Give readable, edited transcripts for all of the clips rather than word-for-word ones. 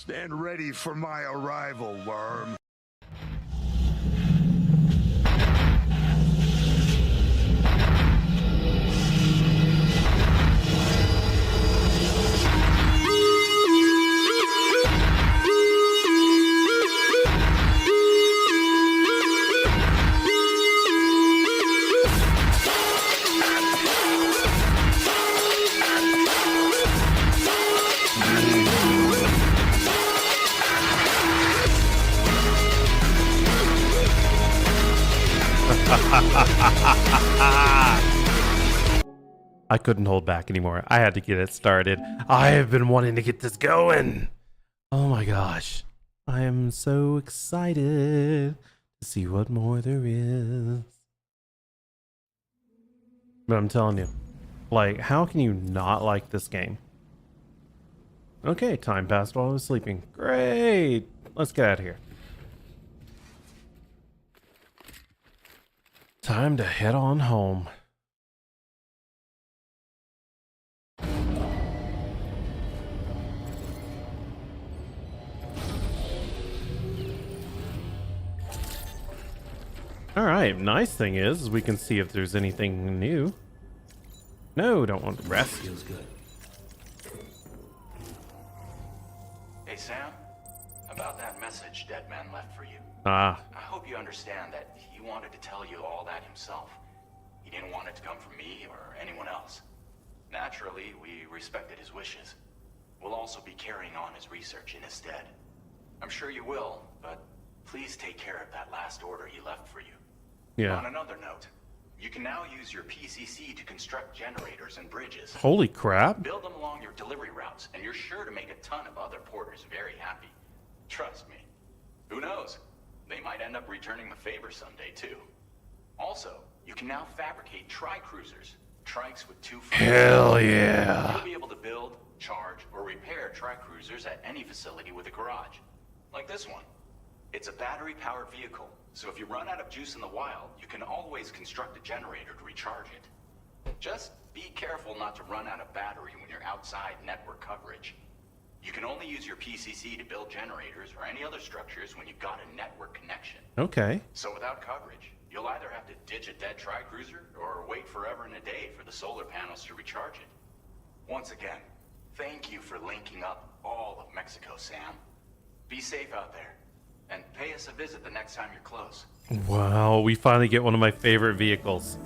Stand ready for my arrival, worm. I couldn't hold back anymore. I had to get it started. I have been wanting to get this going. Oh my gosh. I am so excited to see what more there is. But I'm telling you, like, how can you not like this game? Okay, time passed while I was sleeping. Great. Let's get out of here. Time to head on home. Alright, nice thing is we can see if there's anything new. No, don't want to rest. Feels good. Hey, Sam. About that message Deadman left for you. Ah, I hope you understand that he wanted to tell you all that himself. He didn't want it to come from me or anyone else. Naturally, we respected his wishes. We'll also be carrying on his research in his stead. I'm sure you will, but please take care of that last order he left for you. yeah. On another note, you can now use your PCC to construct generators and bridges. Holy crap. Build them along your delivery routes, and you're sure to make a ton of other porters very happy. Trust me. Who knows? They might end up returning the favor someday, too. Also, you can now fabricate tri-cruisers. Trikes with two fronts. Hell yeah. You'll be able to build, charge, or repair tri-cruisers at any facility with a garage. Like this one. It's a battery-powered vehicle, so if you run out of juice in the wild, you can always construct a generator to recharge it. Just be careful not to run out of battery when you're outside network coverage. You can only use your PCC to build generators or any other structures when you've got a network connection. Okay. So without coverage, you'll either have to ditch a dead tri-cruiser or wait forever and a day for the solar panels to recharge it. Once again, thank you for linking up all of Mexico, Sam. Be safe out there, and pay us a visit the next time you're close. Wow, we finally get one of my favorite vehicles.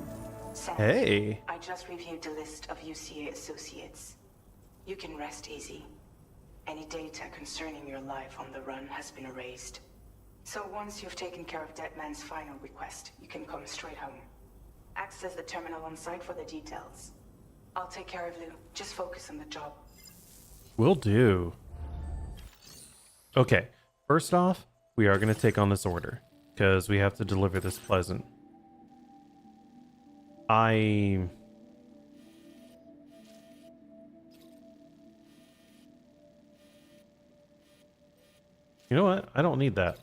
Sam, Hey. I just reviewed the list of UCA associates. You can rest easy. Any data concerning your life on the run has been erased. So once you've taken care of Deadman's final request, you can come straight home. Access the terminal on site for the details. I'll take care of you. Just focus on the job. Will do. Okay, first off, we are going to take on this order, because we have to deliver this Pleasant. You know what? I don't need that.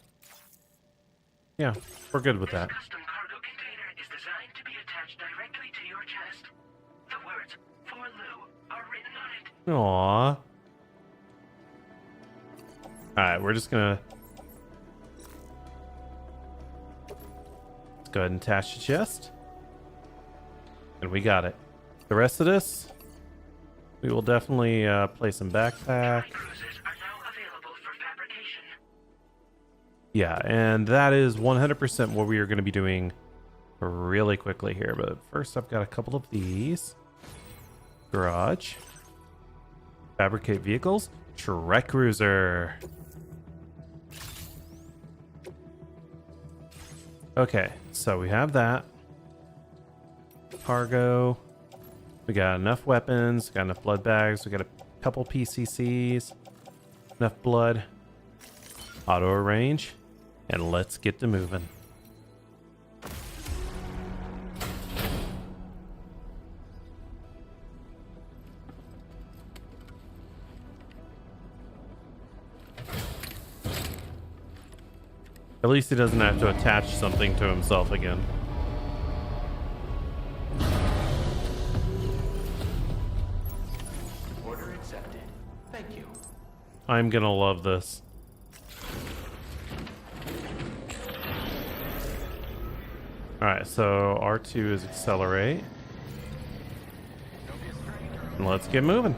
Yeah, we're good with that. This custom cargo container is designed to be attached directly to your chest. The words "For Lou" are written on it. Aww. Alright, we're just gonna... Let's go ahead and attach the chest. And we got it. The rest of this, we will definitely place in backpack. Cruisers are now available for fabrication. Yeah, and that is 100% what we are going to be doing really quickly here. But first, I've got a couple of these. Garage. Fabricate vehicles. Trek Cruiser. Okay, so we have that. Cargo. We got enough weapons. Got enough blood bags. We got a couple PCCs. Enough blood. Auto arrange. And let's get to moving. At least he doesn't have to attach something to himself again. Order accepted. Thank you. I'm gonna love this. Alright, so R2 is accelerate. And let's get moving.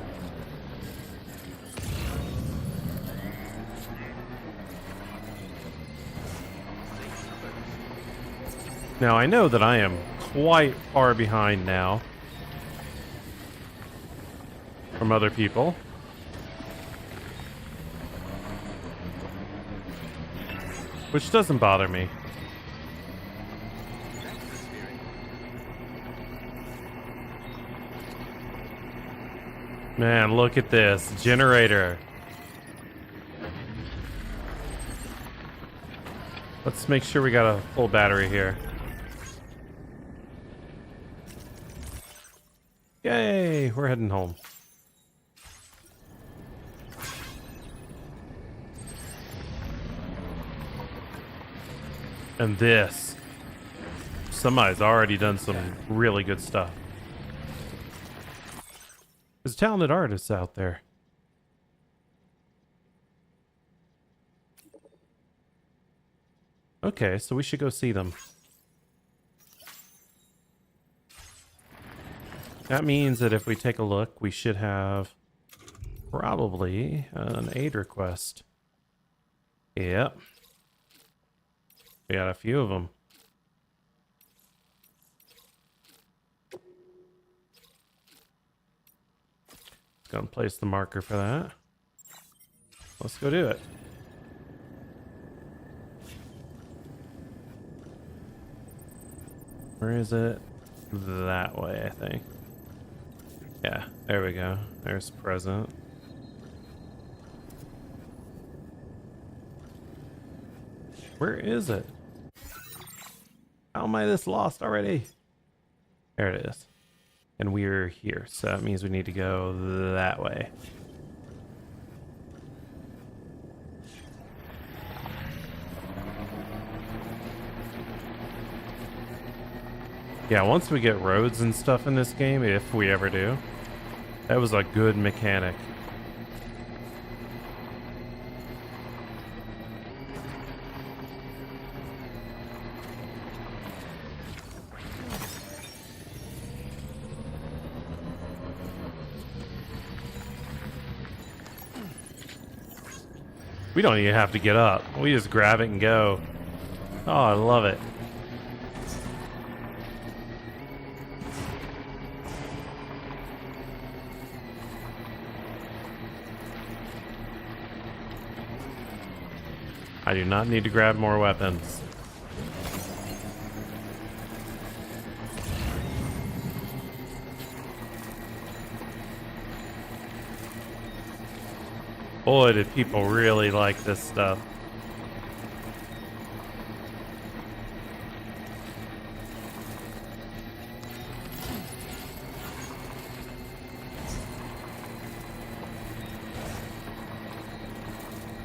Now, I know that I am quite far behind now from other people. Which doesn't bother me. Man, look at this generator. Let's make sure we got a full battery here. Yay, we're heading home. And this. Somebody's already done some really good stuff. There's talented artists out there. Okay, so we should go see them. That means that if we take a look, we should have probably an aid request. Yep. We got a few of them. Gonna place the marker for that. Let's go do it. Where is it? That way, I think. Yeah, there we go. There's present. Where is it? How am I this lost already? There it is. And we're here, so that means we need to go that way. Yeah, once we get roads and stuff in this game, if we ever do, that was a good mechanic. We don't even have to get up. We just grab it and go. Oh, I love it. I do not need to grab more weapons. Boy, did people really like this stuff.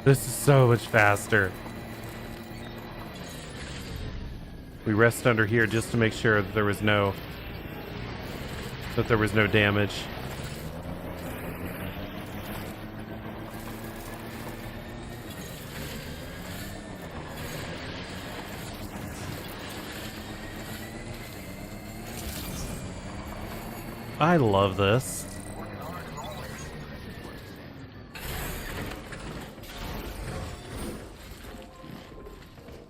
This is so much faster. We rest under here just to make sure that there was no damage. I love this.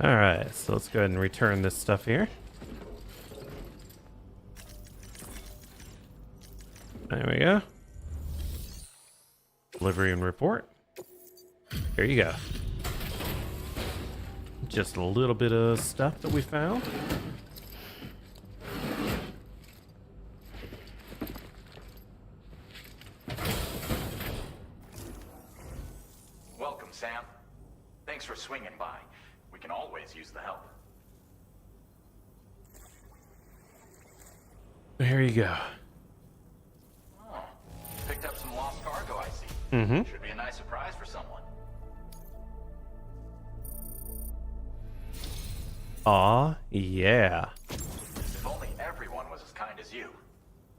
Alright, so let's go ahead and return this stuff here. There we go. Delivery and report. Here you go. Just a little bit of stuff that we found. Welcome, Sam. Thanks for swinging by. We can always use the help. There you go. Oh, picked up some lost cargo, I see. Mm-hmm. Should be a nice surprise for someone. Aw, yeah. If only everyone was as kind as you.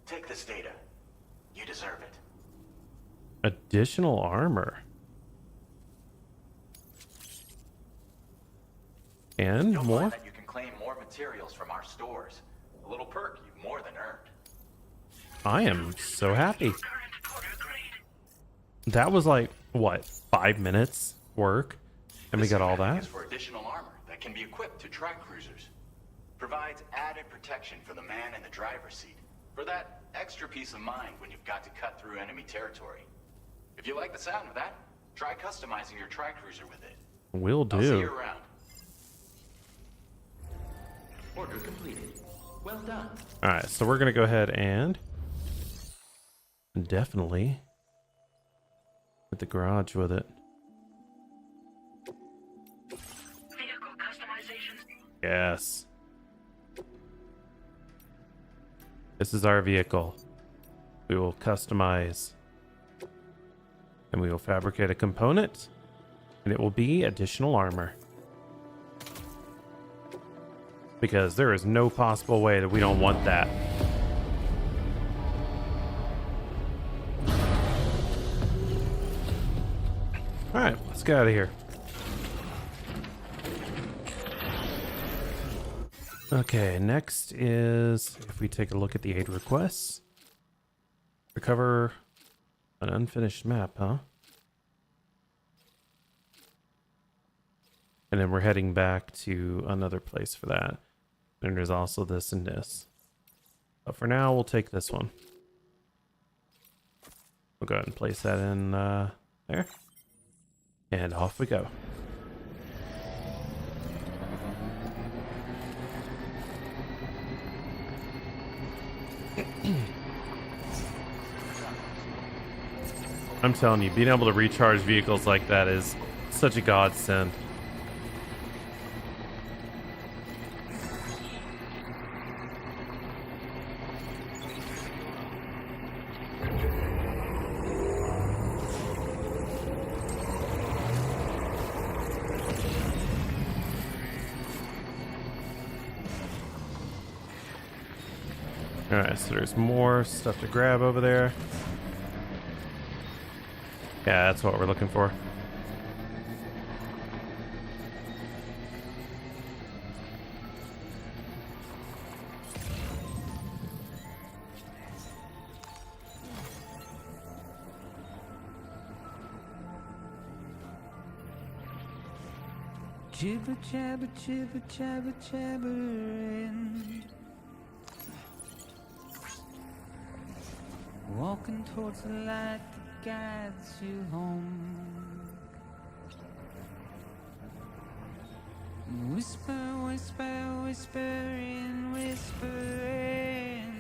Take this data. You deserve it. Additional armor. And You'll more. find that you can claim more materials from our stores. A little perk you've more than earned. I am so happy. Current order grade. That was like, what, 5 minutes work? And we This got all schematic that? is for additional armor that can be equipped to track cruisers. Provides added protection for the man in the driver's seat. For that extra peace of mind when you've got to cut through enemy territory. If you like the sound of that, try customizing your tri-cruiser with it. Will I'll see you do. around. Order completed. Well done. Alright, so we're going to go ahead and definitely hit the garage with it. Vehicle customizations. Yes. This is our vehicle. We will customize and we will fabricate a component and it will be additional armor. Because there is no possible way that we don't want that. Alright, let's get out of here. Okay, next is if we take a look at the aid requests. Recover an unfinished map, huh? And then we're heading back to another place for that. And there's also this and this. But for now, we'll take this one. We'll go ahead and place that in there. And off we go. I'm telling you, being able to recharge vehicles like that is such a godsend. Alright, so there's more stuff to grab over there. Yeah, that's what we're looking for. Jibber jabber jibber jabber jabbering, walking towards the light that guides you home. Whisper, whisper, whispering, whispering.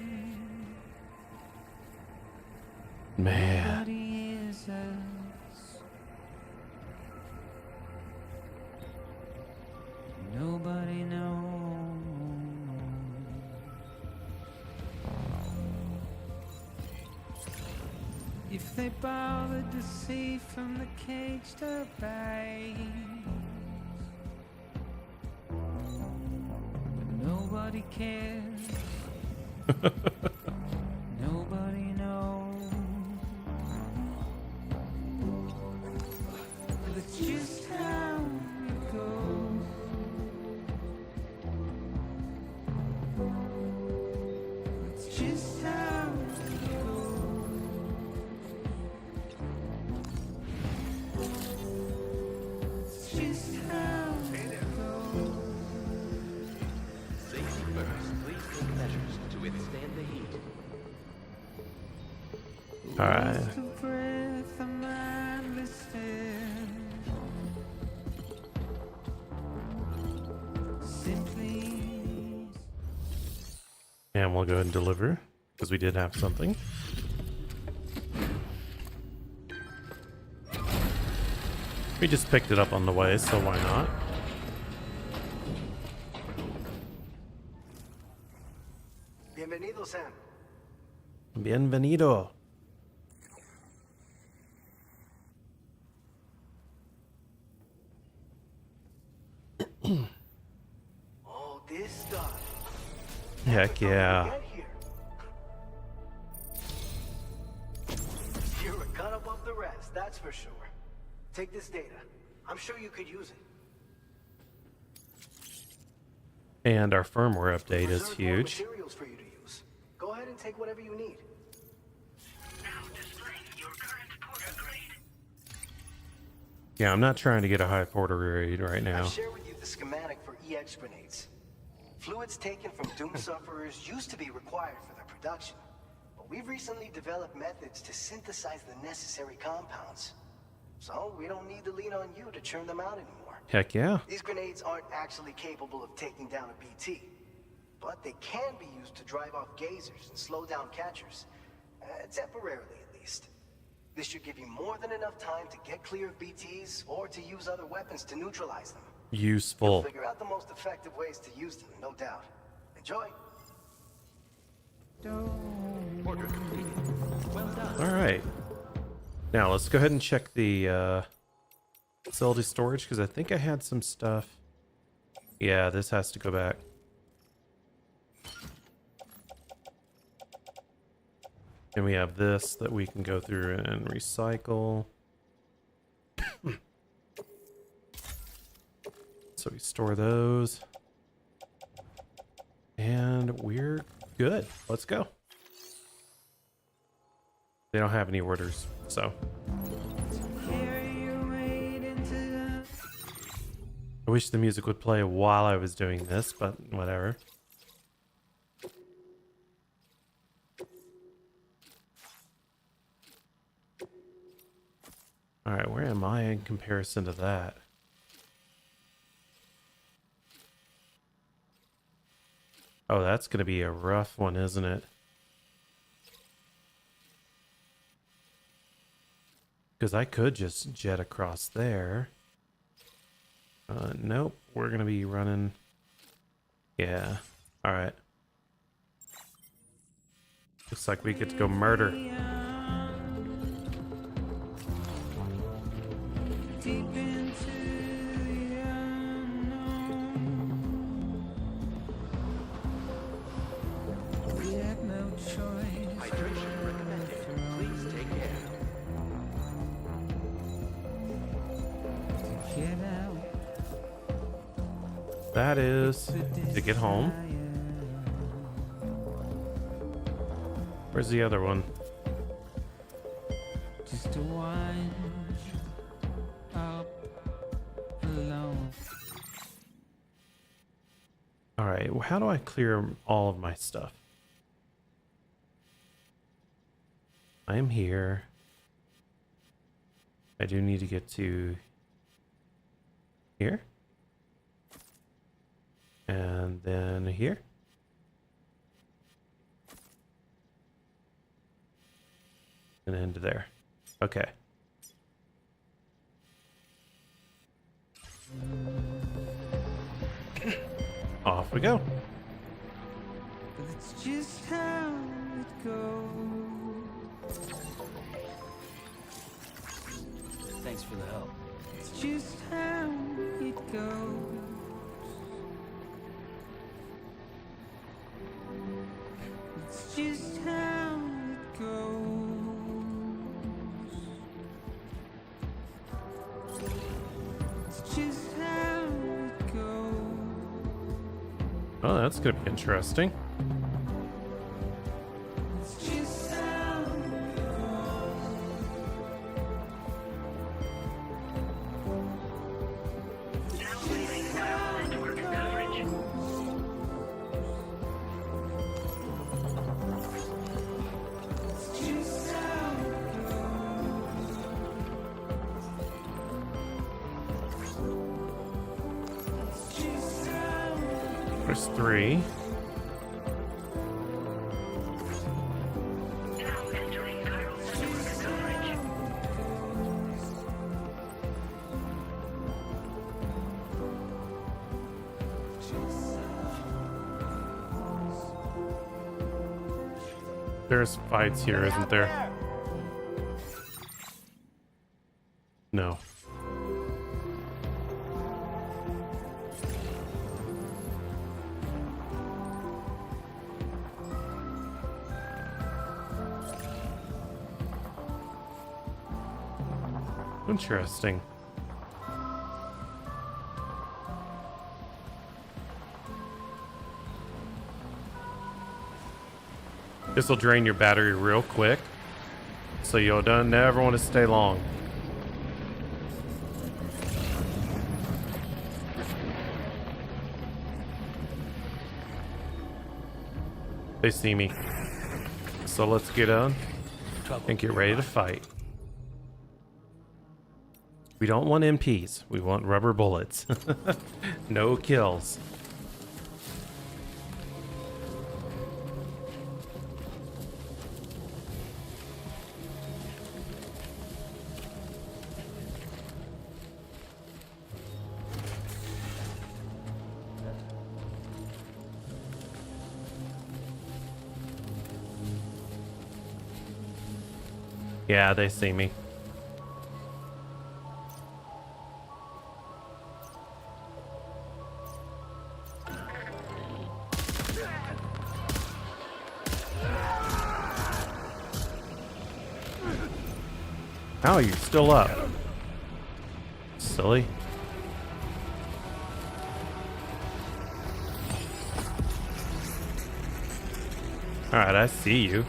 Man. Nobody is us. Nobody knows. If they bothered to see from the caged up eyes, but nobody cares. Nobody knows. That's just how it goes. That's just how it goes. It's just how it goes. Safety first. Please take measures to withstand the heat. Alright. Lost a breath, I'm listening. Simply. And we'll go ahead and deliver, because we did have something. We just picked it up on the way, so why not? Bienvenido, Sam. Bienvenido. All this stuff. Heck yeah. Get here. You're a cut above the rest, that's for sure. Take this data. I'm sure you could use it. And our firmware update is Reserve more huge. materials for you to use. Go ahead and take whatever you need. Now displaying your current Porter grade. Yeah, I'm not trying to get a high Porter grade right now. I've shared with you the schematic for EX grenades. Fluids taken from Doom sufferers used to be required for their production, but we've recently developed methods to synthesize the necessary compounds. So we don't need to lean on you to churn them out anymore. Heck yeah. These grenades aren't actually capable of taking down a BT, but they can be used to drive off gazers and slow down catchers, temporarily at least. This should give you more than enough time to get clear of BTs or to use other weapons to neutralize them. Useful. Figure out the most effective ways to use them, no doubt. Enjoy. Order completed. Well done. All right. Now let's go ahead and check the facility storage because I think I had some stuff. Yeah, this has to go back. And we have this that we can go through and recycle. So we store those. And we're good. Let's go. They don't have any orders, so. Carry your weight into the I wish the music would play while I was doing this, but whatever. Alright, where am I in comparison to that? Oh, that's going to be a rough one, isn't it? Because I could just jet across there. Nope, we're going to be running... Yeah, alright. Looks like we get to go murder. deep into the unknown. We have no choice. Hydration recommended. Please take care. Get out. That is to get home. Where's the other one? Just to wind up alone. Alright, well, how do I clear all of my stuff? I am here. I do need to get to here. And then here. And into there. Okay. Off we go. But it's just how it goes. Thanks for the help. It's just how it goes. It's just how it goes. It's just how it goes. Oh, that's gonna be interesting. It's just how it goes. Now leaving wireless network coverage. It's just how it goes. It's just how it There's 3. Now entering viral network coverage. There's fights here, isn't there? No. Interesting. This will drain your battery real quick, so you'll never want to stay long. They see me. So let's get on and get ready to fight. We don't want MPs. We want rubber bullets. No kills. Yeah, they see me. How are you still up? Silly. Alright, I see you.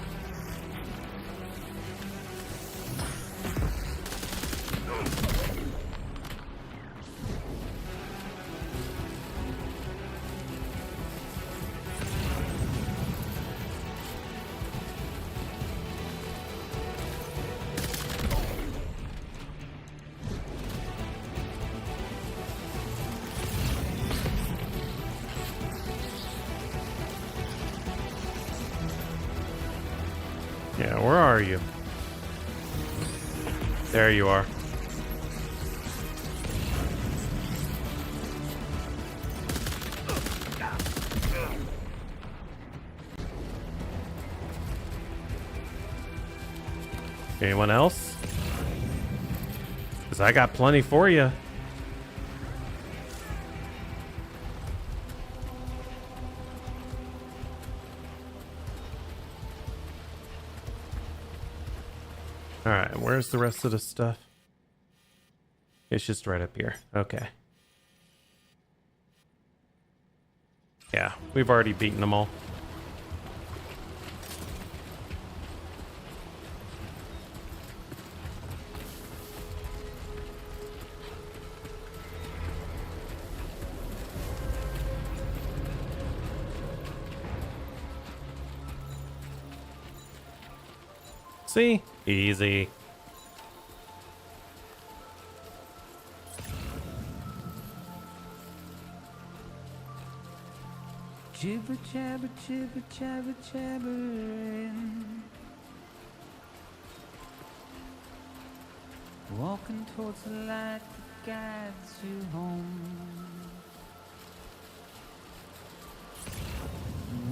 Yeah, where are you? There you are. Anyone else? Because I got plenty for you. Alright, where's the rest of the stuff? It's just right up here. Okay. Yeah, we've already beaten them all. See? Easy. Jibber jabber jibber jabber jabbering. Walking towards the light that guides you home.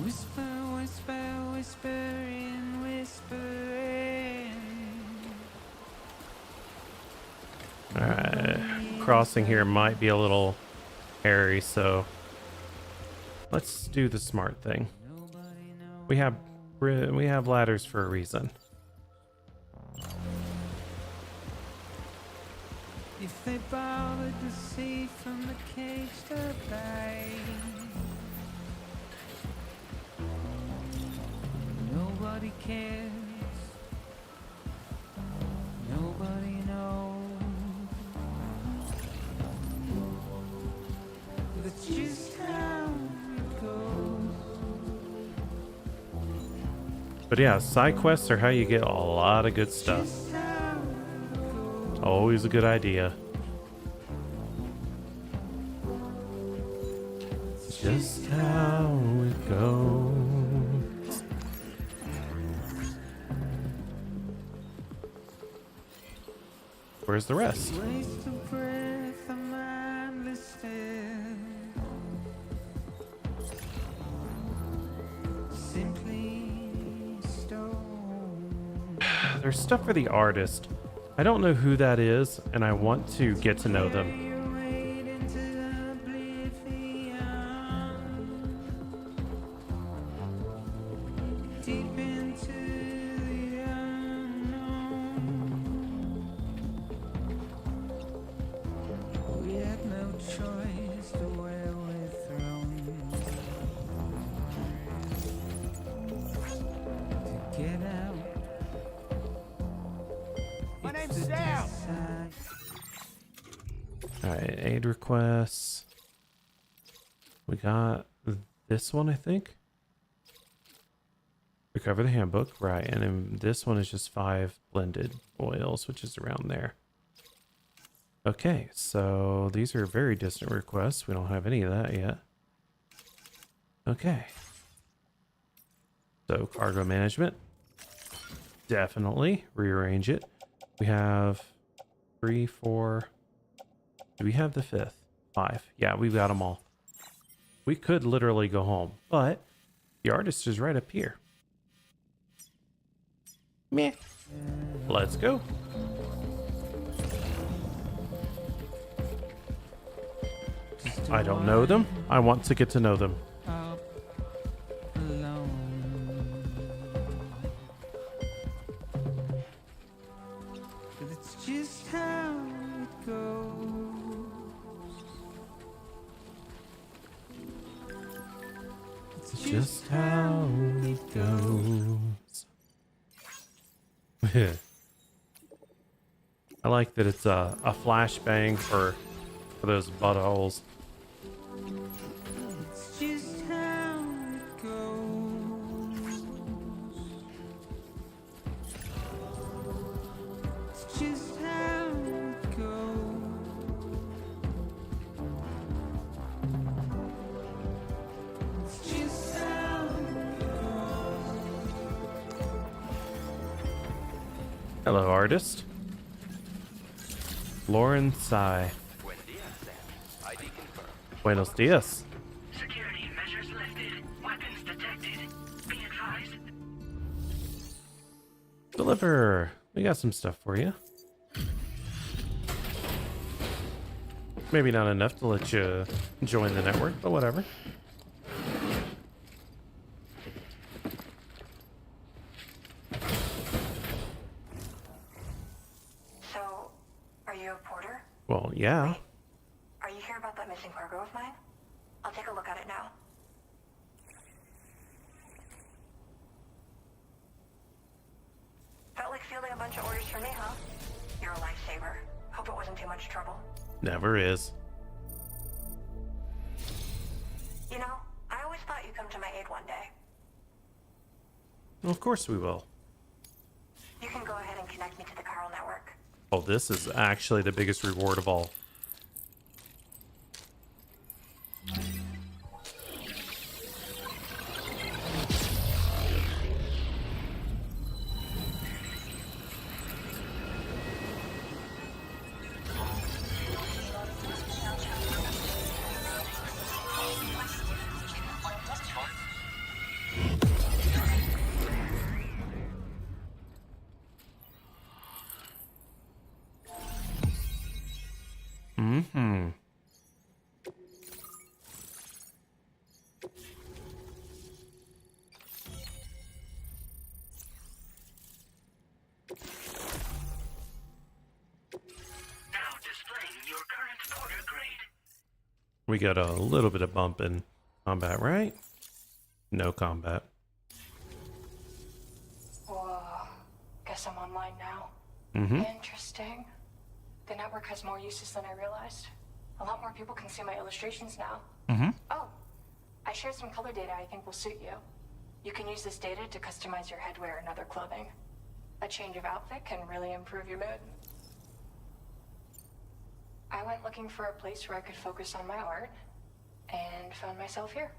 Whisper, whisper, whispering, whispering. Alright. Crossing here might be a little hairy, so let's do the smart thing. We have ladders for a reason. If they bothered to see from the cage to bay, nobody cares. Nobody knows. That's just how it goes. But yeah, side quests are how you get a lot of good stuff. Just how it goes. Always a good idea. Just how it goes. Where's the rest? Waste of breath, a mindless stare. Simply stone. There's stuff for the artist. I don't know who that is, and I want to get to know them. Your way into oblivion. Deep into the unknown. We had no choice to where we're thrown. All right, aid requests. We got this one, I think. Recover the handbook, right? And then this one is just 5 blended oils, which is around there. Okay, so these are very distant requests. We don't have any of that yet. Okay. So cargo management. Definitely rearrange it. We have 3, 4. Do we have the 5th? 5. Yeah, we've got them all. We could literally go home, but the artist is right up here. Meh. Let's go. I don't know them. I want to get to know them. Up alone. But it's just how it goes. It's Just how it goes. I like that it's a flashbang for those buttholes. It's just how it goes. It's just how it goes. It's just how it goes. Hello, artist. Lauren Tsai. Buen dia, Sam. ID confirmed. Buenos dias. Security measures lifted. Weapons detected. Be advised. Deliver. We got some stuff for you. Maybe not enough to let you join the network, but whatever. So, are you a porter? Well, yeah. Are you here about that missing cargo of mine? I'll take a look at it now. Felt like fielding a bunch of orders for me, huh? You're a lifesaver. Hope it wasn't too much trouble. Never is. You know, I always thought you'd come to my aid one day. Well, of course we will. You can go ahead and connect me to the Chiral network. Oh, this is actually the biggest reward of all. Mm-hmm. Now displaying your current porter grade. We got a little bit of bump in combat, right? No combat. Whoa. Guess I'm online now. Mm-hmm. Interesting. The network has more uses than I realized. A lot more people can see my illustrations now. Mm-hmm. Oh, I shared some color data I think will suit you. You can use this data to customize your headwear and other clothing. A change of outfit can really improve your mood. I went looking for a place where I could focus on my art, and found myself here.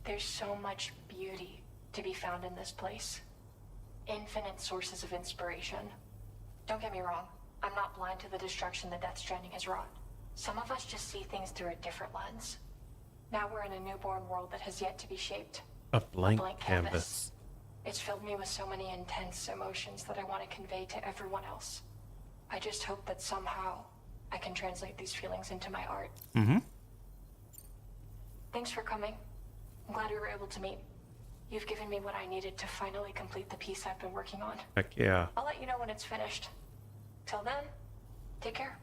There's so much beauty to be found in this place. Infinite sources of inspiration. Don't get me wrong, I'm not blind to the destruction that Death Stranding has wrought. Some of us just see things through a different lens. Now we're in a newborn world that has yet to be shaped. A blank blank canvas. canvas. It's filled me with so many intense emotions that I want to convey to everyone else. I just hope that somehow I can translate these feelings into my art. Mm-hmm. Thanks for coming. I'm glad we were able to meet. You've given me what I needed to finally complete the piece I've been working on. Heck yeah. I'll let you know when it's finished. Till then, take care.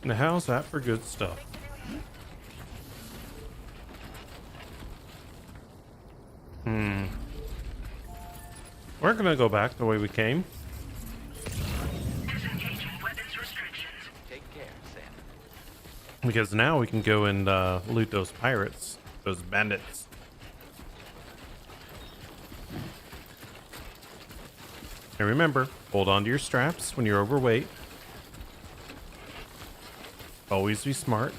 Now, how's that for good stuff? We're gonna go back the way we came. Disengaging weapons restrictions. Take care, Sam. Because now we can go and loot those pirates, those bandits. And remember, hold on to your straps when you're overweight. Always be smart.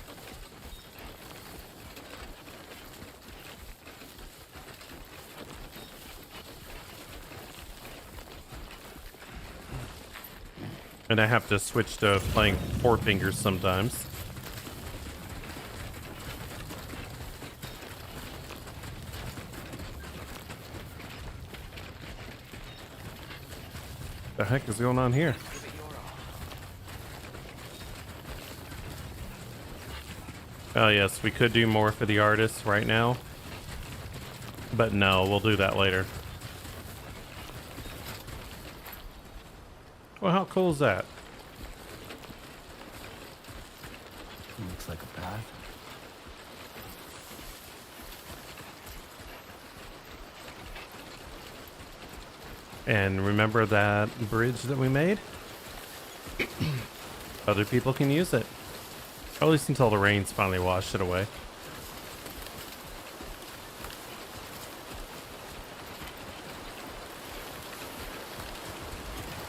And I have to switch to playing four fingers sometimes. The heck is going on here? Oh yes, we could do more for the artists right now. But no, we'll do that later. Well, how cool is that? Looks like a path. And remember that bridge that we made? Other people can use it. At least until the rains finally wash it away.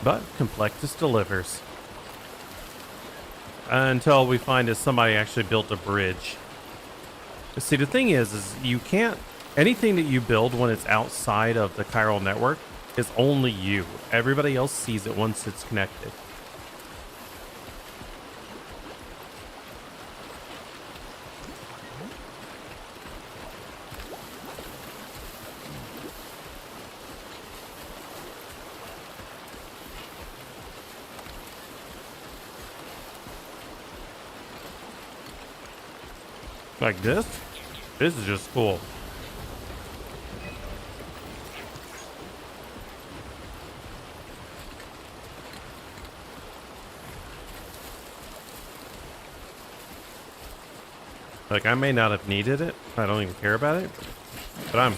But Complexus delivers. Until we find that somebody actually built a bridge. See, the thing is you can't... Anything that you build when it's outside of the chiral network is only you. Everybody else sees it once it's connected. Like this? This is just cool. Like, I may not have needed it. I don't even care about it. But I'm...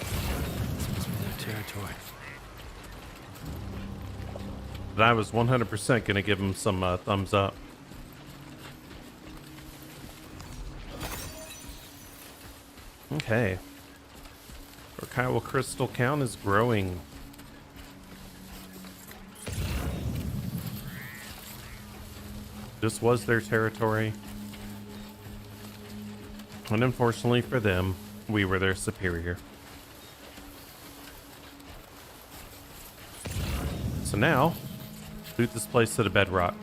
Territory. But I was 100% going to give him some thumbs up. Okay. Our chiral crystal count is growing. This was their territory. And unfortunately for them, we were their superior. So now, loot this place to the bedrock.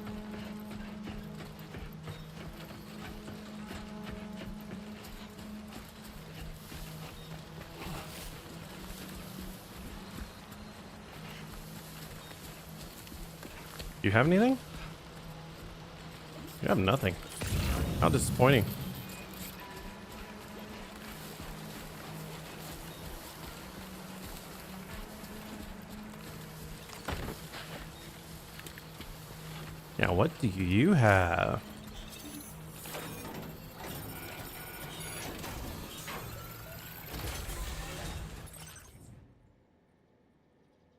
You have anything? You have nothing. How disappointing. Now, what do you have?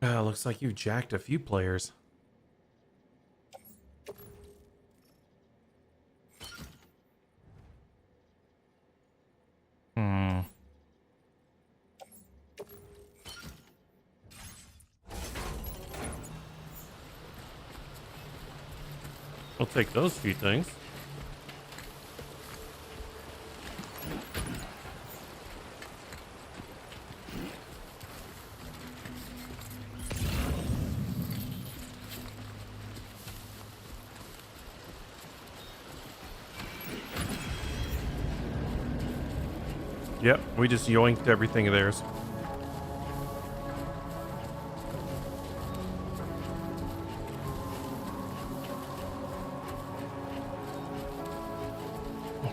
Looks like you jacked a few players. I'll take those few things. Yep, we just yoinked everything of theirs.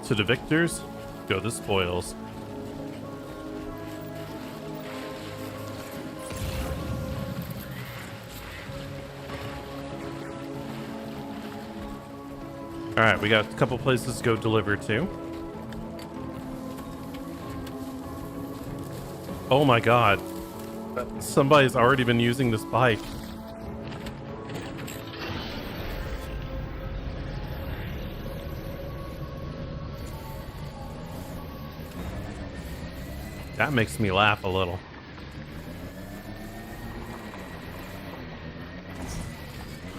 To the victors, go the spoils. Alright, we got a couple places to go deliver to. Oh my god. Somebody's already been using this bike. That makes me laugh a little.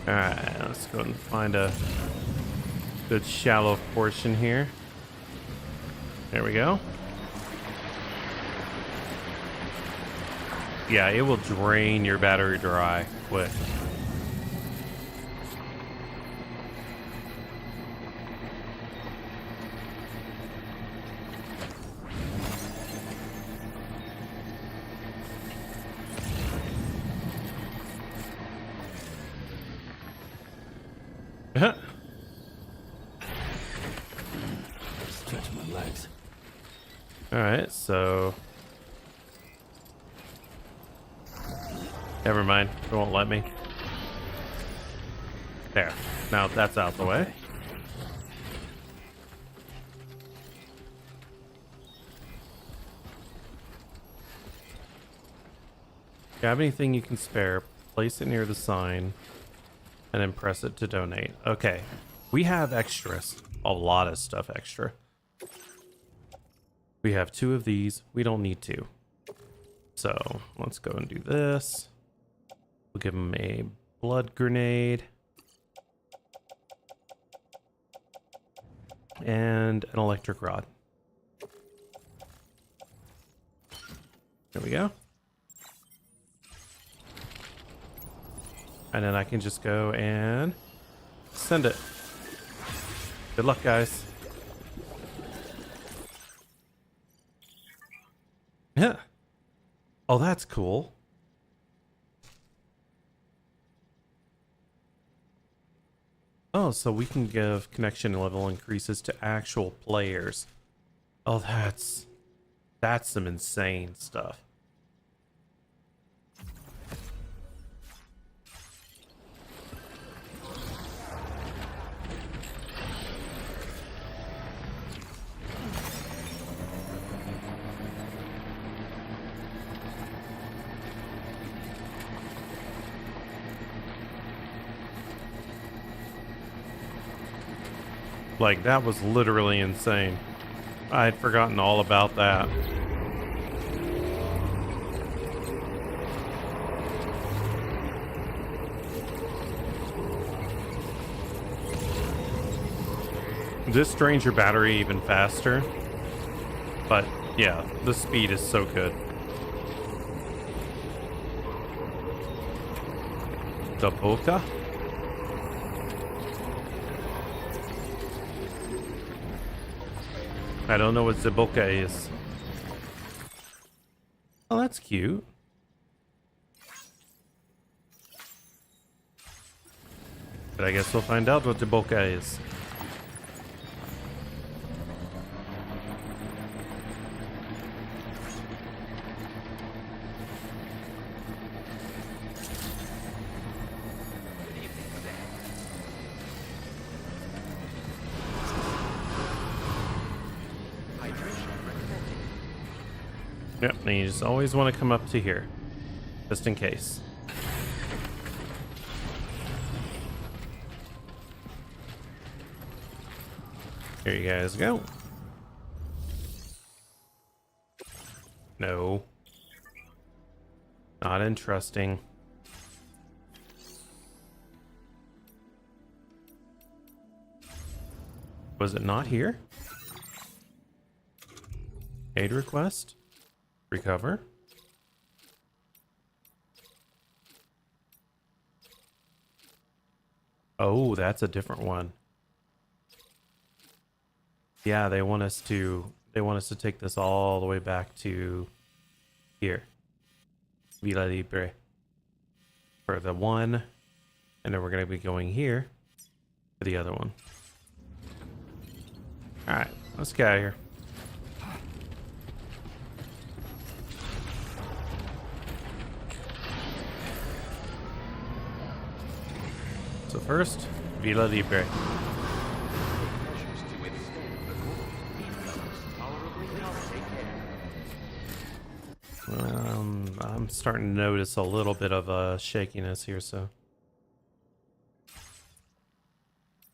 Alright, let's go and find a good shallow portion here. There we go. Yeah, it will drain your battery dry quick. Stretch my legs. Alright, so... Never mind, it won't let me. There, now that's out the way. If you have anything you can spare, place it near the sign and then press it to donate. Okay, we have extras. A lot of stuff extra. We have 2 of these. We don't need 2. So let's go and do this. We'll give him a blood grenade. And an electric rod. There we go. And then I can just go and send it. Good luck, guys. Yeah. Oh, that's cool. Oh, so we can give connection level increases to actual players. Oh, that's some insane stuff. Like, that was literally insane. I had forgotten all about that. This drains your battery even faster. But, yeah, the speed is so good. The Boca? I don't know what Zaboka is. Oh, that's cute. But I guess we'll find out what Zaboka is. Yep, and you just always want to come up to here, just in case. Here you guys go. No. Not interesting. Was it not here? Aid request? Recover. Oh, that's a different one. Yeah, they want us to take this all the way back to here. Villa Libre. For the one, and then we're gonna be going here for the other one. Alright, let's get out of here. So first, Villa Libre. Measures to withstand the cold. Tolerably competent air. I'm I'm starting to notice a little bit of shakiness here, so.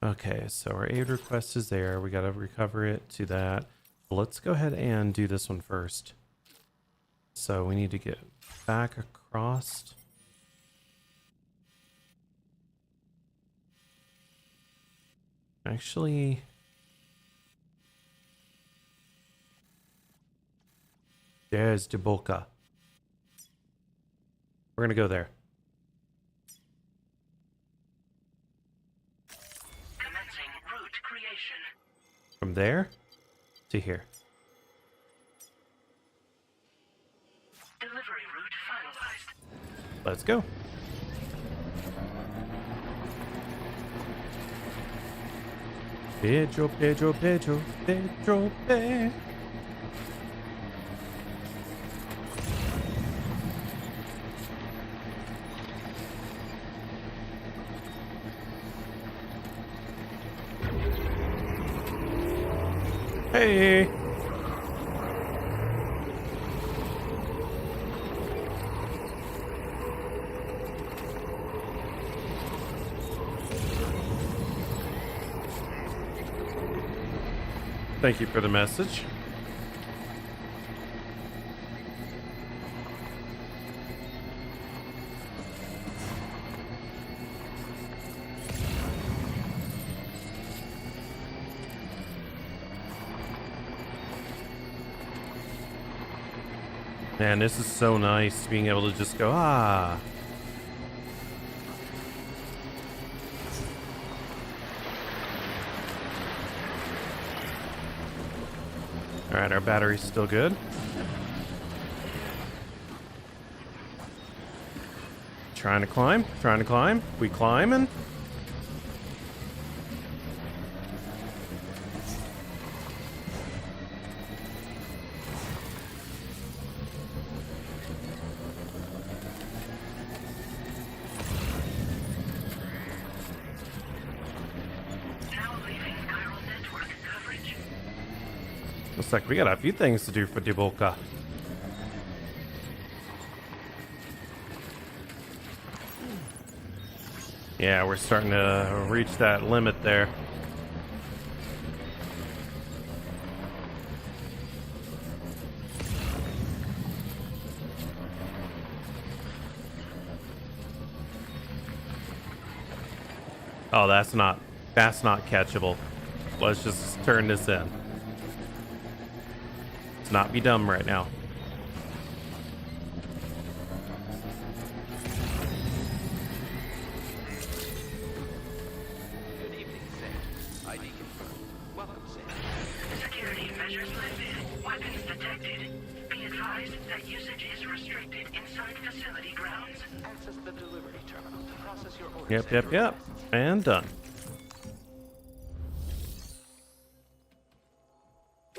Okay, so our aid request is there. We got to recover it to that. Let's go ahead and do this one first. So we need to get back across. Actually, there's Deboka. We're going to go there. Commencing route creation. From there to here. Delivery route finalized. Let's go. Pedro, Pedro, Pedro, Pedro, Pedro. Hey. Thank you for the message. Man, this is so nice being able to just go, ah. All right, our battery's still good. Trying to climb, trying to climb. We climbing. Now leaving chiral network coverage. Looks like we got a few things to do for Deboka. Yeah, we're starting to reach that limit there. Oh, that's not catchable. Let's just turn this in. Let's not be dumb right now. Good evening, Sam. ID confirmed. Welcome, Sam. Security measures lifted. Weapons detected. Be advised that usage is restricted inside facility grounds. Access the delivery terminal to process your orders. Yep. And done.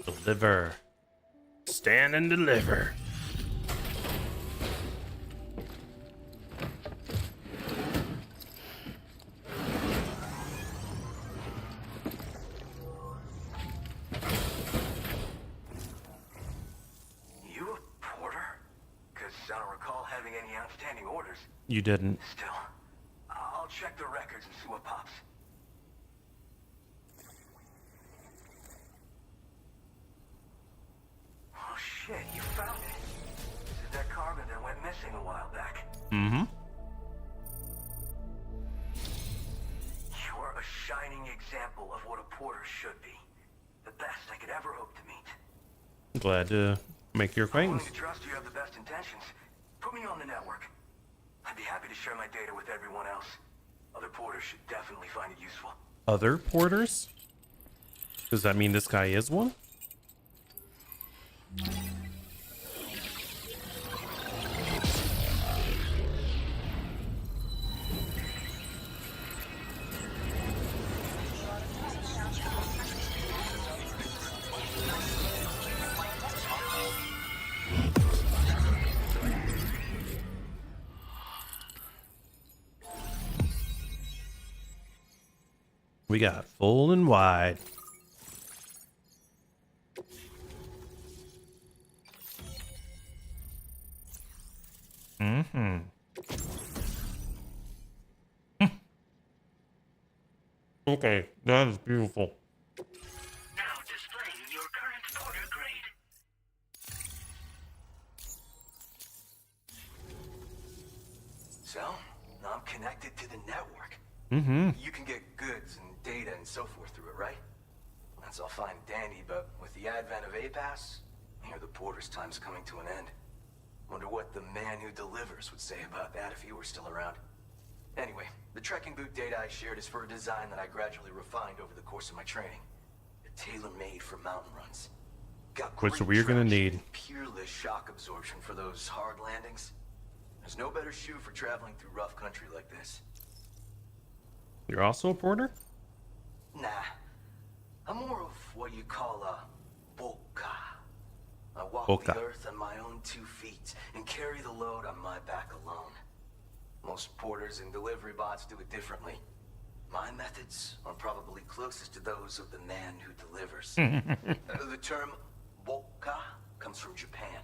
Deliver. Stand and deliver. You a porter? Because I don't recall having any outstanding orders. You didn't. Still, I'll check the records and see what pops. Oh shit, you found it. This is that carbon that went missing a while back. Mm-hmm. You're a shining example of what a porter should be. The best I could ever hope to meet. Glad to make your I'm willing acquaintance. to trust you have the best intentions. Put me on the network. I'd be happy to share my data with everyone else. Other porters should definitely find it useful. Other porters? Does that mean this guy is one? We got full and wide. Okay, that is beautiful. Now displaying your current porter grade. So, now I'm connected to the network. Mm-hmm. You can get goods and data and so forth through it, right? That's all fine and dandy, but with the advent of A-Pass, I hear the porter's time's coming to an end. Wonder what the man who delivers would say about that if he were still around. Anyway, the trekking boot data I shared is for a design that I gradually refined over the course of my training. Tailor-made for mountain runs. Got Which great we're gonna traction need. and peerless shock absorption for those hard landings. There's no better shoe for traveling through rough country like this. You're also a porter? Nah, I'm more of what you call a boka. I walk Boka. the earth on my own 2 feet and carry the load on my back alone. Most porters and delivery bots do it differently. My methods are probably closest to those of the man who delivers. The term boka comes from Japan,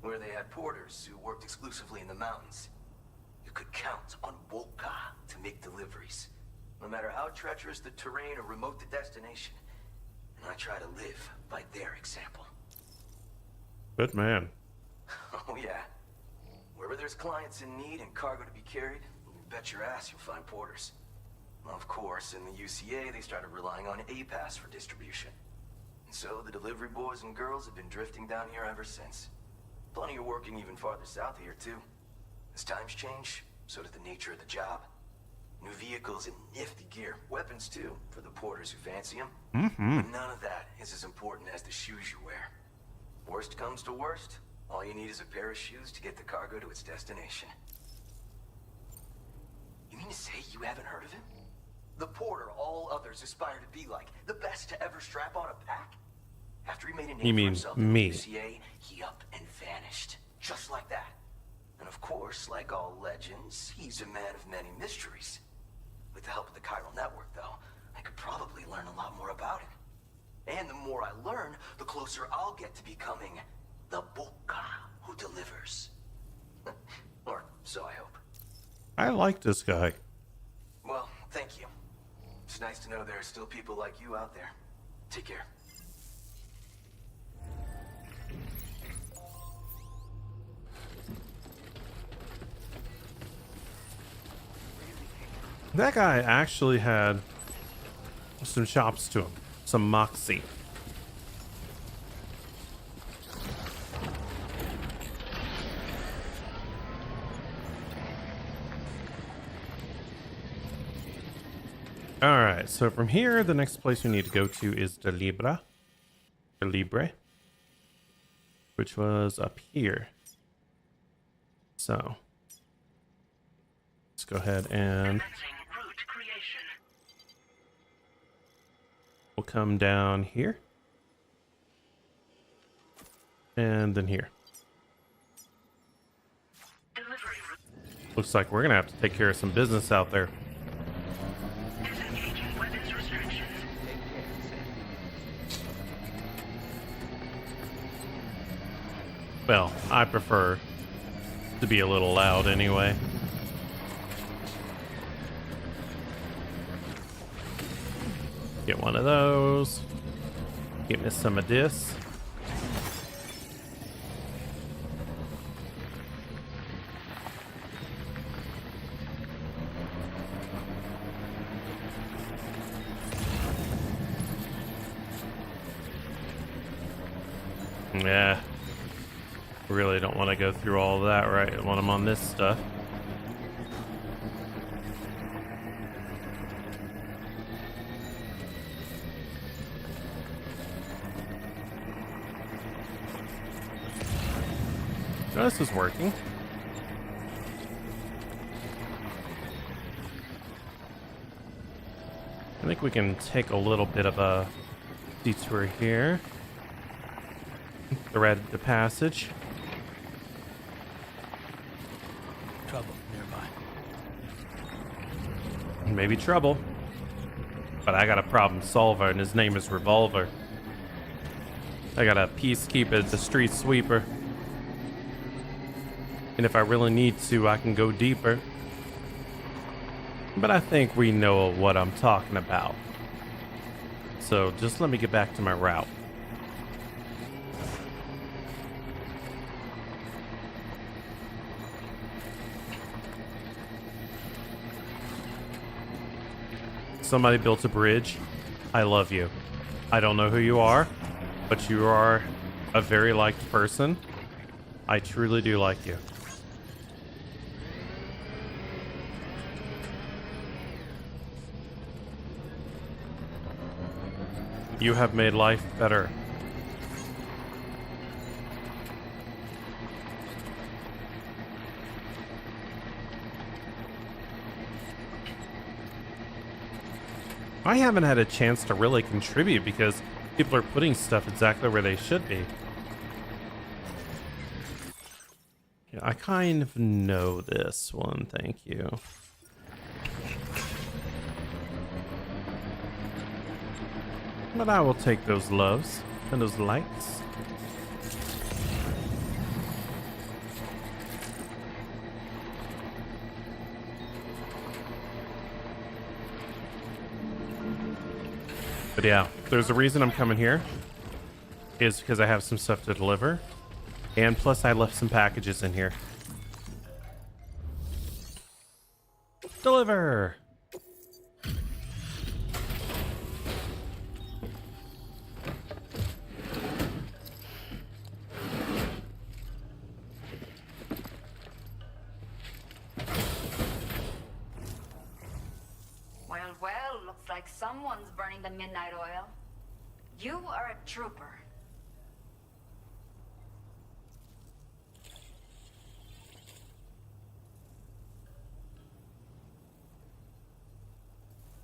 where they had porters who worked exclusively in the mountains. You could count on boka to make deliveries, no matter how treacherous the terrain or remote the destination. And I try to live by their example. Good man. Oh yeah. Wherever there's clients in need and cargo to be carried, you bet your ass you'll find porters. Of course, in the UCA, they started relying on A-Pass for distribution. And so the delivery boys and girls have been drifting down here ever since. Plenty are working even farther south here, too. As times change, so does the nature of the job. New vehicles and nifty gear. Weapons, too, for the porters who fancy them. But none of that is as important as the shoes you wear. Worst comes to worst, all you need is a pair of shoes to get the cargo to its destination. You mean to say you haven't heard of him? The porter all others aspire to be like, the best to ever strap on a pack? After he made a name You for mean himself me. in the UCA, he up and vanished. Just like that. And of course, like all legends, he's a man of many mysteries. With the help of the chiral network, though, I could probably learn a lot more about him. And the more I learn, the closer I'll get to becoming the boka who delivers. Or so I hope. I like this guy. Well, thank you. It's nice to know there are still people like you out there. Take care. That guy actually had some chops to him. Some moxie. Alright, so from here, the next place we need to go to is Delibra. Delibre. Which was up here. So let's go ahead and Commencing route creation. we'll come down here. And then here. Delivery route. Looks like we're gonna have to take care of some business out there. Disengaging weapons restrictions. Well, I prefer to be a little loud anyway. Get one of those. Get me some of this. Yeah. Really don't want to go through all of that right when I'm on this stuff. No, this is working. I think we can take a little bit of a detour here. Thread the passage. Trouble nearby. Maybe trouble. But I got a problem solver, and his name is Revolver. I got a peacekeeper, the street sweeper. And if I really need to, I can go deeper. But I think we know what I'm talking about. So just let me get back to my route. Somebody built a bridge. I love you. I don't know who you are, but you are a very liked person. I truly do like you. You have made life better. I haven't had a chance to really contribute because people are putting stuff exactly where they should be. Yeah, I kind of know this one, thank you. But I will take those loves and those likes. But yeah, there's a reason I'm coming here. Is because I have some stuff to deliver. And plus I left some packages in here. Deliver! Well, looks like someone's burning the midnight oil. You are a trooper.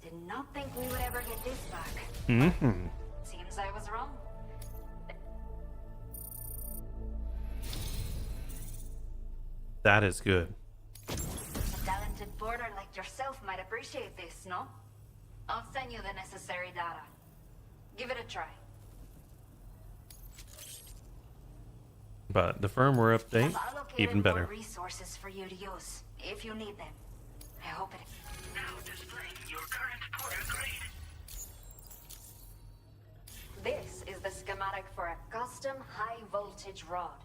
Did not think we would ever get this back. Mm-hmm. Seems I was wrong. That is good. A talented porter like yourself might appreciate this, no? I'll send you the necessary data. Give it a try. But the firmware update, I've allocated even better. more resources for you to use, if you need them. I hope it... Now displaying your current porter grade. This is the schematic for a custom high-voltage rod.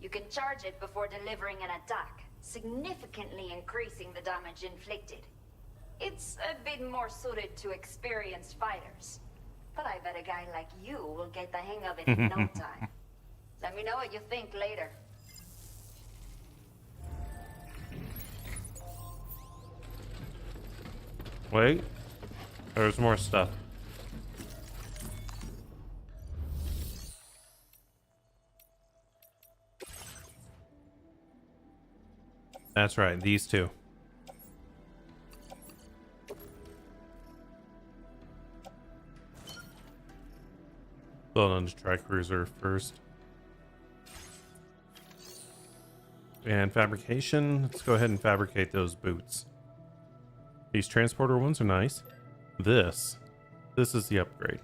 You can charge it before delivering an attack, significantly increasing the damage inflicted. It's a bit more suited to experienced fighters. But I bet a guy like you will get the hang of it in no time. Let me know what you think later. Wait, there's more stuff. That's right, these two. Build on the strike cruiser first. And fabrication, let's go ahead and fabricate those boots. These transporter ones are nice. This is the upgrade.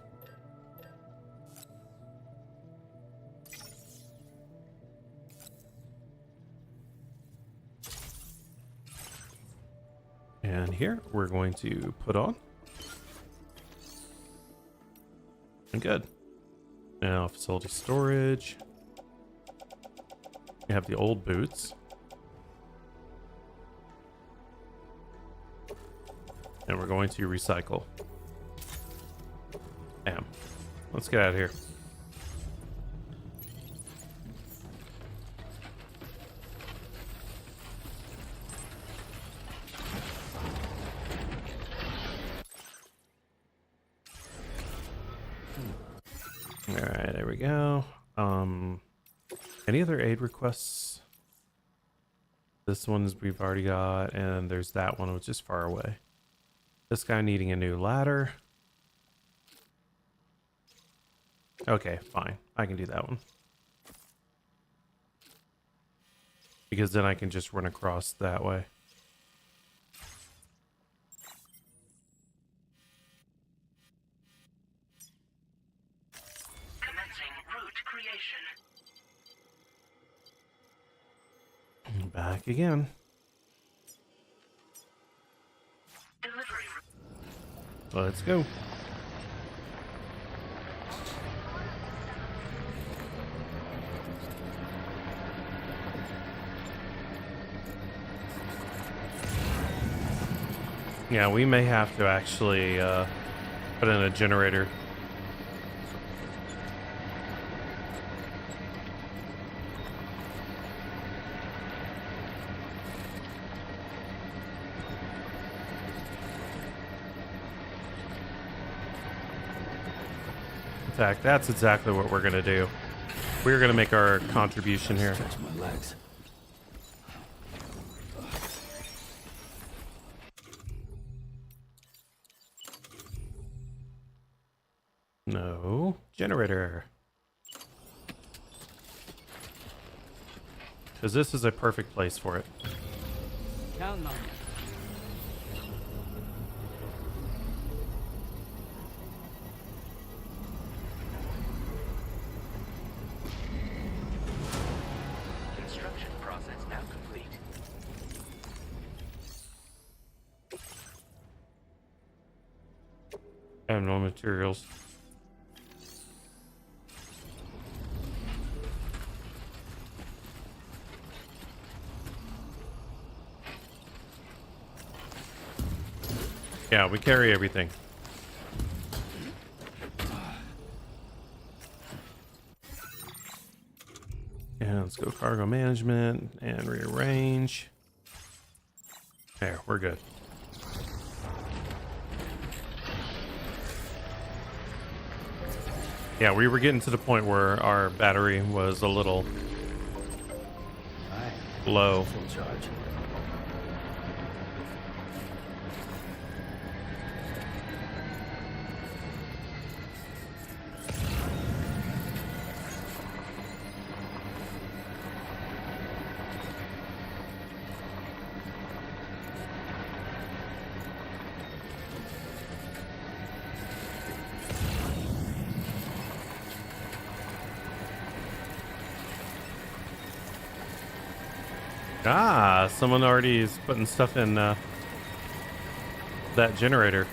And here we're going to put on. And good. Now facility storage. We have the old boots. And we're going to recycle. Bam. Let's get out of here. Alright, there we go. Any other aid requests? This one's we've already got, and there's that one which is far away. This guy needing a new ladder. Okay, fine. I can do that one. Because then I can just run across that way. Commencing route creation. Back again. Delivery. Let's go. Yeah, we may have to actually put in a generator. In fact, that's exactly what we're going to do. We're going to make our contribution here. Stretch my legs. No, generator. Because this is a perfect place for it. Counting on you. Construction process now complete. I have no materials. Yeah, we carry everything. And let's go cargo management and rearrange. There, we're good. Yeah, we were getting to the point where our battery was a little low. Full charge. Ah, someone already is putting stuff in that generator.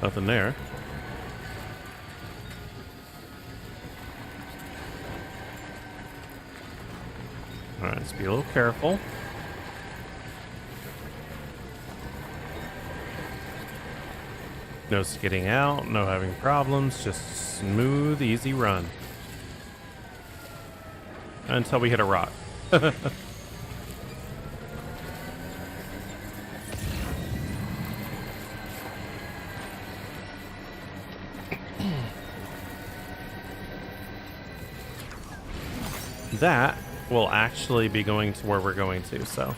Nothing there. All right, let's be a little careful. No skidding out, no having problems, just smooth, easy run. Until we hit a rock. That will actually be going to where we're going to, so.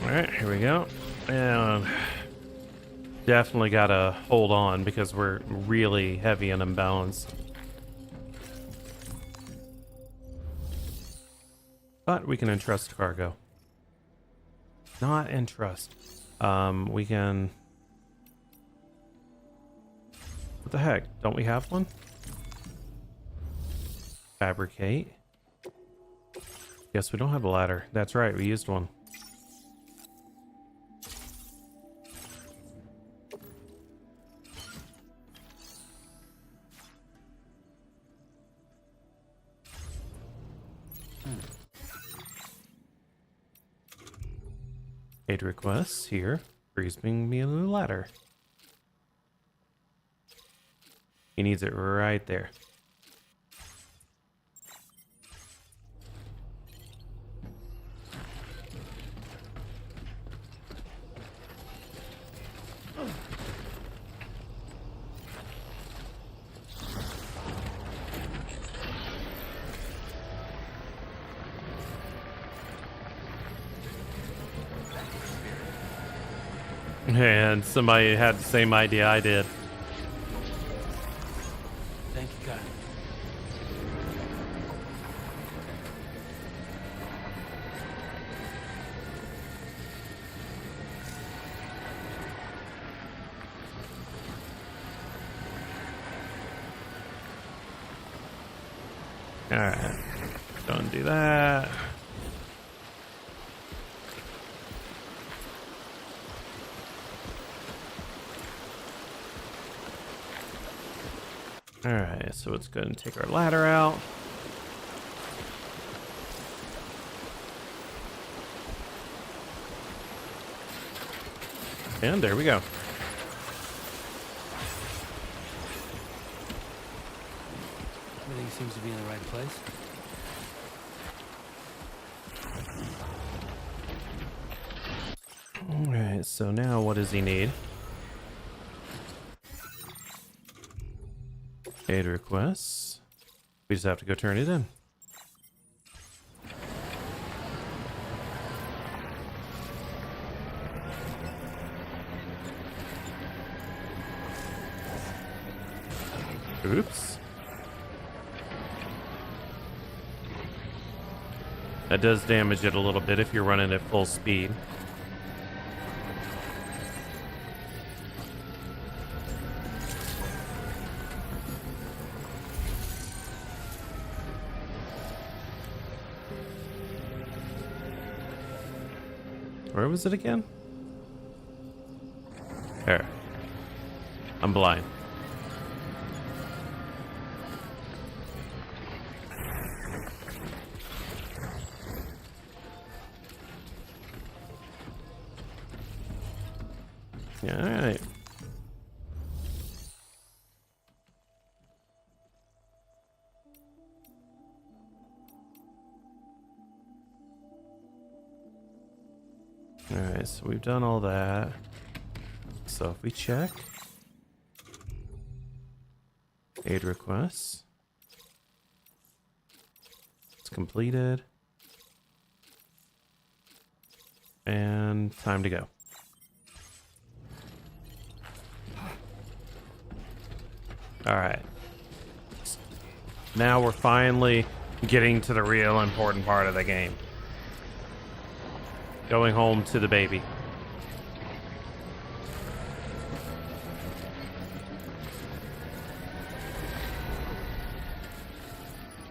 Alright, here we go. And definitely gotta hold on because we're really heavy and imbalanced. But we can entrust cargo. Not entrust. We can... What the heck? Don't we have one? Fabricate. Yes, we don't have a ladder. That's right, we used one. Aid requests here. Breeze bring me a new ladder. He needs it right there. And somebody had the same idea I did. Thank you, God. Alright. Don't do that. Alright, so let's go ahead and take our ladder out. And there we go. Everything seems to be in the right place. Alright, so now what does he need? Aid requests. We just have to go turn it in. Oops. That does damage it a little bit if you're running at full speed. Where was it again? There. I'm blind. Yeah, all right. All right, so we've done all that. So if we check aid requests, it's completed and time to go. All right. Now we're finally getting to the real important part of the game. Going home to the baby.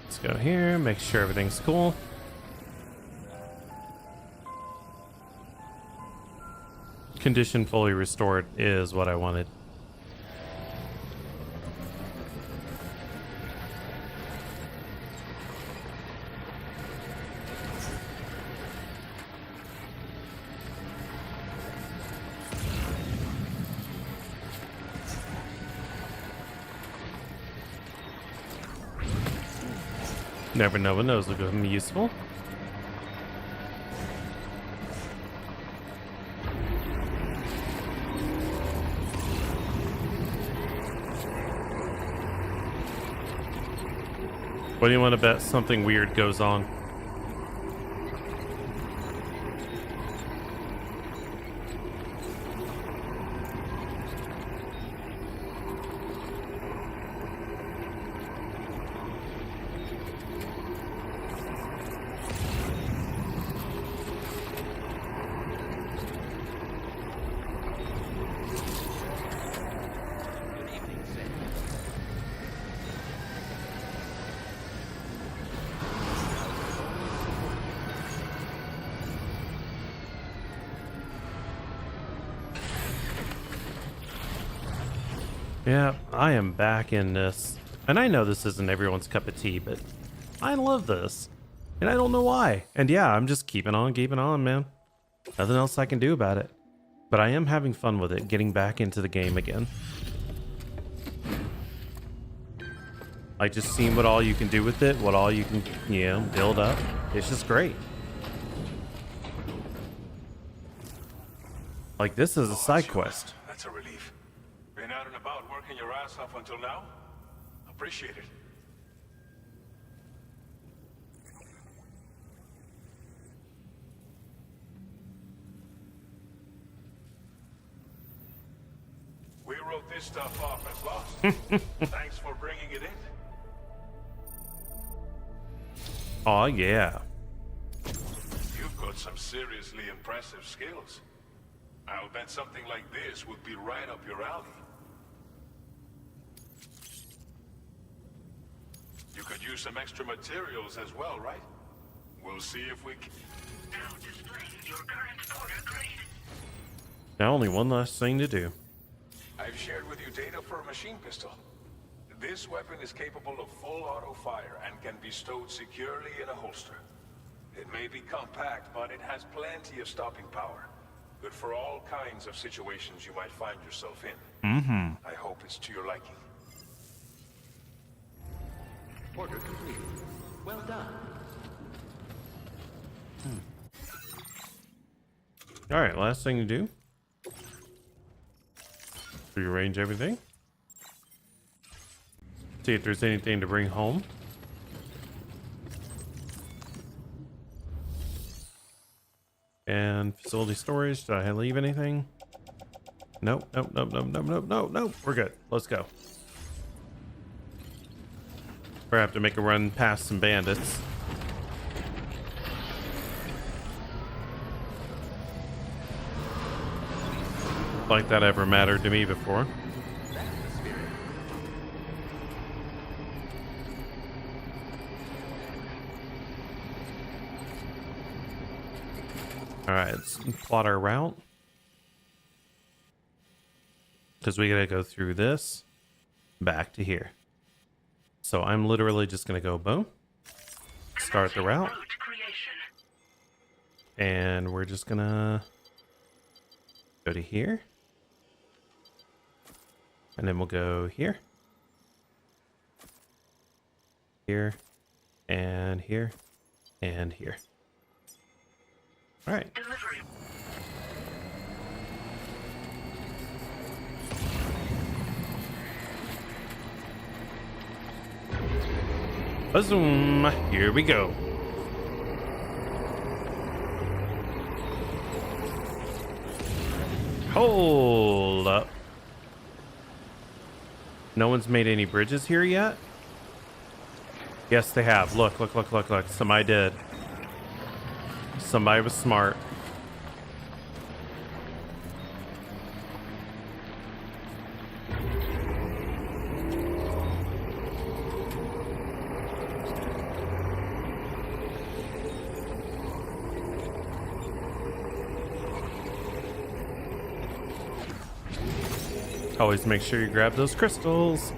Let's go here, make sure everything's cool. Condition fully restored is what I wanted. Never know when those will become useful. What do you want to bet something weird goes on? Yeah, I am back in this. And I know this isn't everyone's cup of tea, but I love this. And I don't know why. And yeah, I'm just keeping on, man. Nothing else I can do about it. But I am having fun with it, getting back into the game again. Like just seeing what all you can do with it, what all you can, you know, build up. It's just great. Like this is a side quest. That's a relief. Been out and about working your ass off until now? Appreciate it. wrote this stuff off as lost. Thanks for bringing it in. Oh yeah. You've got some seriously impressive skills. I'll bet something like this would be right up your alley. You could use some extra materials as well, right? We'll see if we can... Now display your current order grade. Now only one last thing to do. I've shared with you data for a machine pistol. This weapon is capable of full auto fire and can be stowed securely in a holster. It may be compact, but it has plenty of stopping power. Good for all kinds of situations you might find yourself in. Mm-hmm. I hope it's to your liking. Order complete. Well done. All right, last thing to do. Rearrange everything. See if there's anything to bring home. And facility storage. Did I leave anything? Nope, nope, nope, nope, nope, nope, nope, nope. We're good. Let's go. We're gonna have to make a run past some bandits. Like that ever mattered to me before. That's the spirit. All right, let's plot our route. Because we gotta go through this, back to here. So I'm literally just gonna go boom, start the route, and we're just gonna go to here, and then we'll go here, here, and here, and here. All right. Boom! Here we go. Hold up. No one's made any bridges here yet? Yes, they have. Look, look, look, look, look. Somebody did. Somebody was smart. Always make sure you grab those crystals.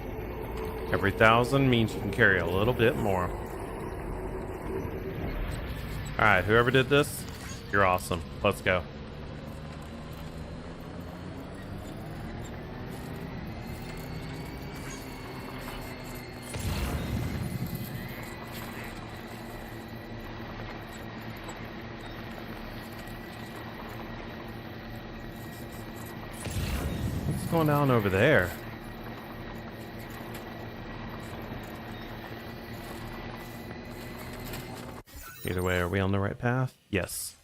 Every 1,000 means you can carry a little bit more. Alright, whoever did this, you're awesome. Let's go. What's going on over there? Either way, are we on the right path? Yes.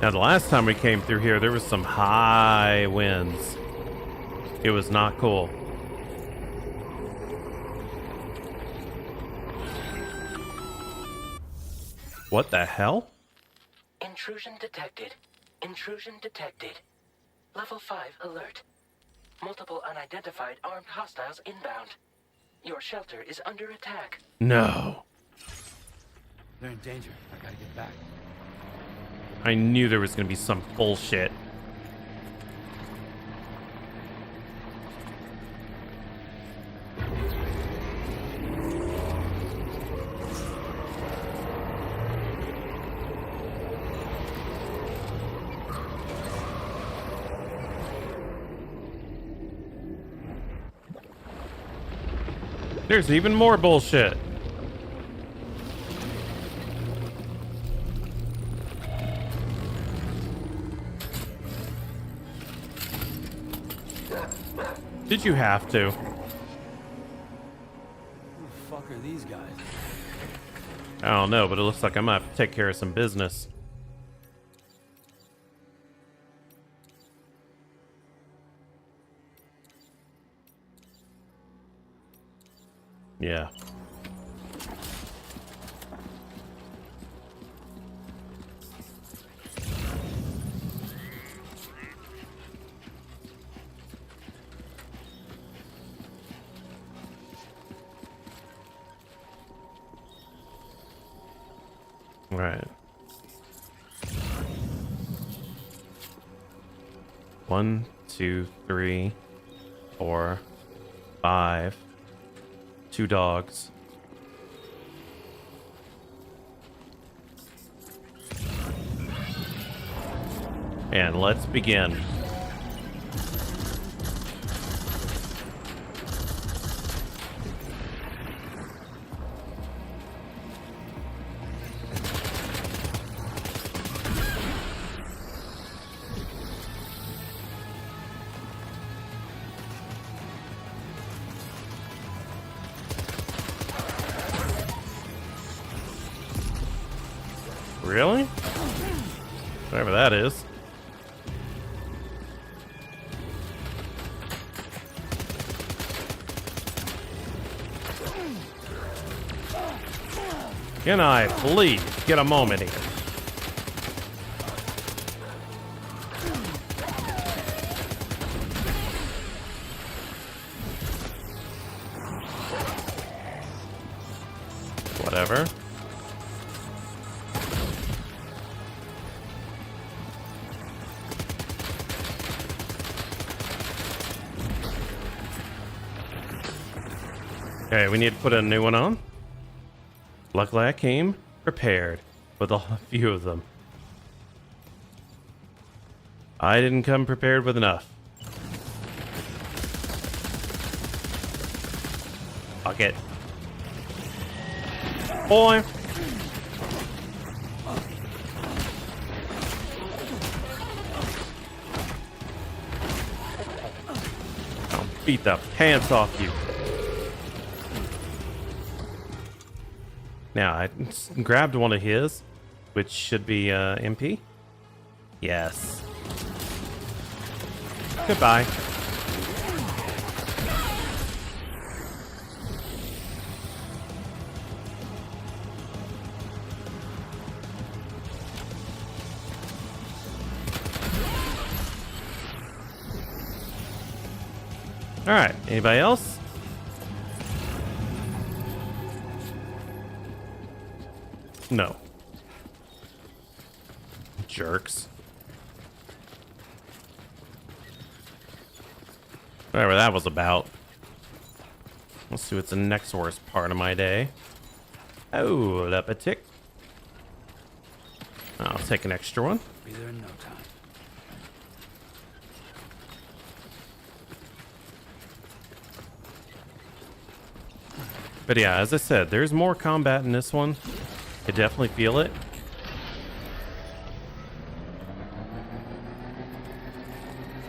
Now, the last time we came through here, there was some high winds. It was not cool. What the hell? Intrusion detected. Intrusion detected. Level 5 alert. Multiple unidentified armed hostiles inbound. Your shelter is under attack. No. They're in danger. I gotta get back. I knew there was going to be some bullshit. There's even more bullshit. Did you have to? I don't know, but it looks like I might have to take care of some business. Yeah. All right. 1, 2, 3, 4, 5. 2 dogs. And let's begin. Really? Whatever that is. Can I please get a moment here? Whatever. Okay, we need to put a new one on. Luckily, I came prepared with a few of them. I didn't come prepared with enough. Fuck it. Boy. I'll beat the pants off you. Now, I grabbed one of his, which should be MP. Yes. Goodbye. All right, anybody else? No. Jerks. Whatever that was about. Let's see what's the next worst part of my day. Oh, Lepetic. I'll take an extra one. Be there in no time. But yeah, as I said, there's more combat in this one. I definitely feel it.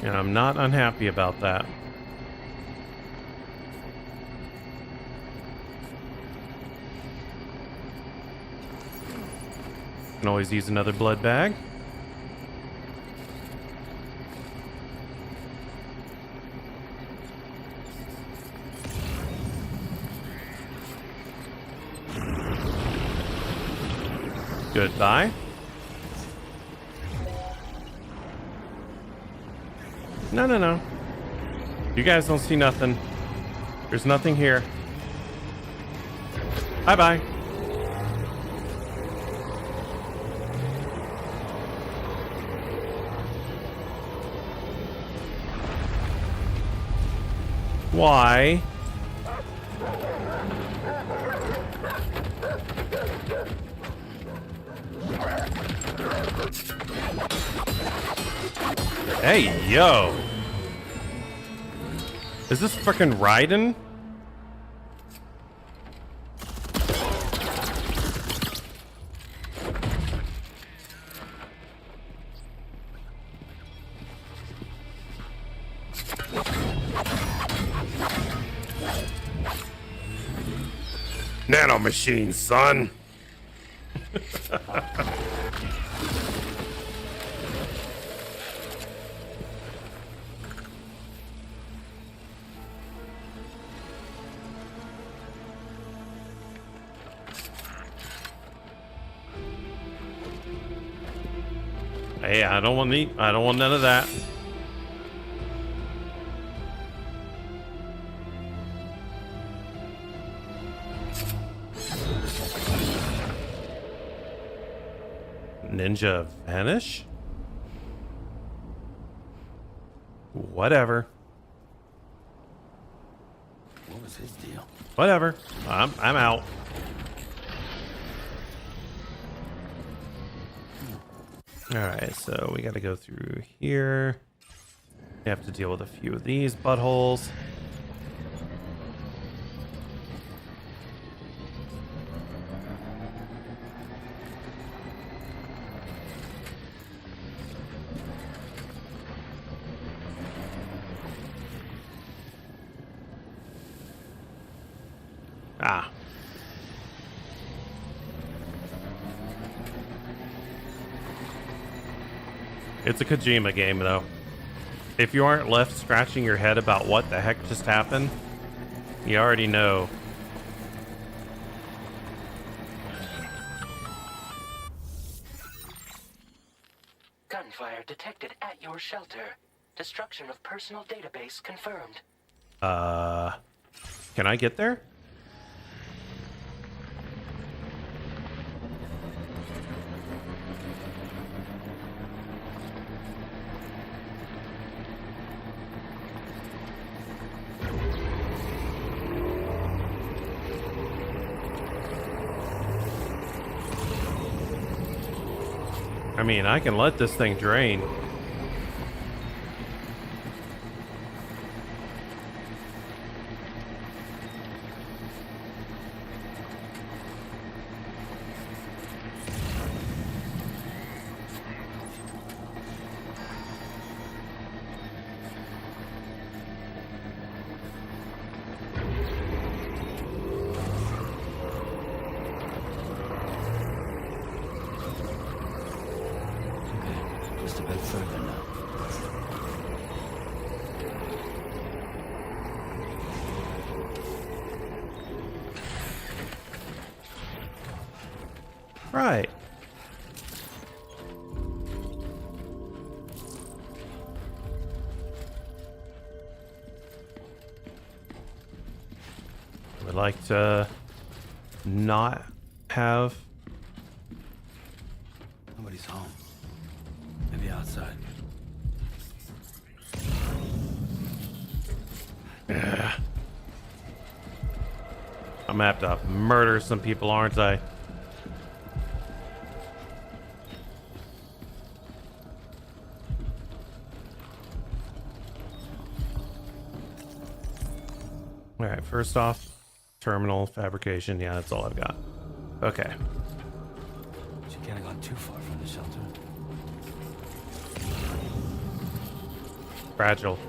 And I'm not unhappy about that. Can always use another blood bag. Goodbye. No, no, no. You guys don't see nothing. There's nothing here. Bye-bye. Why? Hey, yo. Is this frickin' Raiden? Nanomachine, son. Hey, I don't want none of that. Ninja vanish? Whatever. What was his deal? Whatever. I'm out. Alright, so we gotta go through here. We have to deal with a few of these buttholes. Ah. It's a Kojima game, though. If you aren't left scratching your head about what the heck just happened, you already know. Gunfire detected at your shelter. Destruction of personal database confirmed. Can I get there? I mean, I can let this thing drain. Just a bit further now. Right. I would like to not have... Nobody's home. Maybe outside. Yeah. I'm gonna have to murder some people, aren't I? Alright, first off, terminal fabrication. Yeah, that's all I've got. Okay. She can't have gone too far from the shelter. Fragile.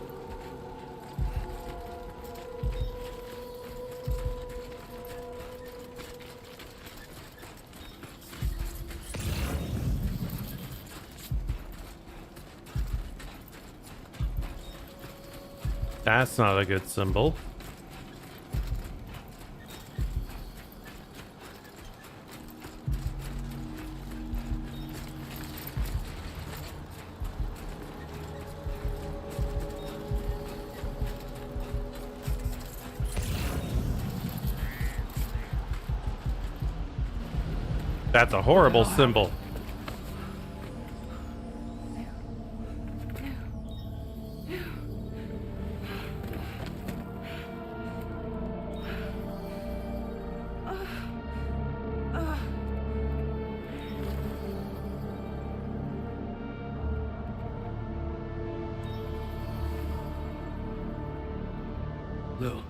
That's not a good symbol. That's a horrible symbol. Lou.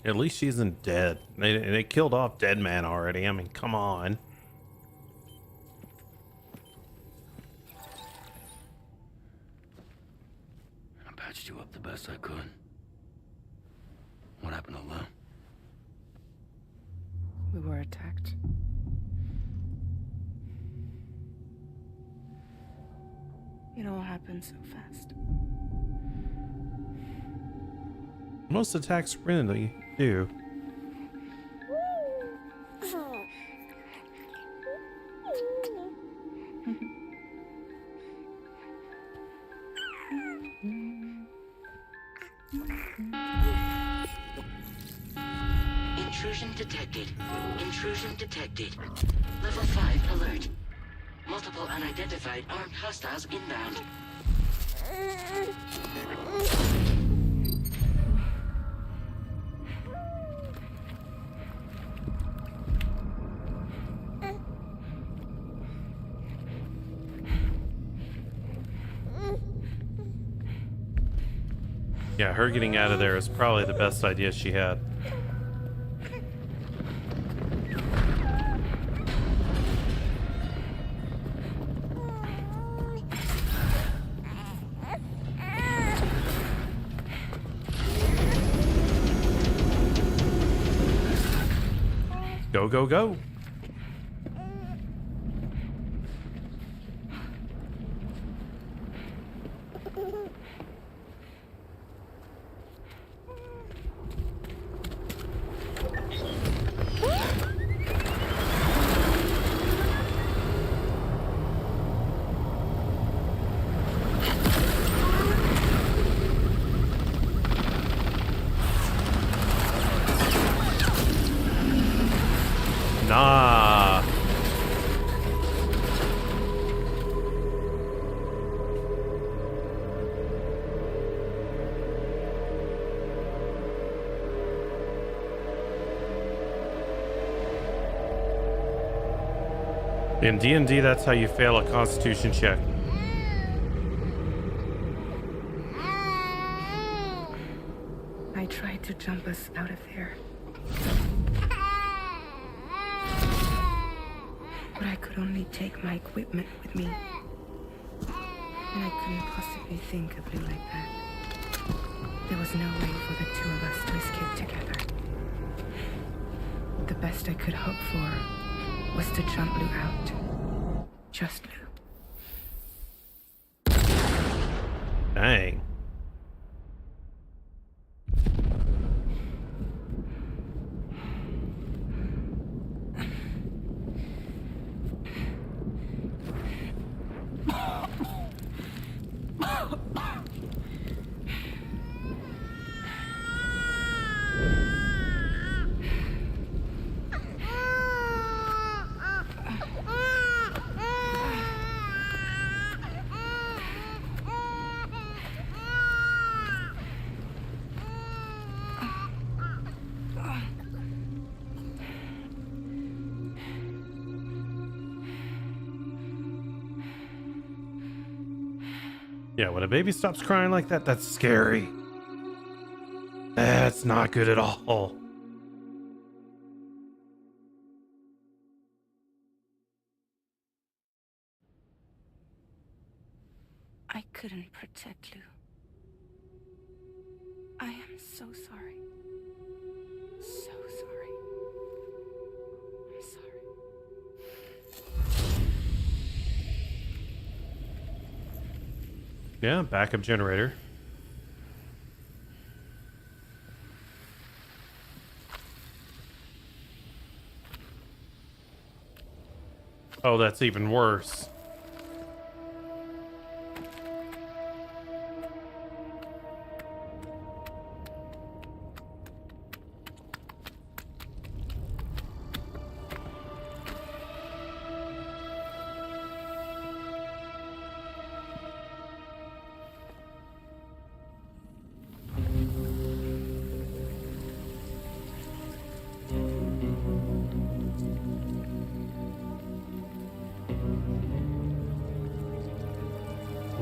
At least she isn't dead. They killed off Dead Man already. I mean, come on. I patched you up the best I could. What happened to Lou? We were attacked. It all happened so fast. Most attacks really do. Intrusion detected. Intrusion detected. Level 5 alert. Multiple unidentified armed hostiles inbound. Yeah, her getting out of there is probably the best idea she had. Go, go, go. Nah. In D&D, that's how you fail a Constitution check. I tried to jump us out of there. But I could only take my equipment with me. And I couldn't possibly think of Blue like that. There was no way for the two of us to escape together. The best I could hope for was to jump Blue out. Just Blue. Dang. Yeah, when a baby stops crying like that, that's scary. That's not good at all. I couldn't protect Lou. I am so sorry. So sorry. I'm sorry. Yeah, backup generator. Oh, that's even worse.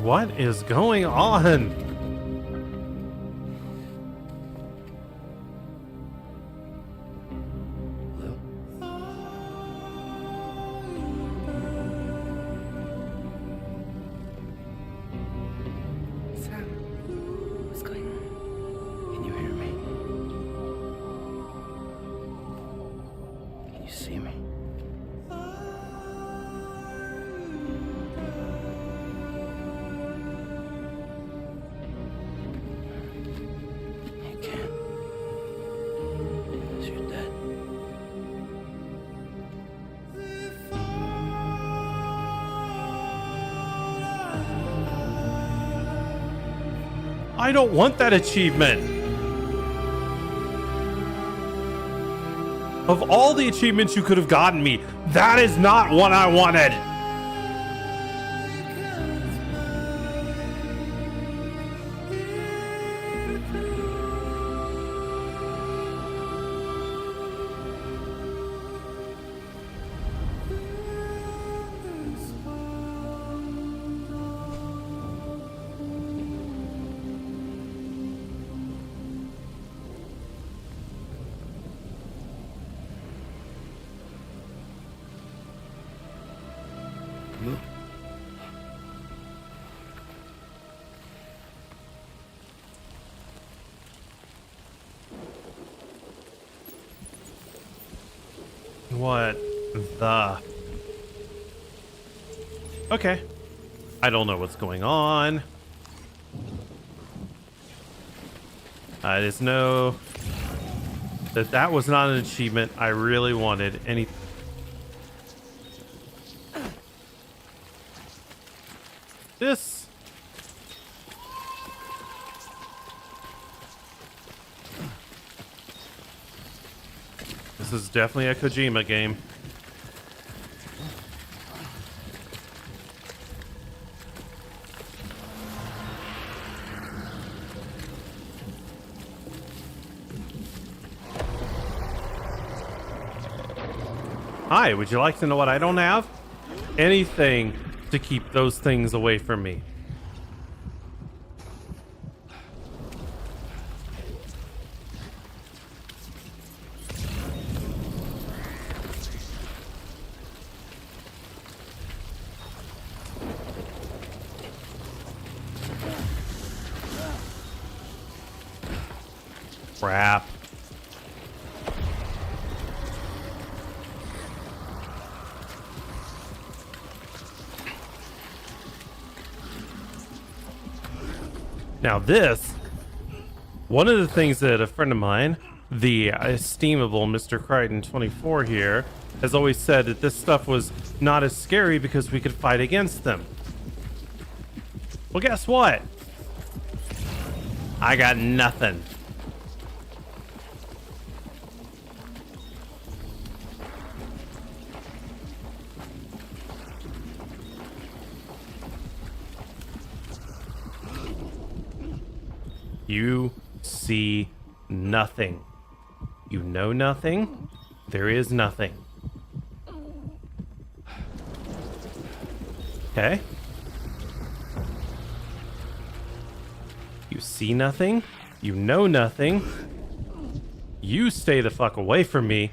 What is going on? Sam, what's going on? Can you hear me? Can you see me? You can. I don't want that achievement. Of all the achievements you could have gotten me, that is not what I wanted. What the? Okay. I don't know what's going on. I just know that that was not an achievement I really wanted. This. This is definitely a Kojima game. Hi, would you like to know what I don't have? Anything to keep those things away from me. Crap. Now this, one of the things that a friend of mine, the estimable Mr. Crichton 24 here, has always said that this stuff was not as scary because we could fight against them. Well, guess what? I got nothing. You see nothing. You know nothing. There is nothing. Okay. You see nothing. You know nothing. You stay the fuck away from me.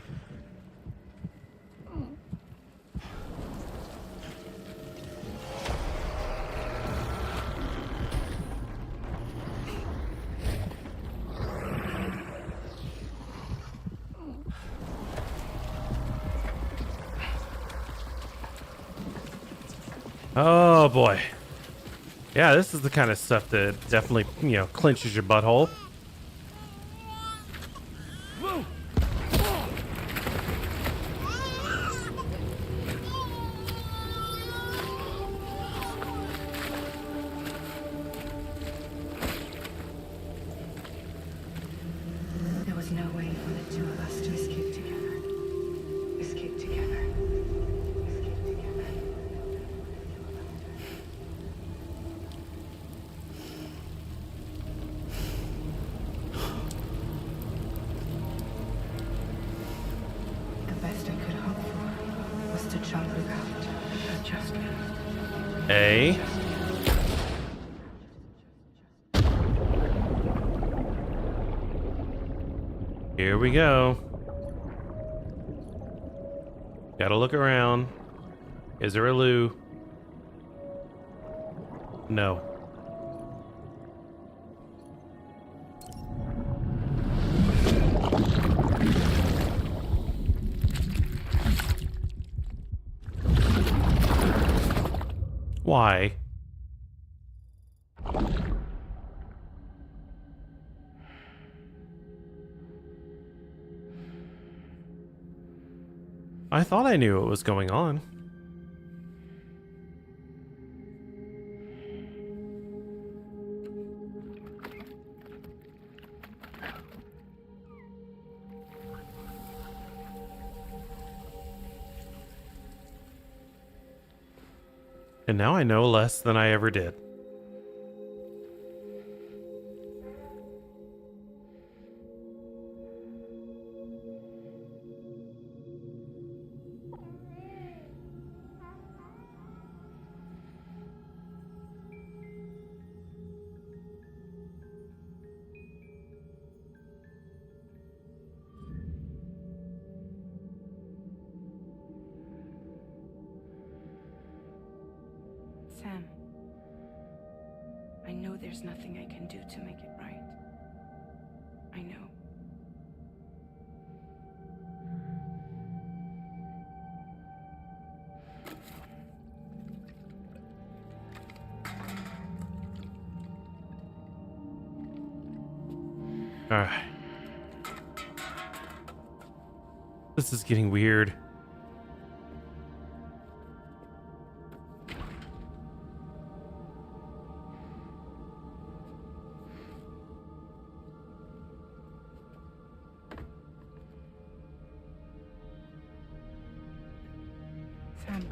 Oh boy. Yeah, this is the kind of stuff that definitely, you know, clinches your butthole. There was no way for the two of us to escape together. Escape together. Escape together. The best I could hope for was to jump without adjustment. A. Here we go. Gotta look around. Is there a loo? No. Why? I thought I knew what was going on. And now I know less than I ever did. Sam, I know there's nothing I can do to make it right. I know. All right. This is getting weird. Sam,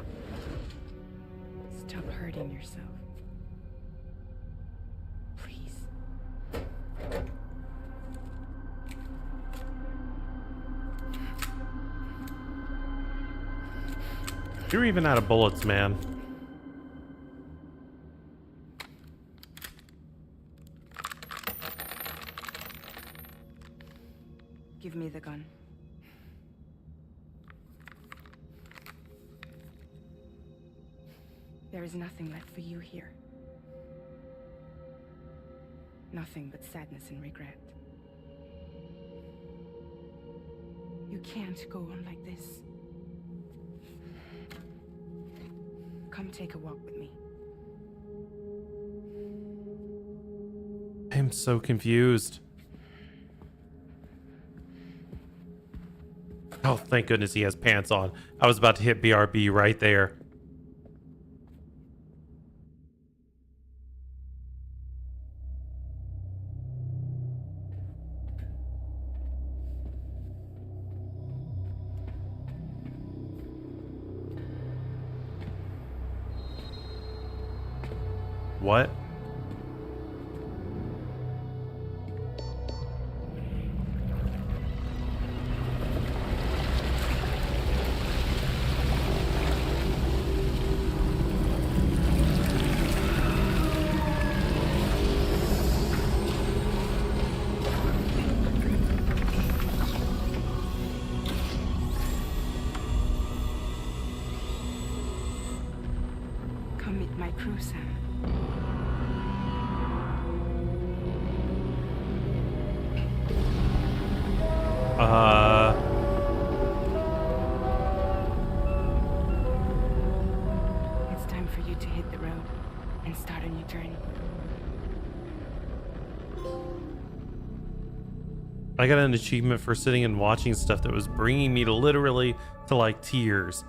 stop hurting yourself. Please. You're even out of bullets, man. Give me the gun. There is nothing left for you here. Nothing but sadness and regret. You can't go on like this. Come take a walk with me. I'm so confused. Oh, thank goodness he has pants on. I was about to hit BRB right there. What? Come meet my crew, Sam. It's time for you to hit the road and start a new journey. I got an achievement for sitting and watching stuff that was bringing me to literally to like tears.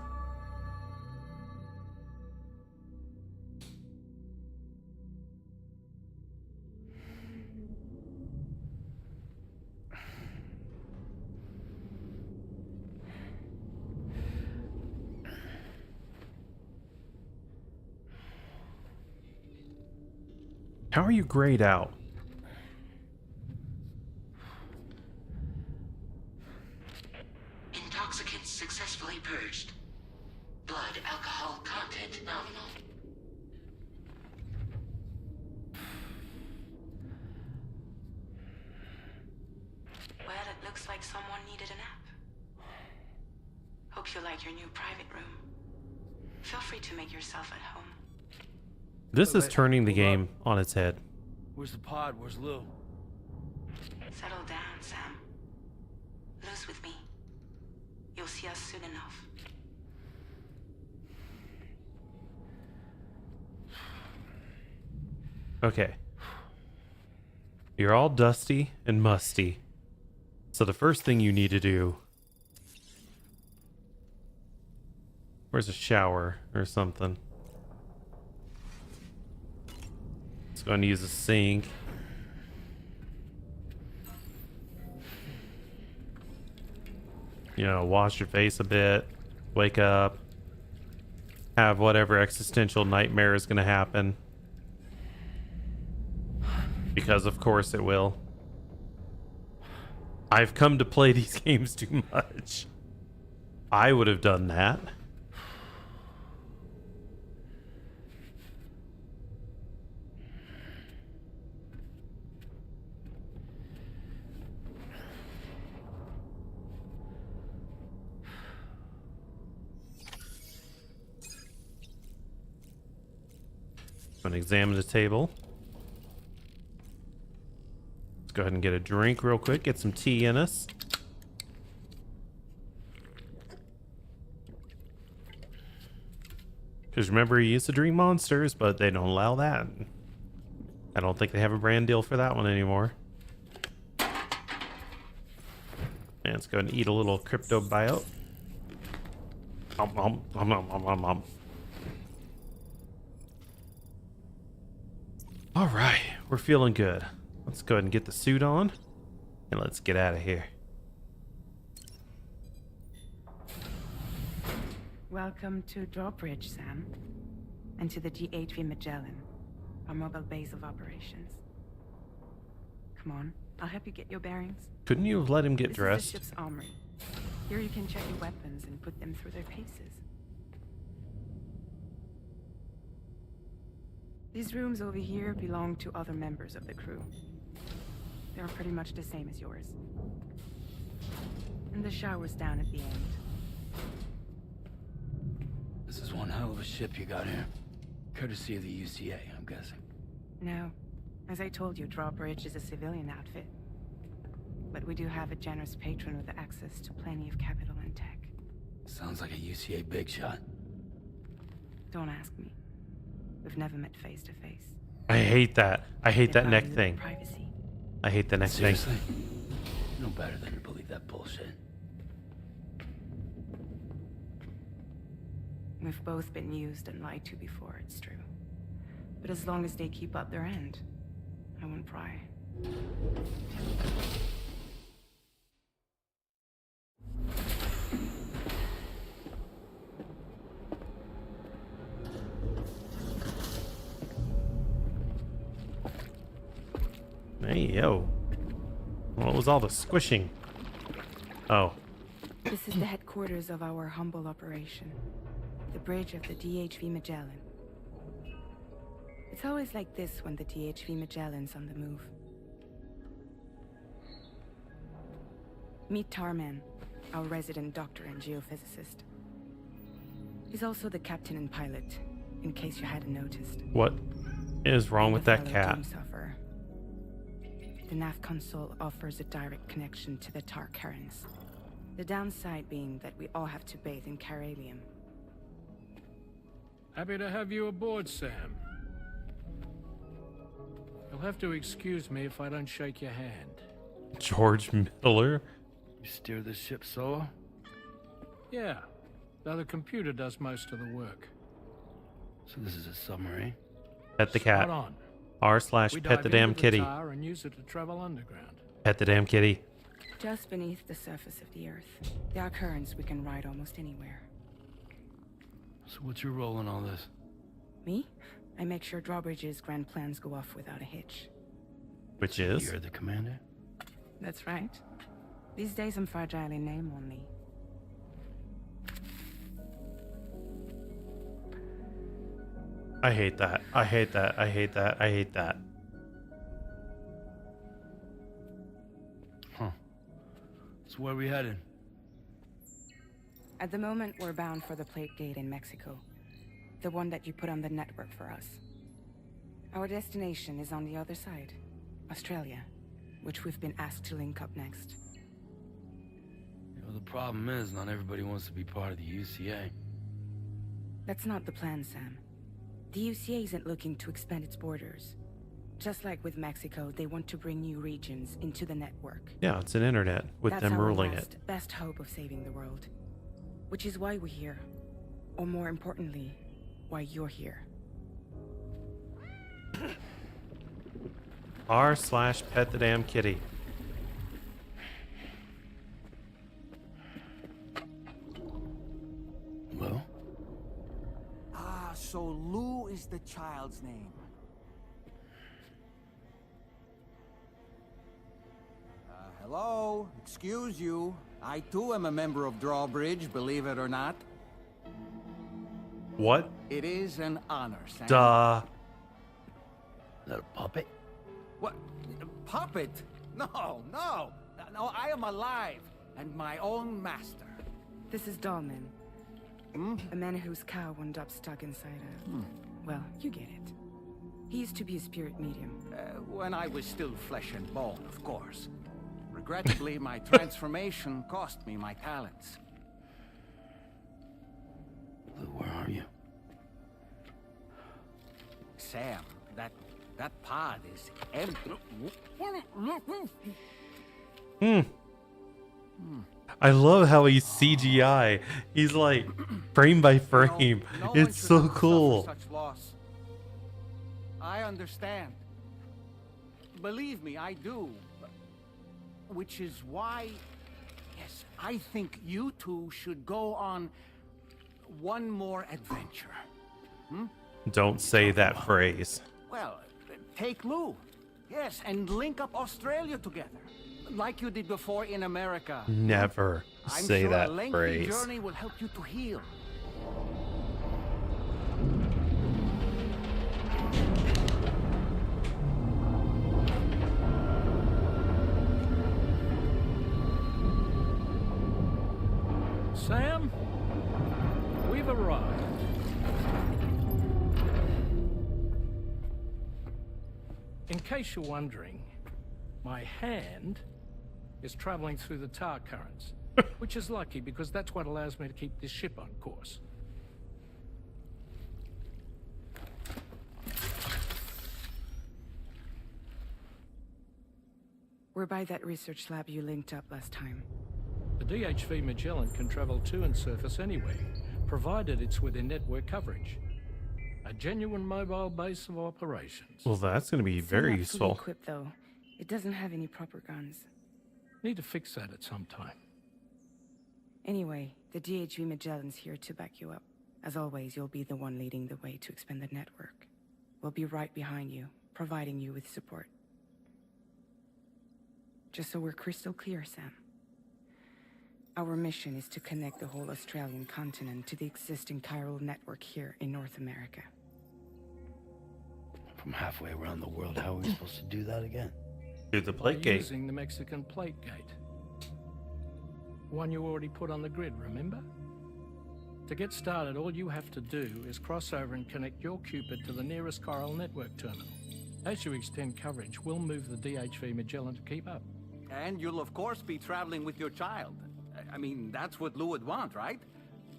How are you grayed out? Intoxicants successfully purged. Blood alcohol content nominal. Well, it looks like someone needed a nap. Hope you like your new private room. Feel free to make yourself at home. This is turning the game on its head. Where's the pod? Where's Lou? Settle down, Sam. Lou's with me. You'll see us soon enough. Okay. You're all dusty and musty. So the first thing you need to do... Where's a shower or something? Let's go and use a sink. You know, wash your face a bit. Wake up. have whatever existential nightmare is going to happen. Because of course it will. I've come to play these games too much. I would have done that. I'm gonna examine the table. Let's go ahead and get a drink real quick, get some tea in us. Because remember, he used to drink Monsters, but they don't allow that. I don't think they have a brand deal for that one anymore. And let's go ahead and eat a little crypto biote. All right, we're feeling good. Let's go ahead and get the suit on, and let's get out of here. Welcome to Drawbridge, Sam, and to the DHV Magellan, our mobile base of operations. Come on, I'll help you get your bearings. Couldn't you have let him get This dressed? is the ship's armory. Here you can check your weapons and put them through their paces. These rooms over here belong to other members of the crew. They're pretty much the same as yours. And the shower's down at the end. This is one hell of a ship you got here. Courtesy of the UCA, I'm guessing. No. As I told you, Drawbridge is a civilian outfit. But we do have a generous patron with access to plenty of capital and tech. Sounds like a UCA big shot. Don't ask me. We've never met face to face. I hate that. I hate They that neck value thing. privacy. I hate the neck Seriously? thing. You know better than to believe that bullshit. We've both been used and lied to before, it's true. But as long as they keep up their end, I won't pry. Hey, yo. What was all the squishing? Oh. This is the headquarters of our humble operation. The bridge of the DHV Magellan. It's always like this when the DHV Magellan's on the move. Meet Tarman, our resident doctor and geophysicist. He's also the captain and pilot, in case you hadn't noticed. What is wrong with that Fellow cat? Doomsufferer. The nav console offers a direct connection to the Tar currents. The downside being that we all have to bathe in Caralium. Happy to have you aboard, Sam. You'll have to excuse me if I don't shake your hand. George Miller? You steer this ship solo? Yeah, though the computer does most of the work. So this is a submarine? Pet the cat. Spot on. R/ We pet the dive damn into kitty. Tar and use it to travel underground. Pet the damn kitty. Just beneath the surface of the Earth, there are currents we can ride almost anywhere. So what's your role in all this? Me? I make sure Drawbridge's grand plans go off without a hitch. Which is? You're the commander? That's right. These days I'm fragile in name only. I hate that. I hate that. I hate that. I hate that. Huh. So where are we headed? At the moment, we're bound for the Plate Gate in Mexico. The one that you put on the network for us. Our destination is on the other side, Australia, which we've been asked to link up next. You know, the problem is not everybody wants to be part of the UCA. That's not the plan, Sam. The UCA isn't looking to expand its borders. Just like with Mexico, they want to bring new regions into the network. Yeah, it's an internet with That's them our ruling last, it. best hope of saving the world. Which is why we're here. Or more importantly, why you're here. R/ pet the damn kitty. Well? So Lou is the child's name. Hello? Excuse you. I too am a member of Drawbridge, believe it or not. What? It is an honor, Sam. Duh. Is that a puppet? What? Puppet? No, no. No, I am alive and my own master. This is Dahlman. A man whose cow wound up stuck inside a... Well, you get it. He used to be a spirit medium. When I was still flesh and bone, of course. Regrettably, my transformation cost me my talents. Lou, where are you? Sam, that pod is empty. I love how he's CGI. He's like frame by frame. No It's so cool. Such loss. I understand. Believe me, I do. Which is why, yes, I think you two should go on one more adventure. Don't say that phrase. Well, take Lou. Yes, and link up Australia together. Like you did before in America. Never I'm say sure that a lengthy phrase. journey will help you to heal. Sam, we've arrived. In case you're wondering, my hand is traveling through the tar currents, which is lucky because that's what allows me to keep this ship on course. We're by that research lab you linked up last time. The DHV Magellan can travel to and surface anywhere, provided it's within network coverage. A genuine mobile base of operations. Well, that's going to be very Not fully useful. equipped, though. It doesn't have any proper guns. Need to fix that at some time. Anyway, the DHV Magellan's here to back you up. As always, you'll be the one leading the way to expand the network. We'll be right behind you, providing you with support. Just so we're crystal clear, Sam. Our mission is to connect the whole Australian continent to the existing chiral network here in North America. From halfway around the world, how are we supposed to do that again? Through the plate gate. Using the Mexican plate gate. One you already put on the grid, remember? To get started, all you have to do is cross over and connect your Cupid to the nearest chiral network terminal. As you extend coverage, we'll move the DHV Magellan to keep up. And you'll of course be traveling with your child. I mean, that's what Lou would want, right?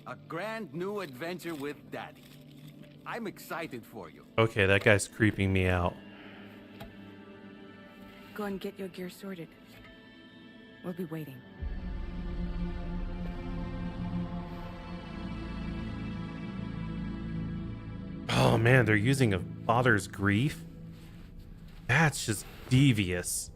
A grand new adventure with Daddy. I'm excited for you. Okay, that guy's creeping me out. Go and get your gear sorted. We'll be waiting. Oh man, they're using a father's grief? That's just devious.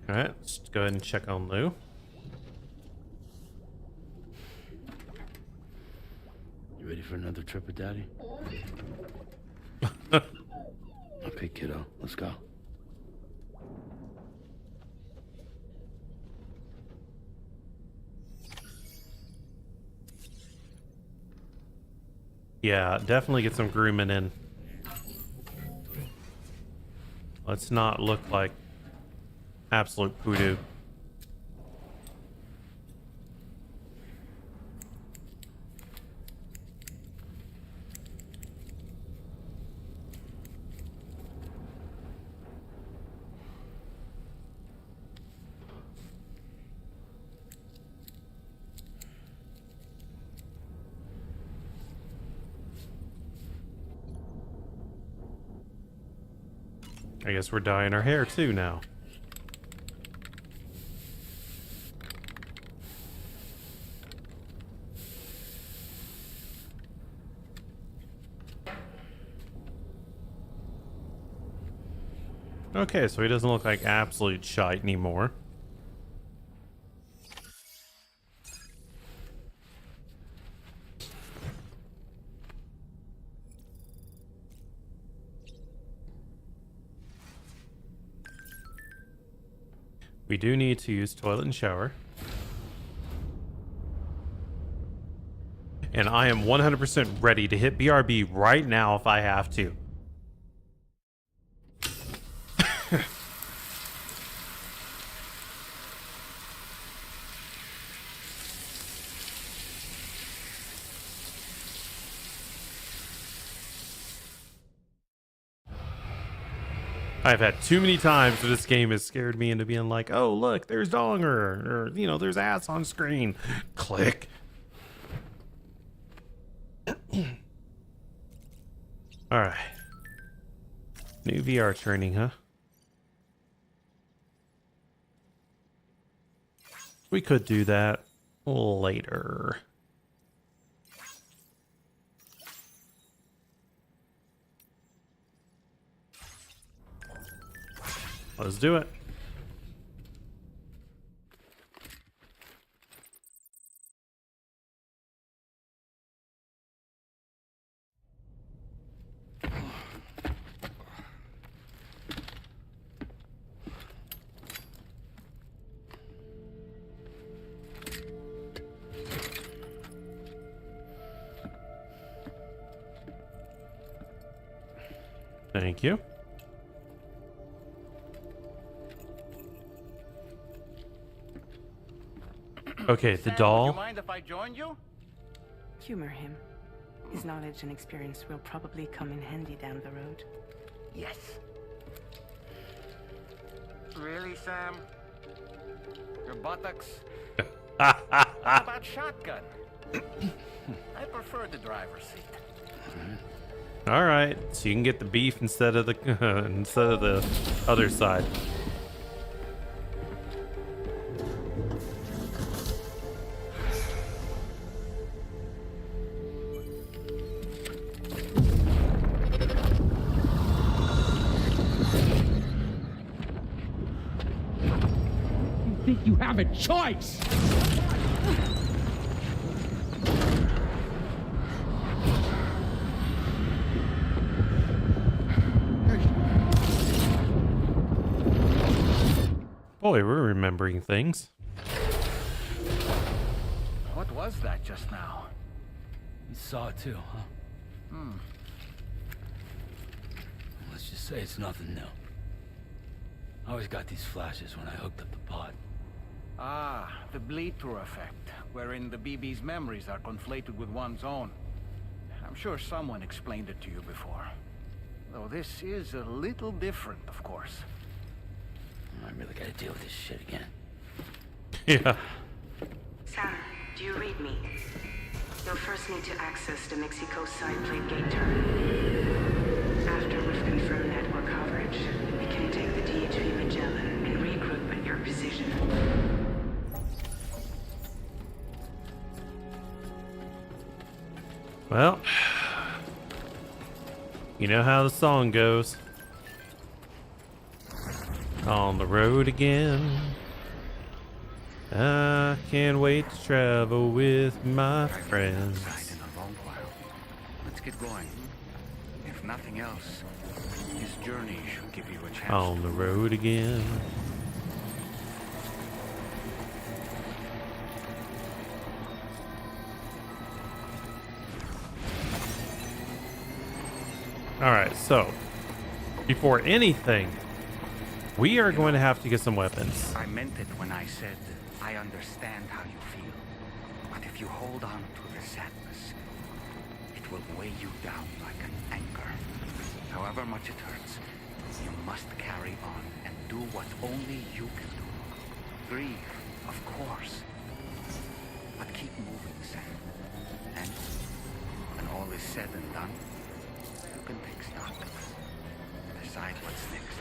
Alright, let's go ahead and check on Lou. You ready for another trip with Daddy? Okay, kiddo, let's go. Yeah, definitely get some grooming in. Let's not look like absolute poodoo. I guess we're dyeing our hair too now. Okay, so he doesn't look like absolute shite anymore. We do need to use toilet and shower. And I am 100% ready to hit BRB right now if I have to. I've had too many times where this game has scared me into being like, oh, look, there's Donger, or, you know, there's ass on screen. Click. Alright. New VR training, huh? We could do that later. Let's do it. Thank you. Okay, the doll. Would you mind if I joined you? Humor him. His knowledge and experience will probably come in handy down the road. Yes. Really, Sam? Your buttocks? How about shotgun? I prefer the driver's seat. All right, so you can get the beef instead of the other side. Think you have a choice? Boy, we're remembering things. What was that just now? You saw it too, huh? Hmm. Let's just say it's nothing new. I always got these flashes when I hooked up the pod. Ah, the bleed-through effect, wherein the BB's memories are conflated with one's own. I'm sure someone explained it to you before. Though this is a little different, of course. I really gotta deal with this shit again. Yeah. Sam, do you read me? You'll first need to access the Mexico side plate gate terminal. After we've confirmed network coverage, we can take the DHV Magellan and regroup at your position. Well, you know how the song goes. On the road again. I can't wait to travel with my friends. In a long while. Let's get going. If nothing else, this journey should give you a chance. On the road again. Alright, so before anything, we are going to have to get some weapons. I meant it when I said I understand how you feel. But if you hold on to the sadness, it will weigh you down like an anchor. However much it hurts, you must carry on and do what only you can do. Grieve, of course. But keep moving, Sam. And when all is said and done, you can take stock. Decide what's next.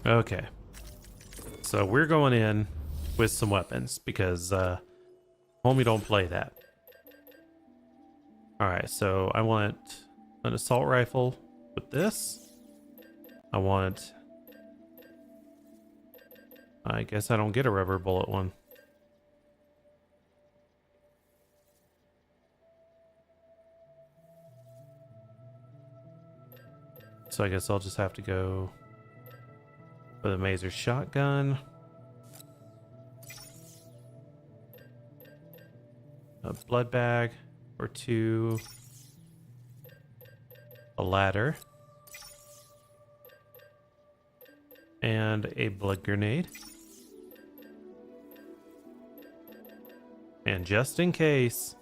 Okay. So we're going in with some weapons because homie don't play that. Alright, so I want an assault rifle with this. I want... I guess I don't get a rubber bullet one. So I guess I'll just have to go with a Mazer shotgun. A blood bag or two. A ladder. And a blood grenade. And just in case.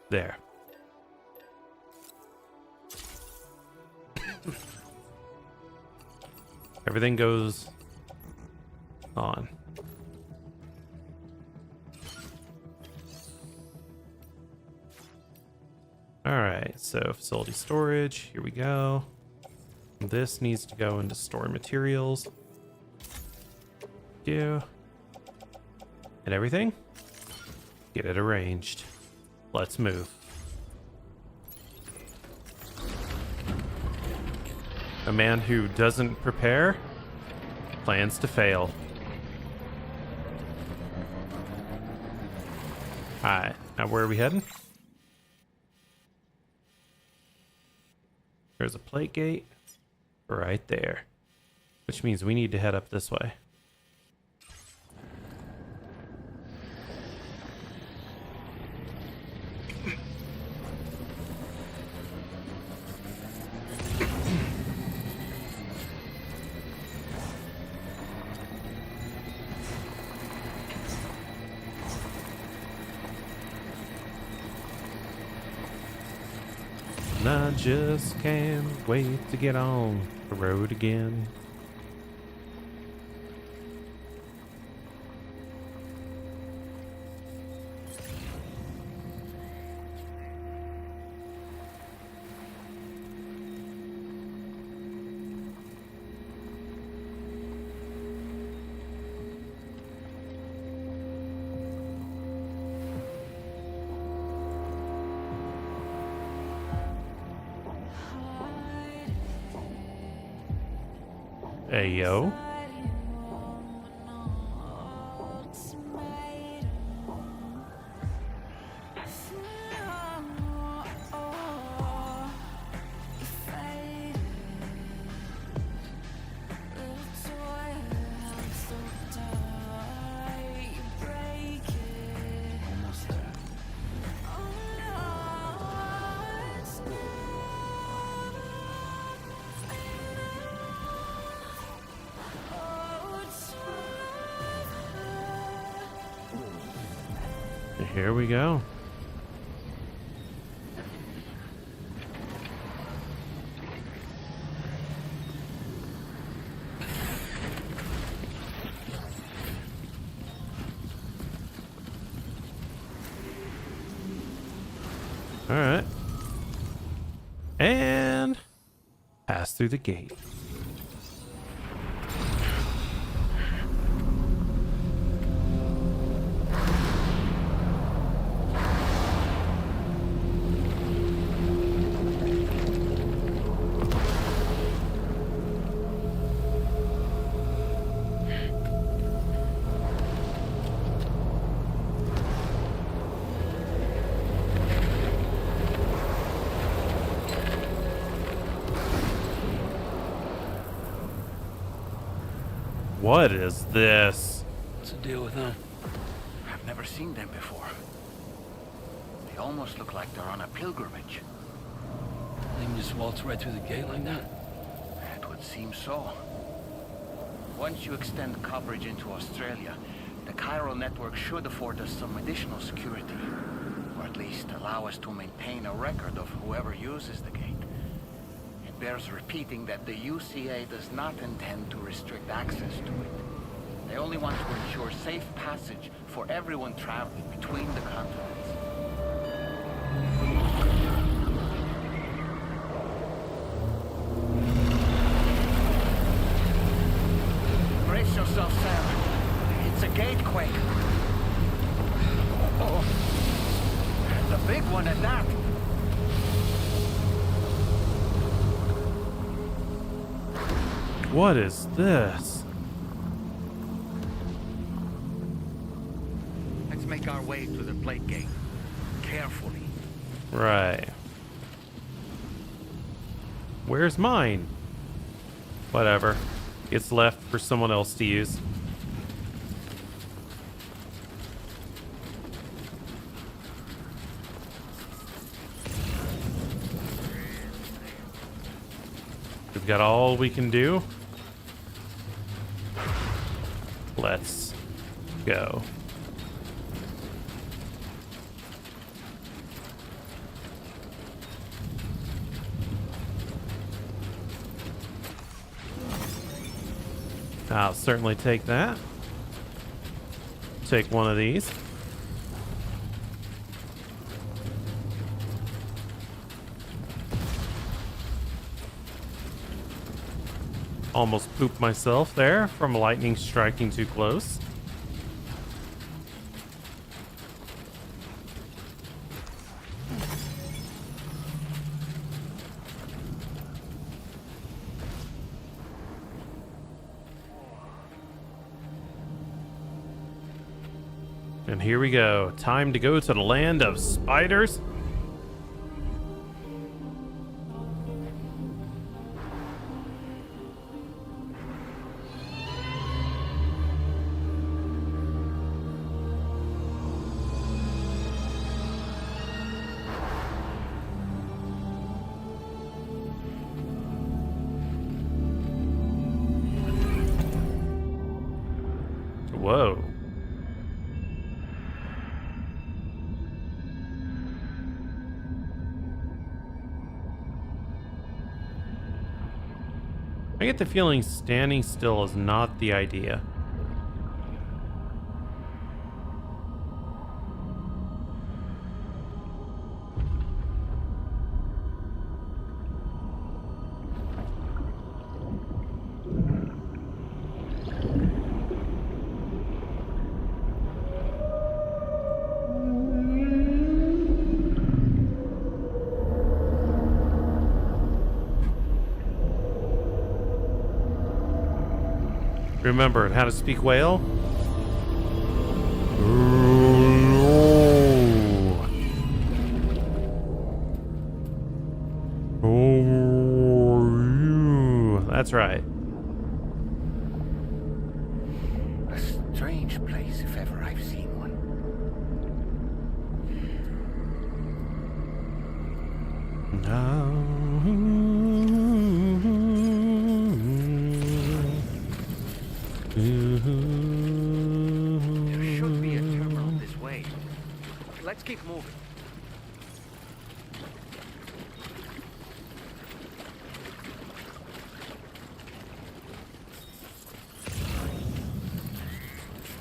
There. Everything goes on. Alright, so facility storage, here we go. This needs to go into store materials. Yeah. And everything? Get it arranged. Let's move. A man who doesn't prepare plans to fail. Alright, now where are we heading? There's a plate gate right there, which means we need to head up this way. And I just can't wait to get on the road again. Hey, yo. Here we go. All right. And pass through the gate. What is this? What's the deal with them? I've never seen them before. They almost look like they're on a pilgrimage. They can just waltz right through the gate like that? It would seem so. Once you extend coverage into Australia, the chiral network should afford us some additional security. Or at least allow us to maintain a record of whoever uses the gate. It bears repeating that the UCA does not intend to restrict access to it. They only want to ensure safe passage for everyone traveling between the continents. Brace yourself, Sam. It's a gatequake. Oh, and a big one at that. What is this? Let's make our way to the plate gate. Carefully. Right. Where's mine? Whatever. It's left for someone else to use. We've got all we can do. Let's go. I'll certainly take that. Take one of these. Almost pooped myself there from lightning striking too close. And here we go. Time to go to the land of spiders. Whoa. I get the feeling standing still is not the idea. Remembered how to speak whale? That's right. A strange place if ever I've seen one. There should be a terminal this way. Let's keep moving.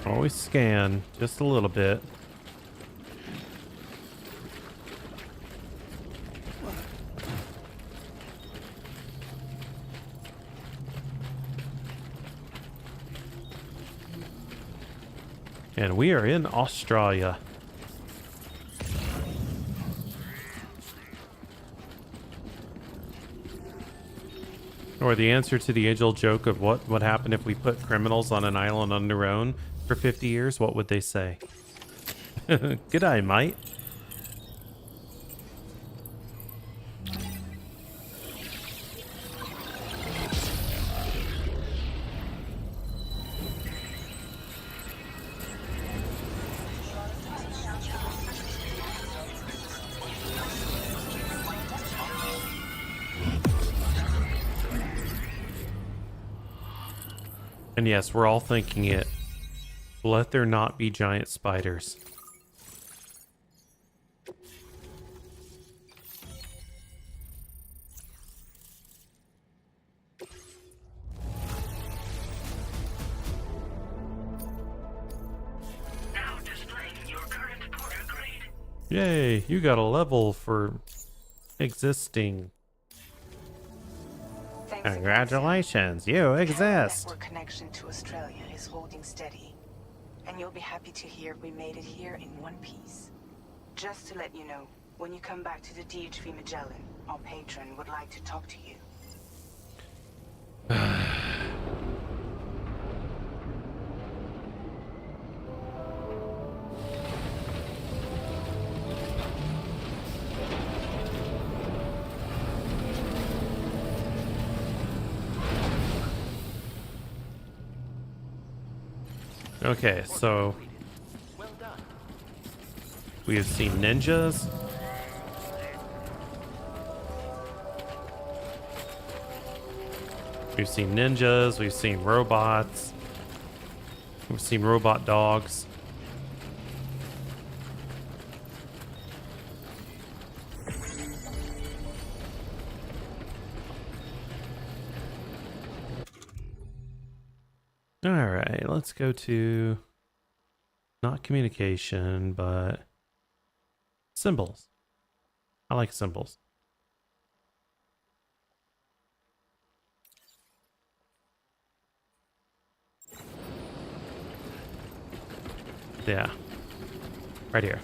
Always scan just a little bit. And we are in Australia. Or the answer to the age-old joke of what would happen if we put criminals on an island on their own for 50 years, what would they say? G'day, mate. And yes, we're all thinking it. Let there not be giant spiders. Now displaying your current Porter grade. Yay, you got a level for existing. Congratulations, you exist. Network connection to Australia is holding steady, and you'll be happy to hear we made it here in one piece. Just to let you know, when you come back to the DHV Magellan, our patron would like to talk to you. Okay, so we have seen ninjas. We've seen ninjas, we've seen robots, we've seen robot dogs. All right, let's go to not communication, but symbols. I like symbols. Yeah, right here.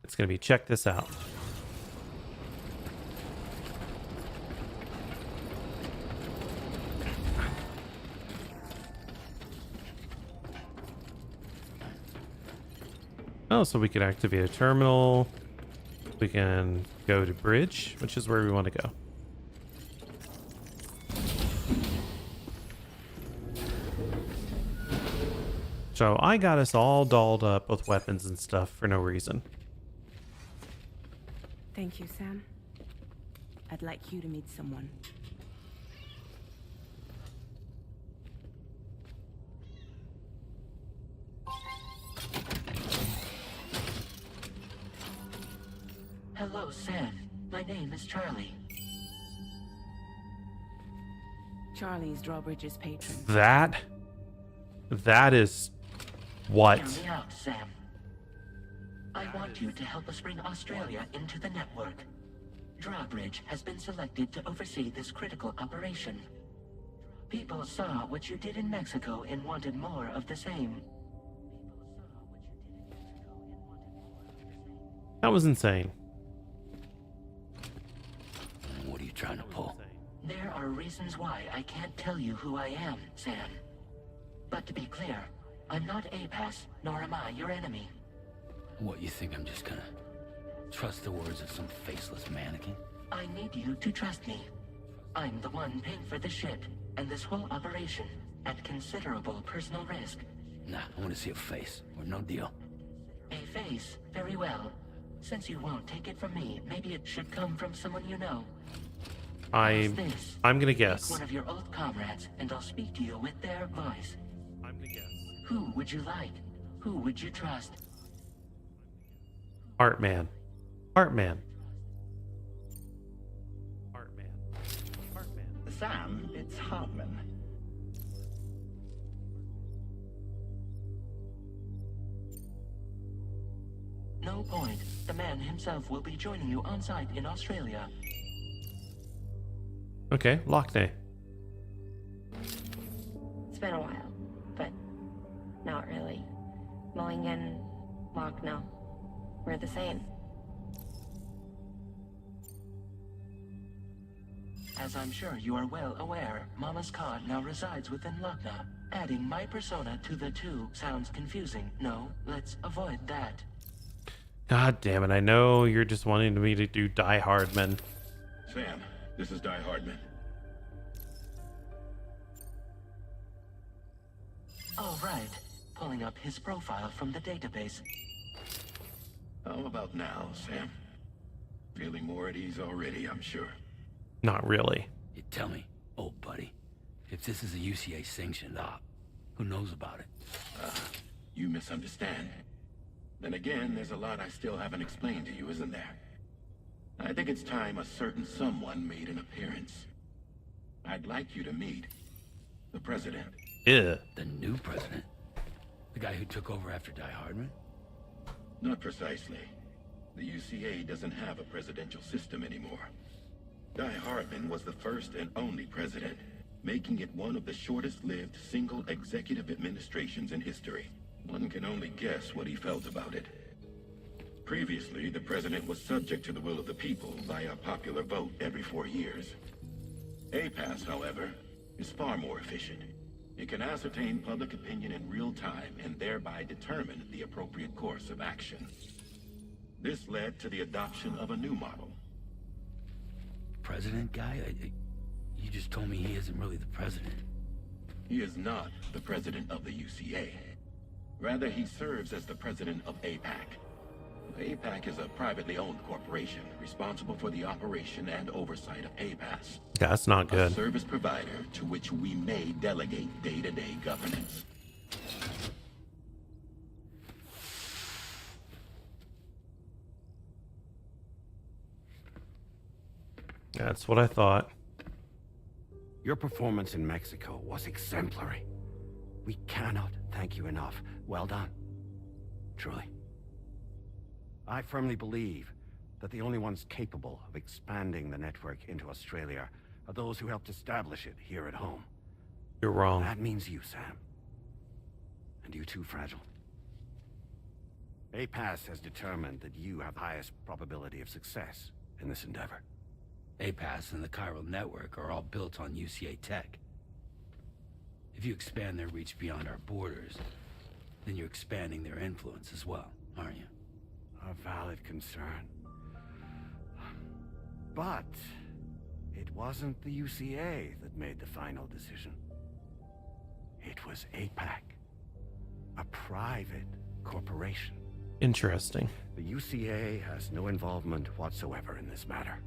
It's gonna be check this out. Oh, so we can activate a terminal. We can go to bridge, which is where we want to go. So I got us all dolled up with weapons and stuff for no reason. Thank you, Sam. I'd like you to meet someone. Hello, Sam. My name is Charlie. Charlie's Drawbridge's patron. That is what? Hear me out, Sam. I want you to help us bring Australia into the network. Drawbridge has been selected to oversee this critical operation. People saw what you did in Mexico and wanted more of the same. That was insane. What are you trying to pull? There are reasons why I can't tell you who I am, Sam. But to be clear, I'm not APAS, nor am I your enemy. What, you think I'm just gonna trust the words of some faceless mannequin? I need you to trust me. I'm the one paying for the ship and this whole operation at considerable personal risk. Nah, I want to see a face, or no deal. A face? Very well. Since you won't take it from me, maybe it should come from someone you know. I'm gonna guess. One of your old comrades, and I'll speak to you with their voice. I'm gonna guess. Who would you like? Who would you trust? Heartman. Heartman. Sam, it's Hartman. No point. The man himself will be joining you on site in Australia. Okay, Lockney. It's been a while, but not really. Mulligan, Lockno, we're the same. As I'm sure you are well aware, Mama's Cod now resides within Lockna. Adding my persona to the two sounds confusing. No, let's avoid that. God damn it, I know you're just wanting me to do Die Hardman. Sam, this is Die Hardman. All right. Pulling up his profile from the database. How about now, Sam? Feeling more at ease already, I'm sure. Not really. You tell me, old buddy, if this is a UCA sanctioned op, who knows about it? You misunderstand. Then again, there's a lot I still haven't explained to you, isn't there? I think it's time a certain someone made an appearance. I'd like you to meet the president. Yeah. The new president? The guy who took over after Die Hardman? Not precisely. The UCA doesn't have a presidential system anymore. Die Hardman was the first and only president, making it one of the shortest-lived single executive administrations in history. One can only guess what he felt about it. Previously, the president was subject to the will of the people via a popular vote every 4 years. APAS, however, is far more efficient. It can ascertain public opinion in real time and thereby determine the appropriate course of action. This led to the adoption of a new model. President guy? You just told me he isn't really the president. He is not the president of the UCA. Rather, he serves as the president of APAC. APAC is a privately owned corporation responsible for the operation and oversight of APAS. That's not good. A service provider to which we may delegate day-to-day governance. That's what I thought. Your performance in Mexico was exemplary. We cannot thank you enough. Well done. Truly. I firmly believe that the only ones capable of expanding the network into Australia are those who helped establish it here at home. You're wrong. That means you, Sam. And you too, Fragile. APAS has determined that you have the highest probability of success in this endeavor. APAS and the Chiral Network are all built on UCA tech. If you expand their reach beyond our borders, then you're expanding their influence as well, aren't you? A valid concern. But it wasn't the UCA that made the final decision. It was APAC, a private corporation. Interesting. The UCA has no involvement whatsoever in this matter.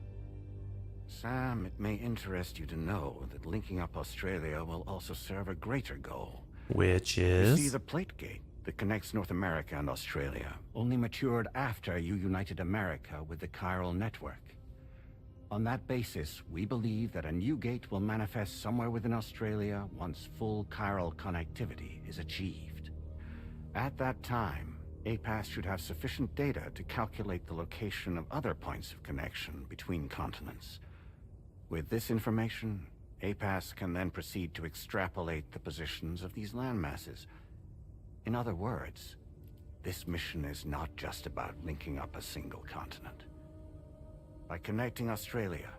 Sam, it may interest you to know that linking up Australia will also serve a greater goal. Which You is? see, the plate gate that connects North America and Australia only matured after you united America with the Chiral Network. On that basis, we believe that a new gate will manifest somewhere within Australia once full chiral connectivity is achieved. At that time, APAS should have sufficient data to calculate the location of other points of connection between continents. With this information, APAS can then proceed to extrapolate the positions of these landmasses. In other words, this mission is not just about linking up a single continent. By connecting Australia,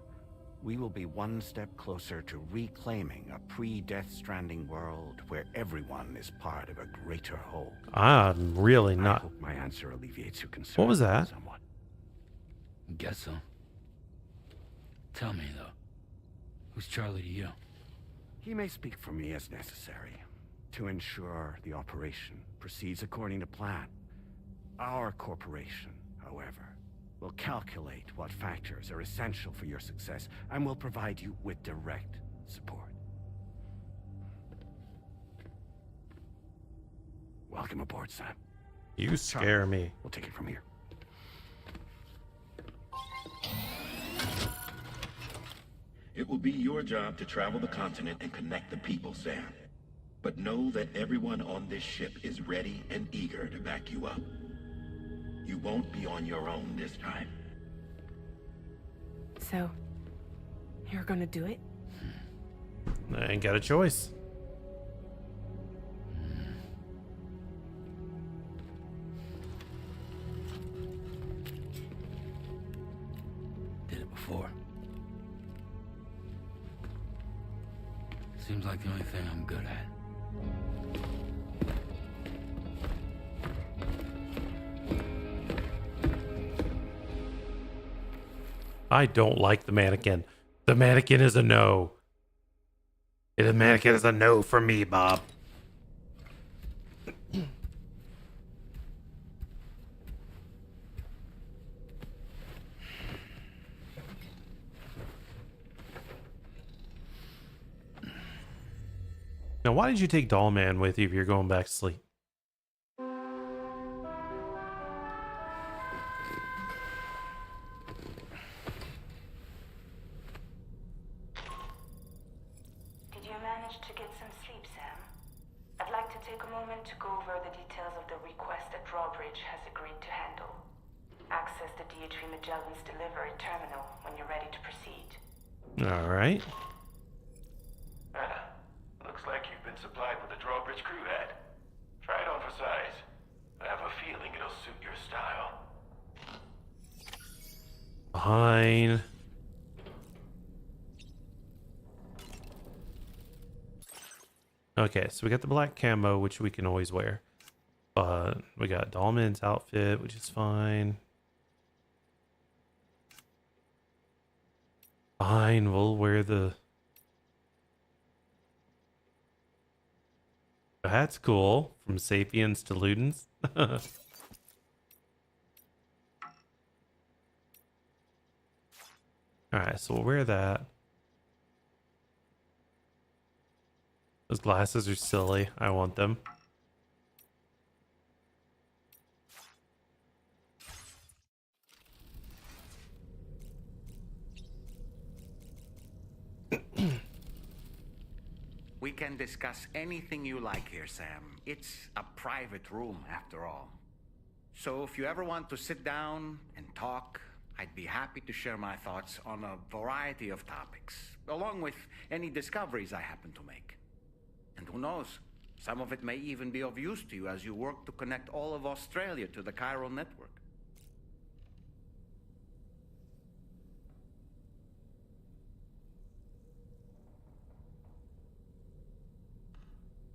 we will be one step closer to reclaiming a pre-Death Stranding world where everyone is part of a greater whole. I'm really I not. hope my answer alleviates your concern. What was that? Somewhat. Guess so. Tell me, though. Who's Charlie to you? He may speak for me as necessary to ensure the operation proceeds according to plan. Our corporation, however, will calculate what factors are essential for your success and will provide you with direct support. Welcome aboard, Sam. You scare me. We'll take it from here. It will be your job to travel the continent and connect the people, Sam. But know that everyone on this ship is ready and eager to back you up. You won't be on your own this time. So, you're gonna do it? I ain't got a choice. Did it before. Seems like the only thing I'm good at. I don't like the mannequin. The mannequin is a no. The mannequin is a no for me, Bob. Now, why did you take Doll Man with you if you're going back to sleep? Did you manage to get some sleep, Sam? I'd like to take a moment to go over the details of the request that Drawbridge has agreed to handle. Access the DHV Magellan's delivery terminal when you're ready to proceed. All right. Looks like you've been supplied with a Drawbridge crew head. Try it on for size. I have a feeling it'll suit your style. Fine. Okay, so we got the black camo, which we can always wear. But we got Dollman's outfit, which is fine. Fine, we'll wear the That's cool. From Sapiens to Ludens. Alright, so we'll wear that. Those glasses are silly. I want them. We can discuss anything you like here, Sam. It's a private room, after all. So if you ever want to sit down and talk, I'd be happy to share my thoughts on a variety of topics, along with any discoveries I happen to make. And who knows, some of it may even be of use to you as you work to connect all of Australia to the chiral network.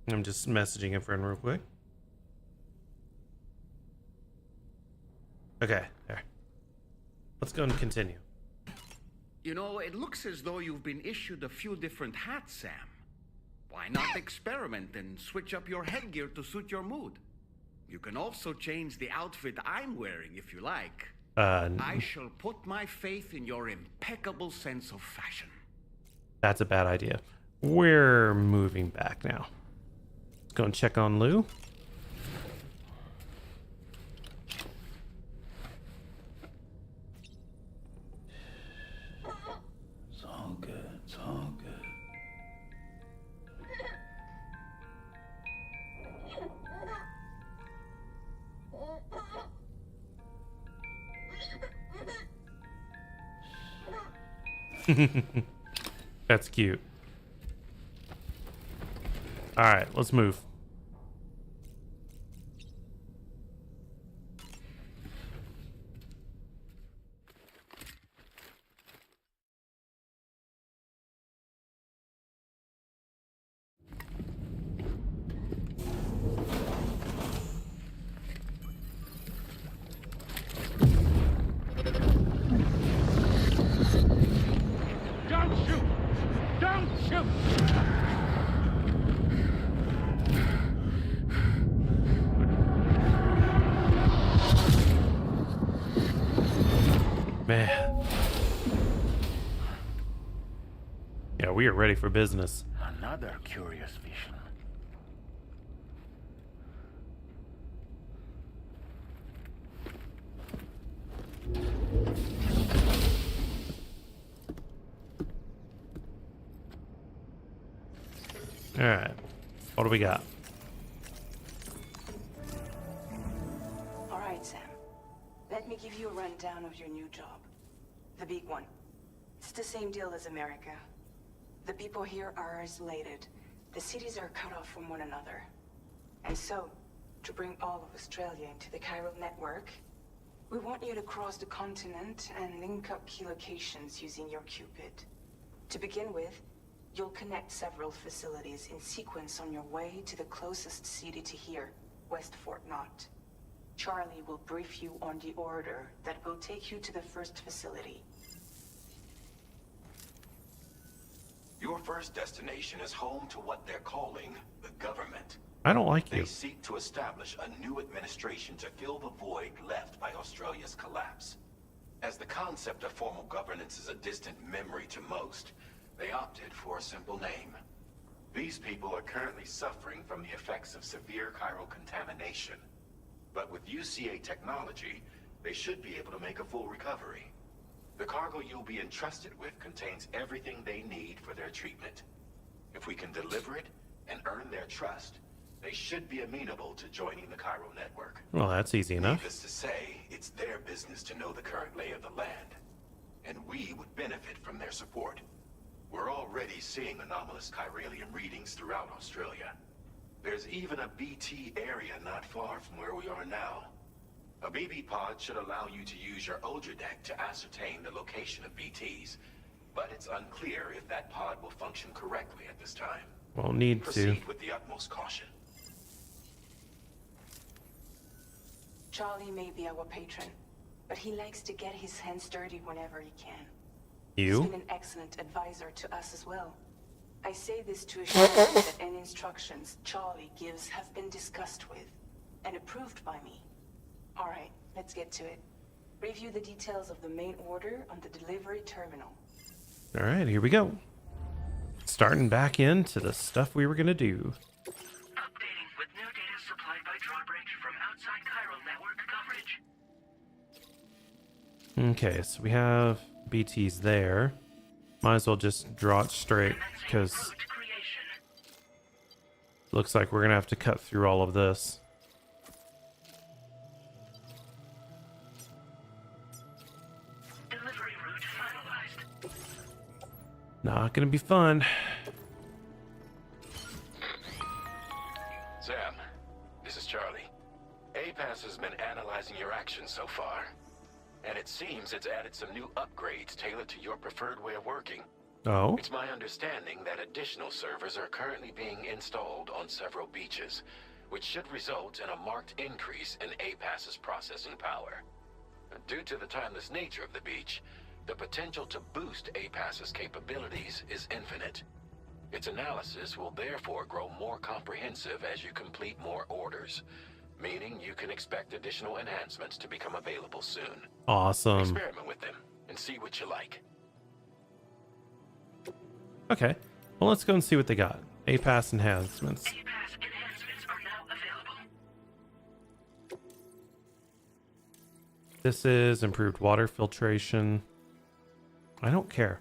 I'm just messaging a friend real quick. Okay, there. Let's go and continue. You know, it looks as though you've been issued a few different hats, Sam. Why not experiment and switch up your headgear to suit your mood? You can also change the outfit I'm wearing if you like. I shall put my faith in your impeccable sense of fashion. That's a bad idea. We're moving back now. Let's go and check on Lou. It's all good. It's all good. That's cute. All right, let's move. Don't shoot! Don't shoot! Man. Yeah, we are ready for business. Another curious vision. All right. What do we got? All right, Sam. Let me give you a rundown of your new job. The big one. It's the same deal as America. The people here are isolated. The cities are cut off from one another. And so, to bring all of Australia into the chiral network, we want you to cross the continent and link up key locations using your Cupid. To begin with, you'll connect several facilities in sequence on your way to the closest city to here, West Fort Knott. Charlie will brief you on the order that will take you to the first facility. Your first destination is home to what they're calling the government. I don't like They you. seek to establish a new administration to fill the void left by Australia's collapse. As the concept of formal governance is a distant memory to most, they opted for a simple name. These people are currently suffering from the effects of severe chiral contamination. But with UCA technology, they should be able to make a full recovery. The cargo you'll be entrusted with contains everything they need for their treatment. If we can deliver it and earn their trust, they should be amenable to joining the chiral network. Well, that's easy enough. Needless to say, it's their business to know the current lay of the land, and we would benefit from their support. We're already seeing anomalous chiralium readings throughout Australia. There's even a BT area not far from where we are now. A BB pod should allow you to use your Ultra deck to ascertain the location of BTs, but it's unclear if that pod will function correctly at this time. Won't need to. Proceed with the utmost caution. Charlie may be our patron, but he likes to get his hands dirty whenever he can. You? He's been an excellent advisor to us as well. I say this to assure you that any instructions Charlie gives have been discussed with and approved by me. Alright, let's get to it. Review the details of the main order on the delivery terminal. Alright, here we go. Starting back into the stuff we were gonna do. Updating with new data supplied by Drawbridge from outside Chiral network coverage. Okay, so we have BTs there. Might as well just draw it straight, because looks like we're gonna have to cut through all of this. Delivery route finalized. Not gonna be fun. Sam, this is Charlie. APAS has been analyzing your actions so far, and it seems it's added some new upgrades tailored to your preferred way of working. Oh? It's my understanding that additional servers are currently being installed on several beaches, which should result in a marked increase in APAS's processing power. Due to the timeless nature of the beach, the potential to boost APAS's capabilities is infinite. Its analysis will therefore grow more comprehensive as you complete more orders, meaning you can expect additional enhancements to become available soon. Awesome. Experiment with them and see what you like. Okay, well, let's go and see what they got. APAS enhancements. APAS enhancements are now available. This is improved water filtration. I don't care.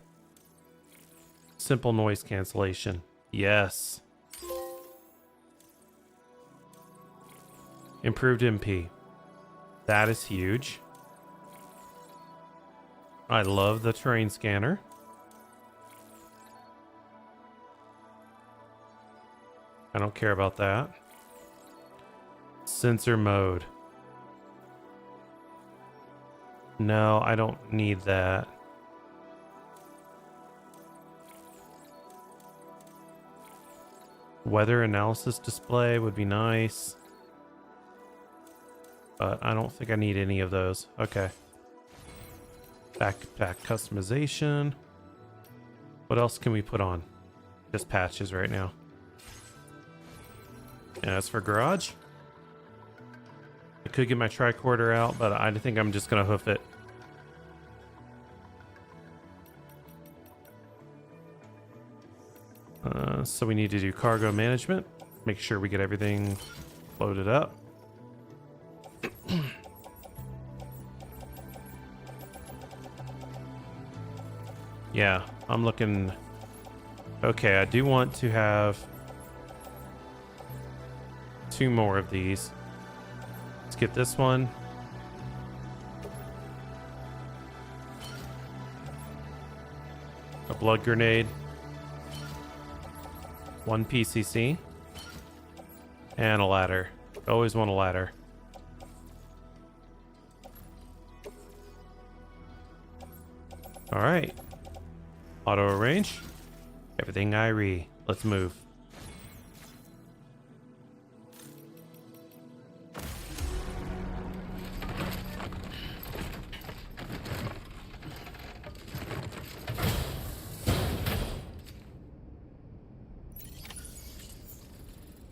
Simple noise cancellation. Yes. Improved MP. That is huge. I love the terrain scanner. I don't care about that. Sensor mode. No, I don't need that. Weather analysis display would be nice. But I don't think I need any of those. Okay. Backpack customization. What else can we put on? Just patches right now. And as for garage, I could get my tricorder out, but I think I'm just gonna hoof it. So we need to do cargo management. Make sure we get everything loaded up. Yeah, I'm looking. Okay, I do want to have 2 more of these. Let's get this one. A blood grenade. 1 PCC. And a ladder. Always want a ladder. Alright. Auto arrange. Everything Irie. Let's move.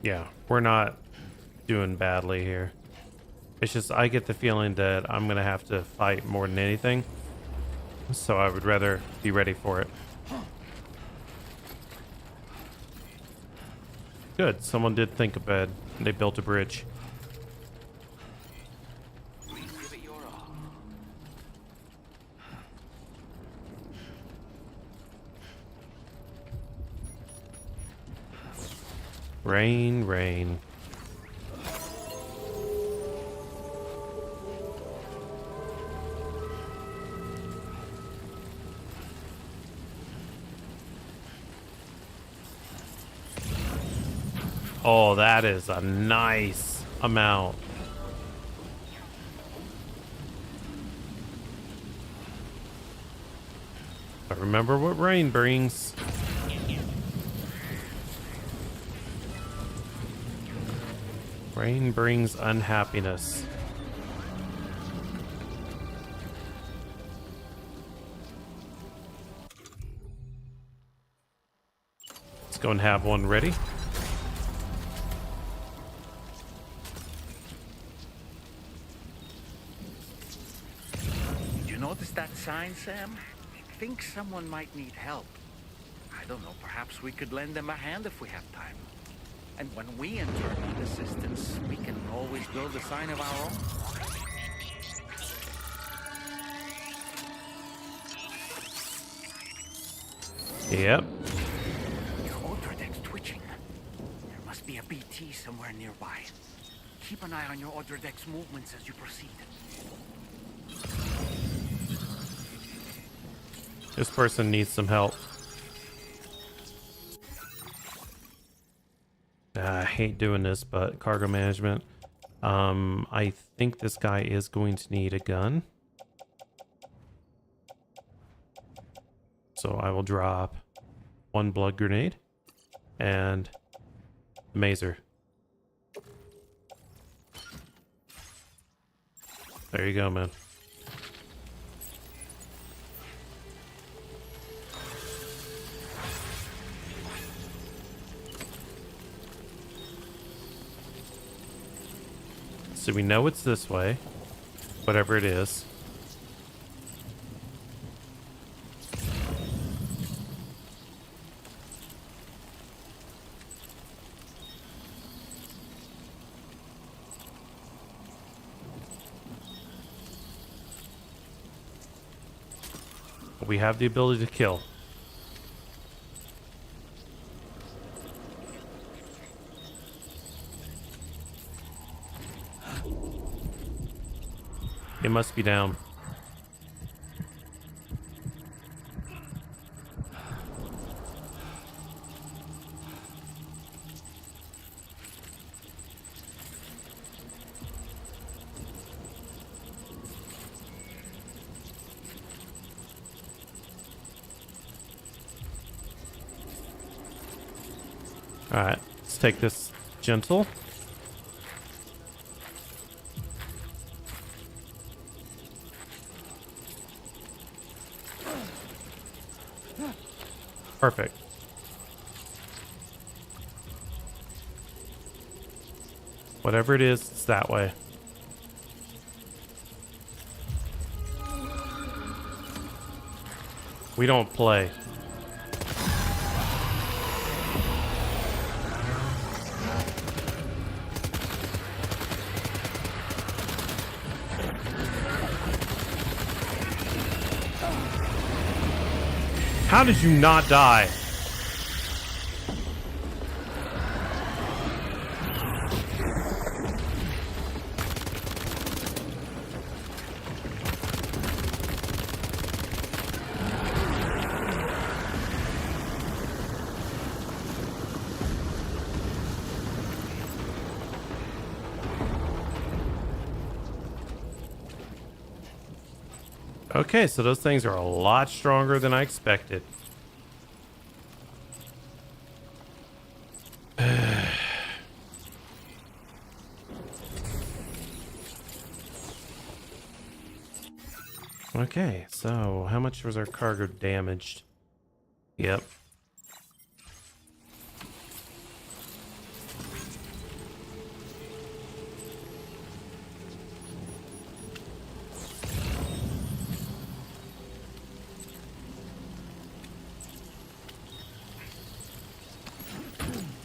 Yeah, we're not doing badly here. It's just I get the feeling that I'm gonna have to fight more than anything. So I would rather be ready for it. Good, someone did think ahead. They built a bridge. Give it your all. Rain, rain. Oh, that is a nice amount. I remember what rain brings. Rain brings unhappiness. go and have one ready. Did you notice that sign, Sam? I think someone might need help. I don't know, perhaps we could lend them a hand if we have time. And when we in turn need assistance, we can always build a sign of our own. Yep. Your Ultra Deck's twitching. There must be a BT somewhere nearby. Keep an eye on your Ultra Deck's movements as you proceed. This person needs some help. I hate doing this, but cargo management. I think this guy is going to need a gun. So I will drop 1 blood grenade and the mazer. There you go, man. So we know it's this way, whatever it is. We have the ability to kill. It must be down. Alright, let's take this gentle. Perfect. Whatever it is, it's that way. We don't play. How did you not die? Okay, so those things are a lot stronger than I expected. Okay, so how much was our cargo damaged? Yep.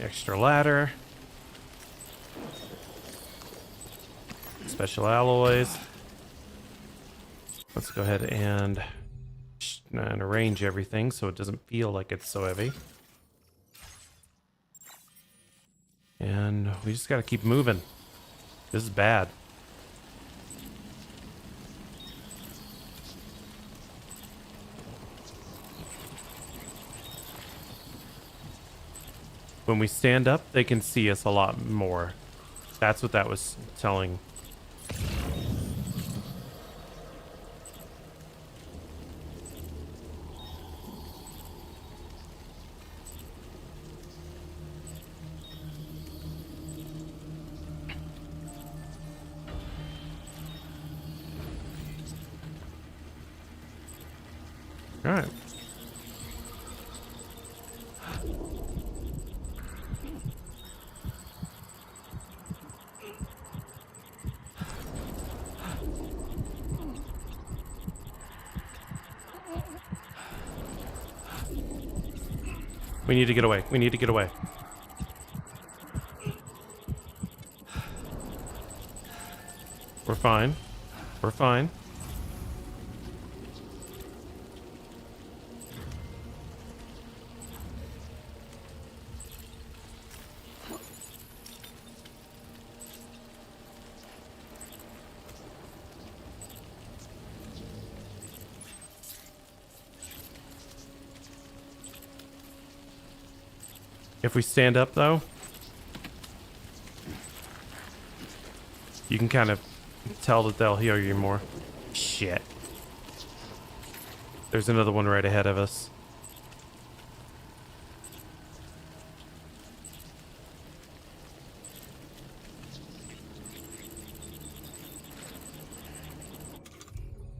Extra ladder. Special alloys. Let's go ahead and arrange everything so it doesn't feel like it's so heavy. And we just gotta keep moving. This is bad. When we stand up, they can see us a lot more. That's what that was telling. All right. We need to get away. We need to get away. We're fine. We're fine. If we stand up, though, you can kind of tell that they'll heal you more. Shit. There's another one right ahead of us.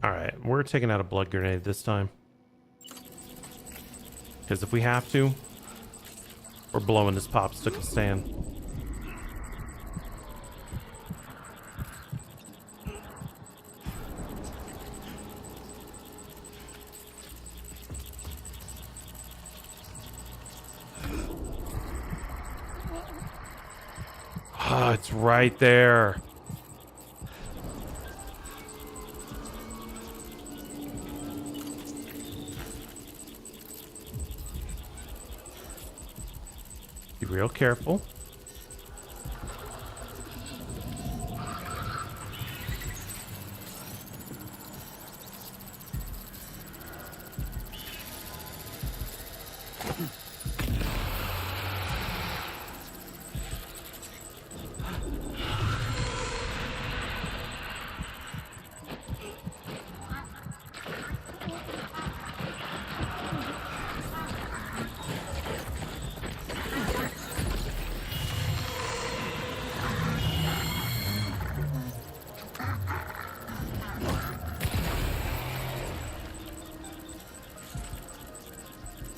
Alright, we're taking out a blood grenade this time. Because if we have to, we're blowing this popsicle stand. Oh, it's right there. Be real careful.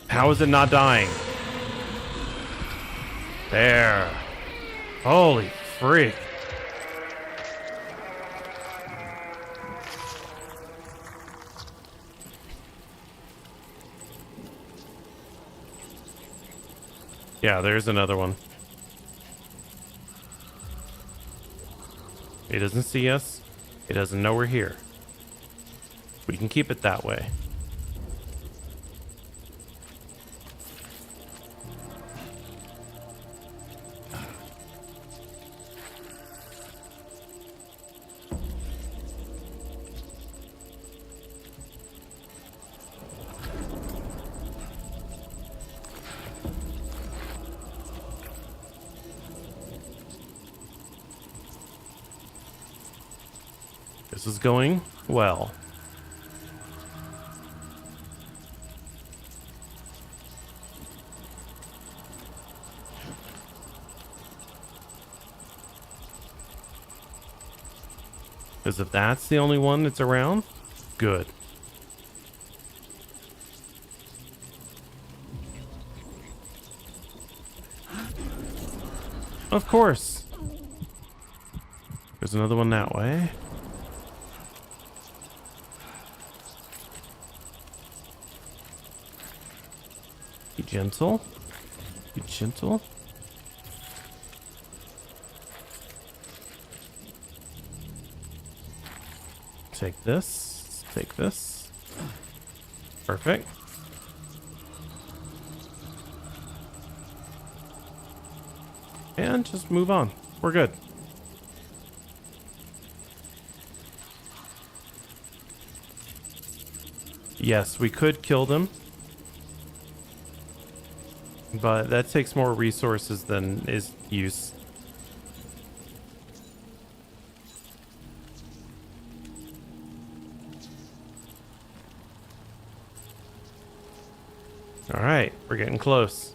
How is it not dying? There. Holy freak. Yeah, there's another one. It doesn't see us. It doesn't know we're here. We can keep it that way. This is going well. Because if that's the only one that's around, good. Of course. There's another one that way. Be gentle. Be gentle. Take this. Take this. Perfect. And just move on. We're good. Yes, we could kill them. But that takes more resources than is use. Alright, we're getting close.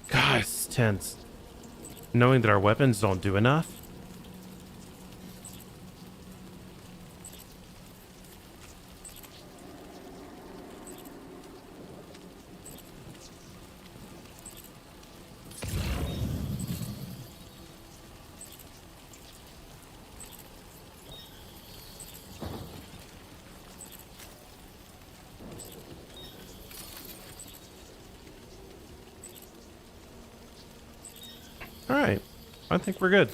God, it's tense. Knowing that our weapons don't do enough. Alright. I think we're good.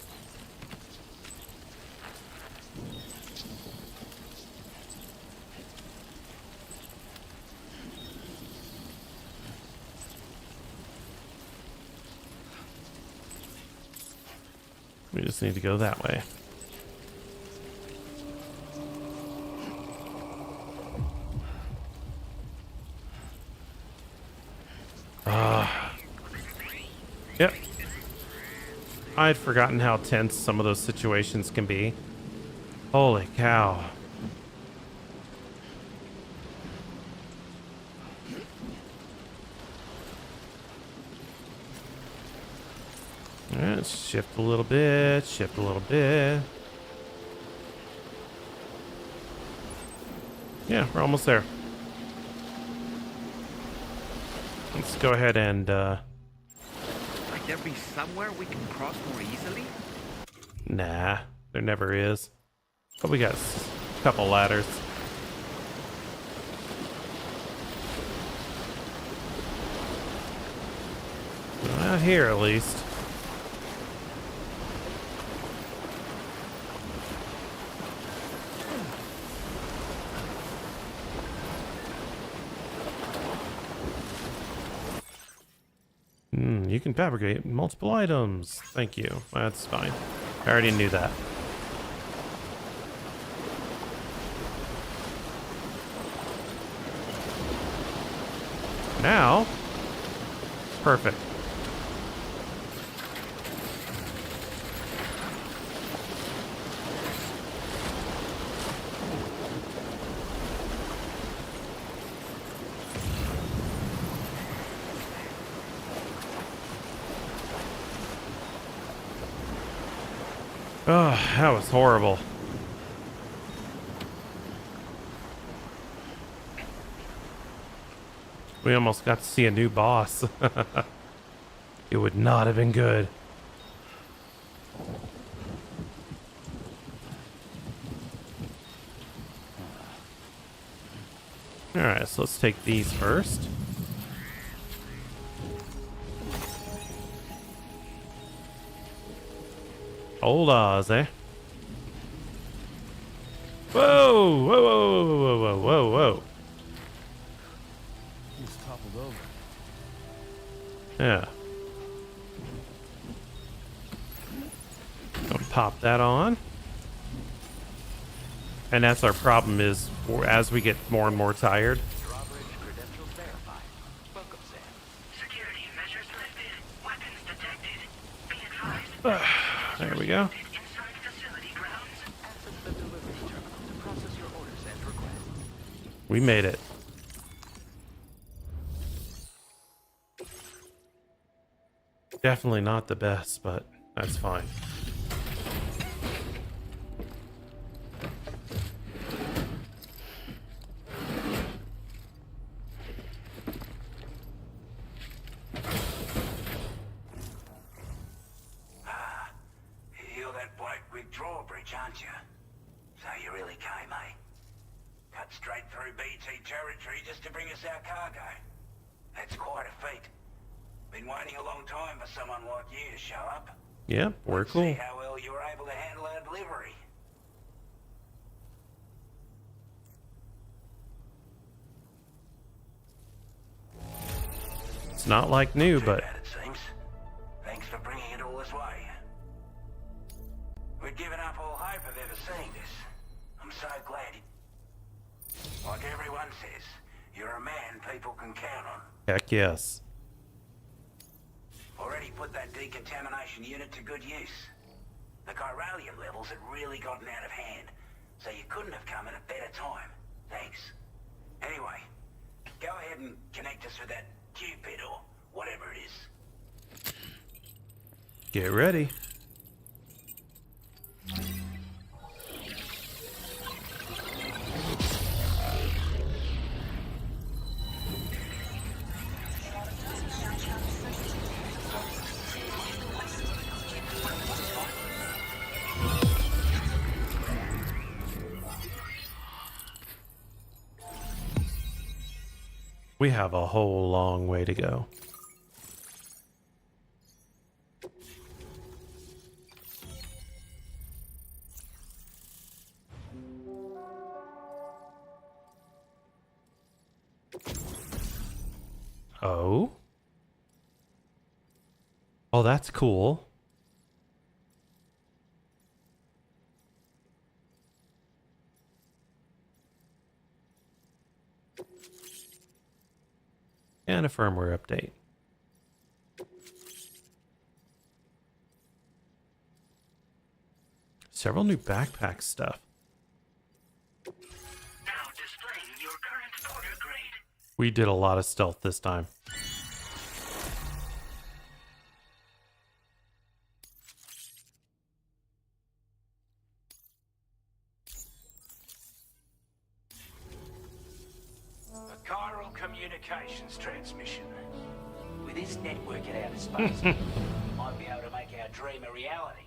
We just need to go that way. Yep. I had forgotten how tense some of those situations can be. Holy cow. Alright, shift a little bit, shift a little bit. Yeah, we're almost there. Let's go ahead and, Might there be somewhere we can cross more easily? Nah, there never is. But we got a couple ladders. Not here, at least. You can fabricate multiple items. Thank you. That's fine. I already knew that. Now, perfect. Oh, that was horrible. We almost got to see a new boss. It would not have been good. Alright, so let's take these first. Old Oz, eh? Whoa! Whoa, whoa, whoa, whoa, whoa, whoa, whoa. He's toppled over. Yeah. I'll pop that on. And that's our problem is, as we get more and more tired. There we go. We made it. Definitely not the best, but that's fine. You're that bloke with drawbridge, aren't you? So you really came, eh? Cut straight through BT territory just to bring us our cargo. That's quite a feat. Been waiting a long time for someone like you to show up. Yeah, we're Let's cool. see how well you were able to handle our delivery. It's not like new, but Too bad, it seems. Thanks for bringing it all this way. We'd given up all hope of ever seeing this. I'm so glad. Like everyone says, you're a man people can count on. heck yes. Already put that decontamination unit to good use. The chiralium levels had really gotten out of hand, so you couldn't have come at a better time. Thanks. Anyway, go ahead and connect us with that Cupid or whatever it is. Get ready. We have a whole long way to go. Oh? Oh, that's cool. And a firmware update. Several new backpack stuff. Now displaying your current porter grade. We did a lot of stealth this time. A chiral communications transmission. With this network at outer space, we might be able to make our dream a reality.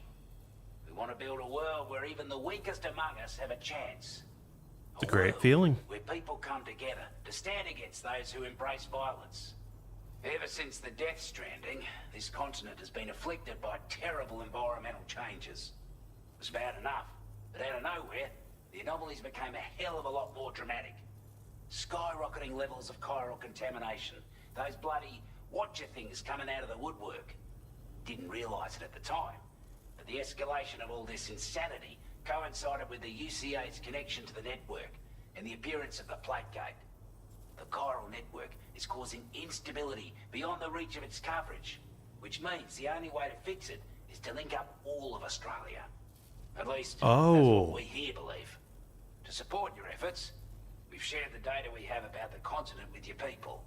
We want to build a world where even the weakest among us have a chance. It's a great feeling. Where people come together to stand against those who embrace violence. Ever since the Death Stranding, this continent has been afflicted by terrible environmental changes. It was bad enough, but out of nowhere, the anomalies became a hell of a lot more dramatic. Skyrocketing levels of chiral contamination. Those bloody Watcher things coming out of the woodwork. Didn't realize it at the time, but the escalation of all this insanity coincided with the UCA's connection to the network and the appearance of the Plategate. The chiral network is causing instability beyond the reach of its coverage, which means the only way to fix it is to link up all of Australia. At least, that's what we here believe. To support your efforts, we've shared the data we have about the continent with your people.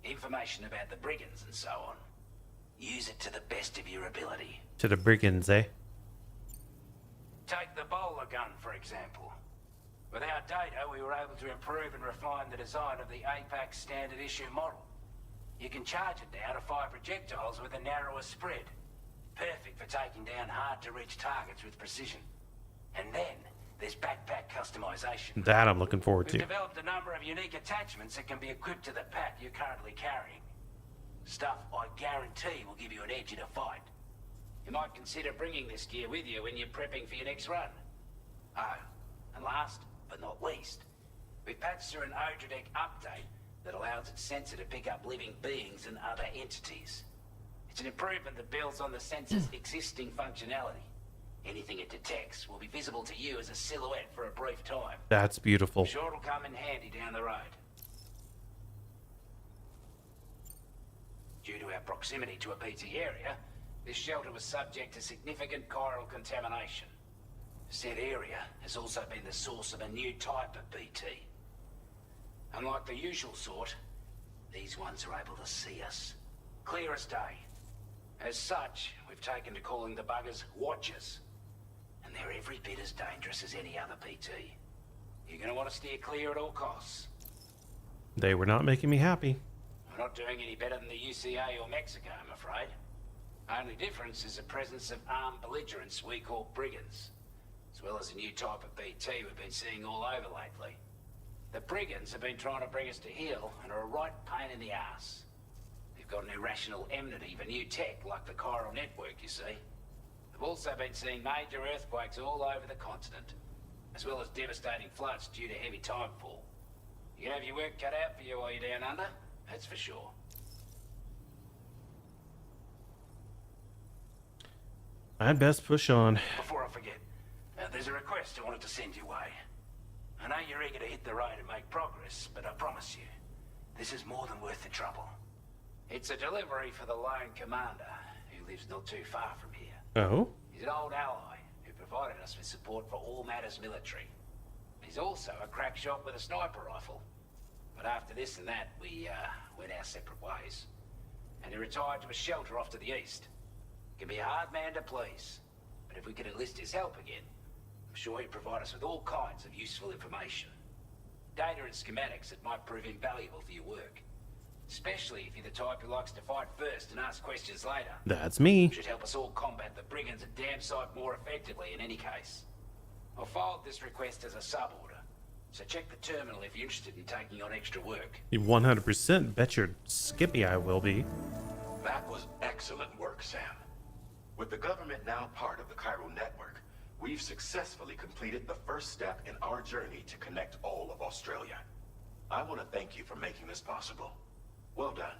Information about the brigands and so on. Use it to the best of your ability. To the brigands, eh? Take the bowler gun, for example. With our data, we were able to improve and refine the design of the APAC standard issue model. You can charge it now to fire projectiles with a narrower spread. Perfect for taking down hard-to-reach targets with precision. And then, there's backpack customization. That I'm looking forward to. We've developed a number of unique attachments that can be equipped to the pack you're currently carrying. Stuff I guarantee will give you an edge in a fight. You might consider bringing this gear with you when you're prepping for your next run. Oh, and last but not least, we've patched through an Odradek update that allows its sensor to pick up living beings and other entities. It's an improvement that builds on the sensor's existing functionality. Anything it detects will be visible to you as a silhouette for a brief time. That's beautiful. I'm sure it'll come in handy down the road. Due to our proximity to a BT area, this shelter was subject to significant chiral contamination. Said area has also been the source of a new type of BT. Unlike the usual sort, these ones are able to see us. Clear as day. As such, we've taken to calling the buggers Watchers. And they're every bit as dangerous as any other BT. You're gonna want to steer clear at all costs. They were not making me happy. We're not doing any better than the UCA or Mexico, I'm afraid. Only difference is the presence of armed belligerents we call brigands, as well as a new type of BT we've been seeing all over lately. The brigands have been trying to bring us to heel and are a right pain in the ass. They've got an irrational enmity for new tech like the chiral network, you see. They've also been seeing major earthquakes all over the continent, as well as devastating floods due to heavy timefall. You have your work cut out for you while you're down under, that's for sure. I'd best push on. Before I forget, there's a request I wanted to send your way. I know you're eager to hit the road and make progress, but I promise you, this is more than worth the trouble. It's a delivery for the lone commander, who lives not too far from here. Oh? He's an old ally who provided us with support for all matters military. He's also a crack shot with a sniper rifle. But after this and that, we went our separate ways. And he retired to a shelter off to the east. Can be a hard man to please, but if we could enlist his help again, I'm sure he'd provide us with all kinds of useful information. Data and schematics that might prove invaluable for your work. Especially if you're the type who likes to fight first and ask questions later. That's me. Should help us all combat the brigands a damn sight more effectively in any case. I'll filed this request as a sub-order, so check the terminal if you're interested in taking on extra work. You 100% bet your Skippy I will be. That was excellent work, Sam. With the government now part of the chiral network, we've successfully completed the first step in our journey to connect all of Australia. I want to thank you for making this possible. Well done.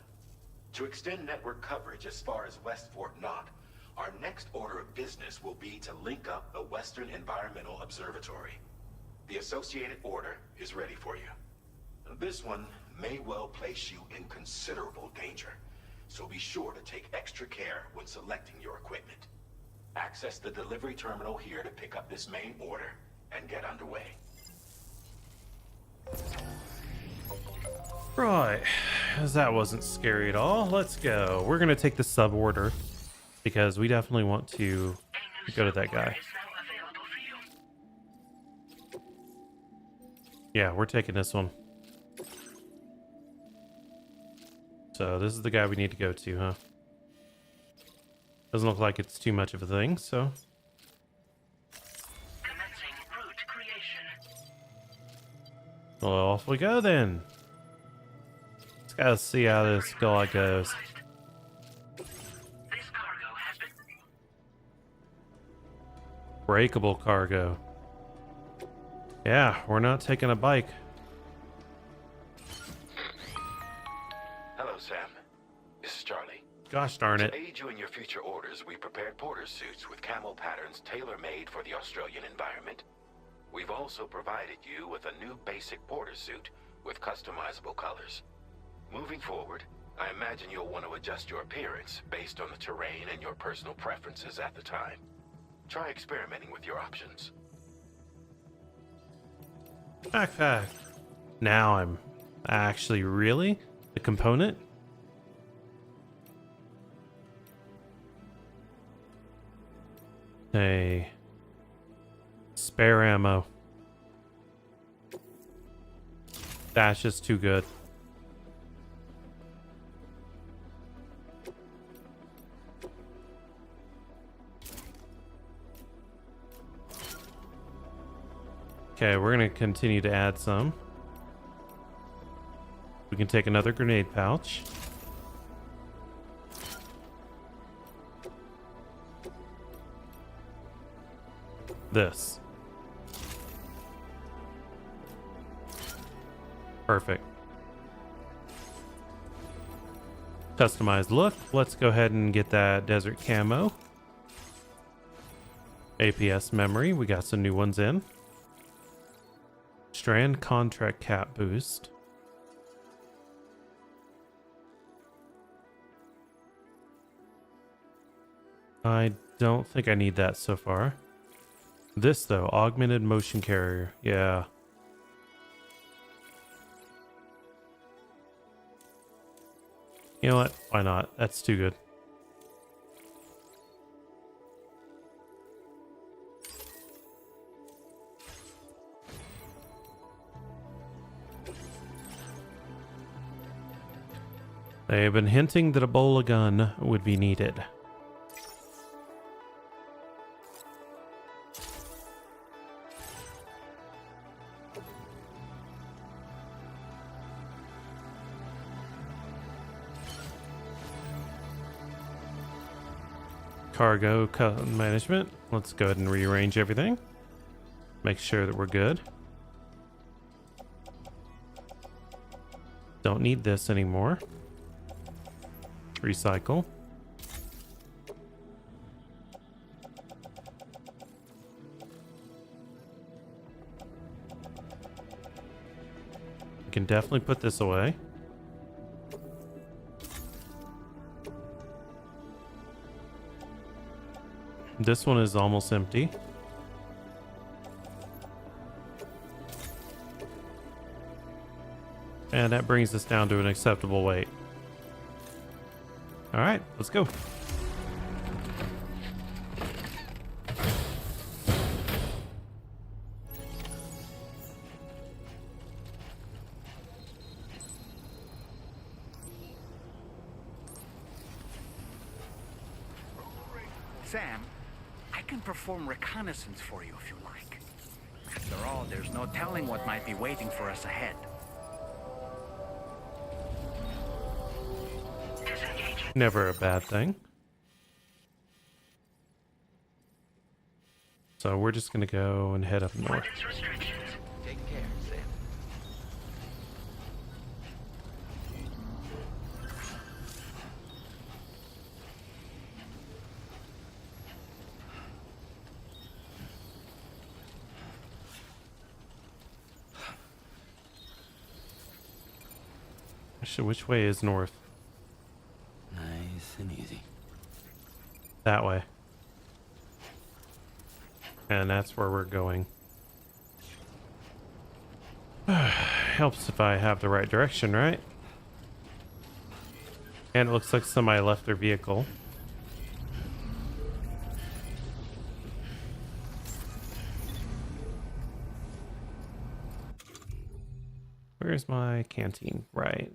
To extend network coverage as far as West Fort Knott, our next order of business will be to link up the Western Environmental Observatory. The Associated Order is ready for you. This one may well place you in considerable danger, so be sure to take extra care when selecting your equipment. Access the delivery terminal here to pick up this main order and get underway. Right, as that wasn't scary at all. Let's go. We're gonna take the sub order because we definitely want to go to that guy. Yeah, we're taking this one. So this is the guy we need to go to, huh? Doesn't look like it's too much of a thing, so. Well, off we go then. Let's gotta see how this guy goes. Breakable cargo. Yeah, we're not taking a bike. Hello, Sam. This is Charlie. Gosh darn it. To aid you in your future orders, we prepared porter suits with camel patterns tailor-made for the Australian environment. We've also provided you with a new basic porter suit with customizable colors. Moving forward, I imagine you'll want to adjust your appearance based on the terrain and your personal preferences at the time. Try experimenting with your options. Backpack. Now I'm actually really the component. A spare ammo. That's just too good. Okay, we're gonna continue to add some. We can take another grenade pouch. This. Perfect. Customized look. Let's go ahead and get that desert camo. APS memory. We got some new ones in. Strand contract cap boost. I don't think I need that so far. This though, augmented motion carrier. Yeah. You know what? Why not? That's too good. They have been hinting that a Ebola gun would be needed. Cargo management. Let's go ahead and rearrange everything. Make sure that we're good. Don't need this anymore. Recycle. We can definitely put this away. This one is almost empty. And that brings us down to an acceptable weight. All right, let's go. Sam, I can perform reconnaissance for you if you like. After all, there's no telling what might be waiting for us ahead. Never a bad thing. So we're just gonna go and head up north. Take care, Sam. Which way is north? Nice and easy. That way. And that's where we're going. Helps if I have the right direction, right? And it looks like somebody left their vehicle. Where's my canteen? Right.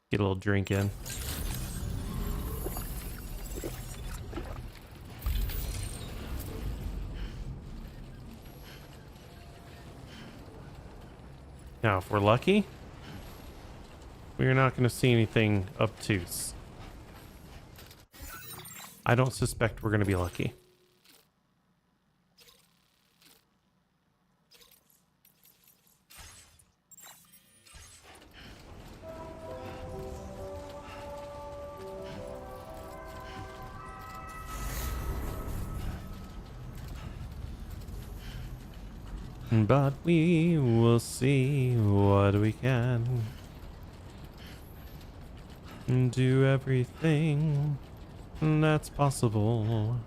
Get a little drink in. Now, if we're lucky, we're not going to see anything obtuse. I don't suspect we're going to be lucky. But we will see what we can. Do everything that's possible.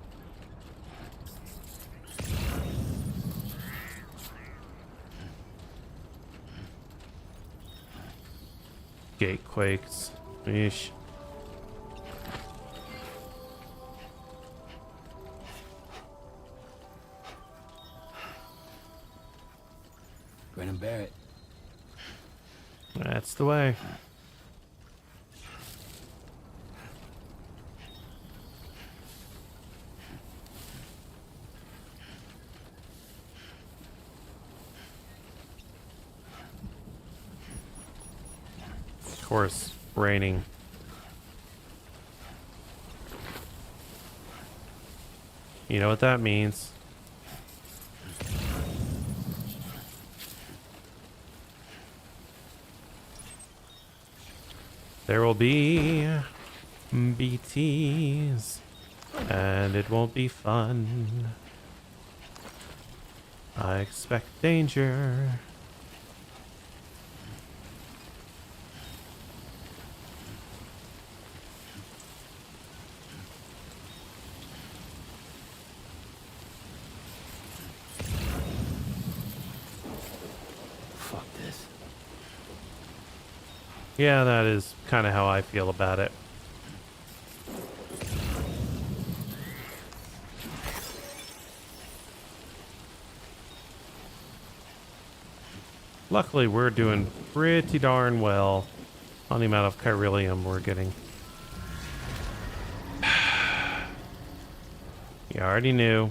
Gate quakes. Yeesh. Grin and bear it. That's the way. Of course, raining. You know what that means. There will be BTs, and it won't be fun. I expect danger. Fuck this. Yeah, that is kind of how I feel about it. Luckily, we're doing pretty darn well on the amount of chiralium we're getting. You already knew.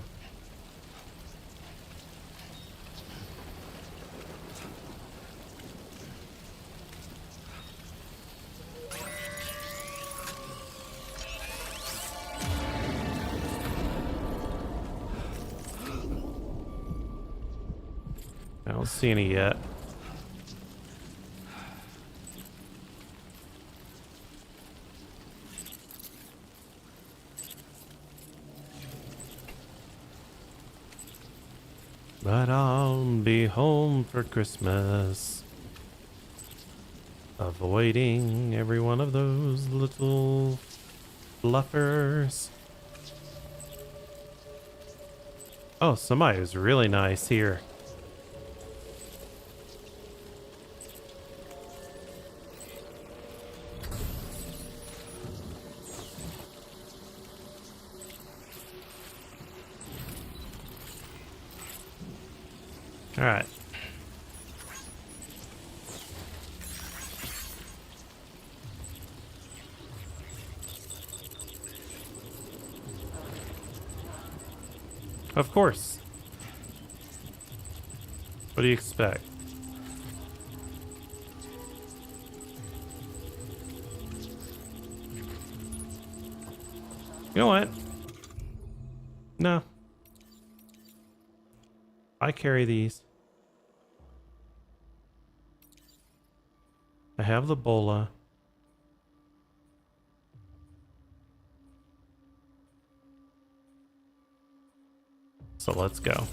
I don't see any yet. But I'll be home for Christmas, avoiding every one of those little fluffers. Oh, somebody is really nice here. All right. Of course. What do you expect? You know what? No. I carry these. I have the bola. So let's go.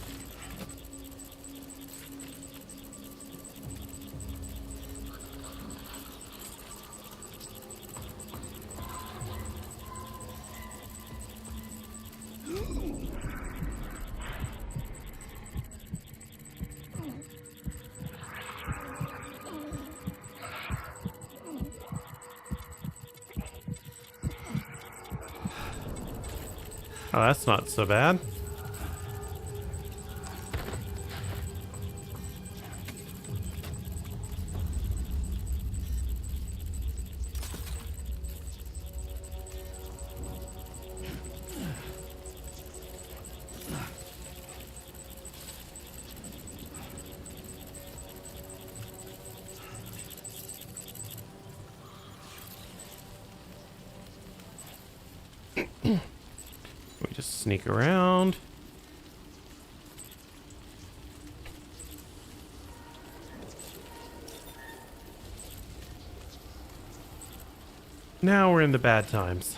Oh, that's not so bad. We just sneak around. Now we're in the bad times.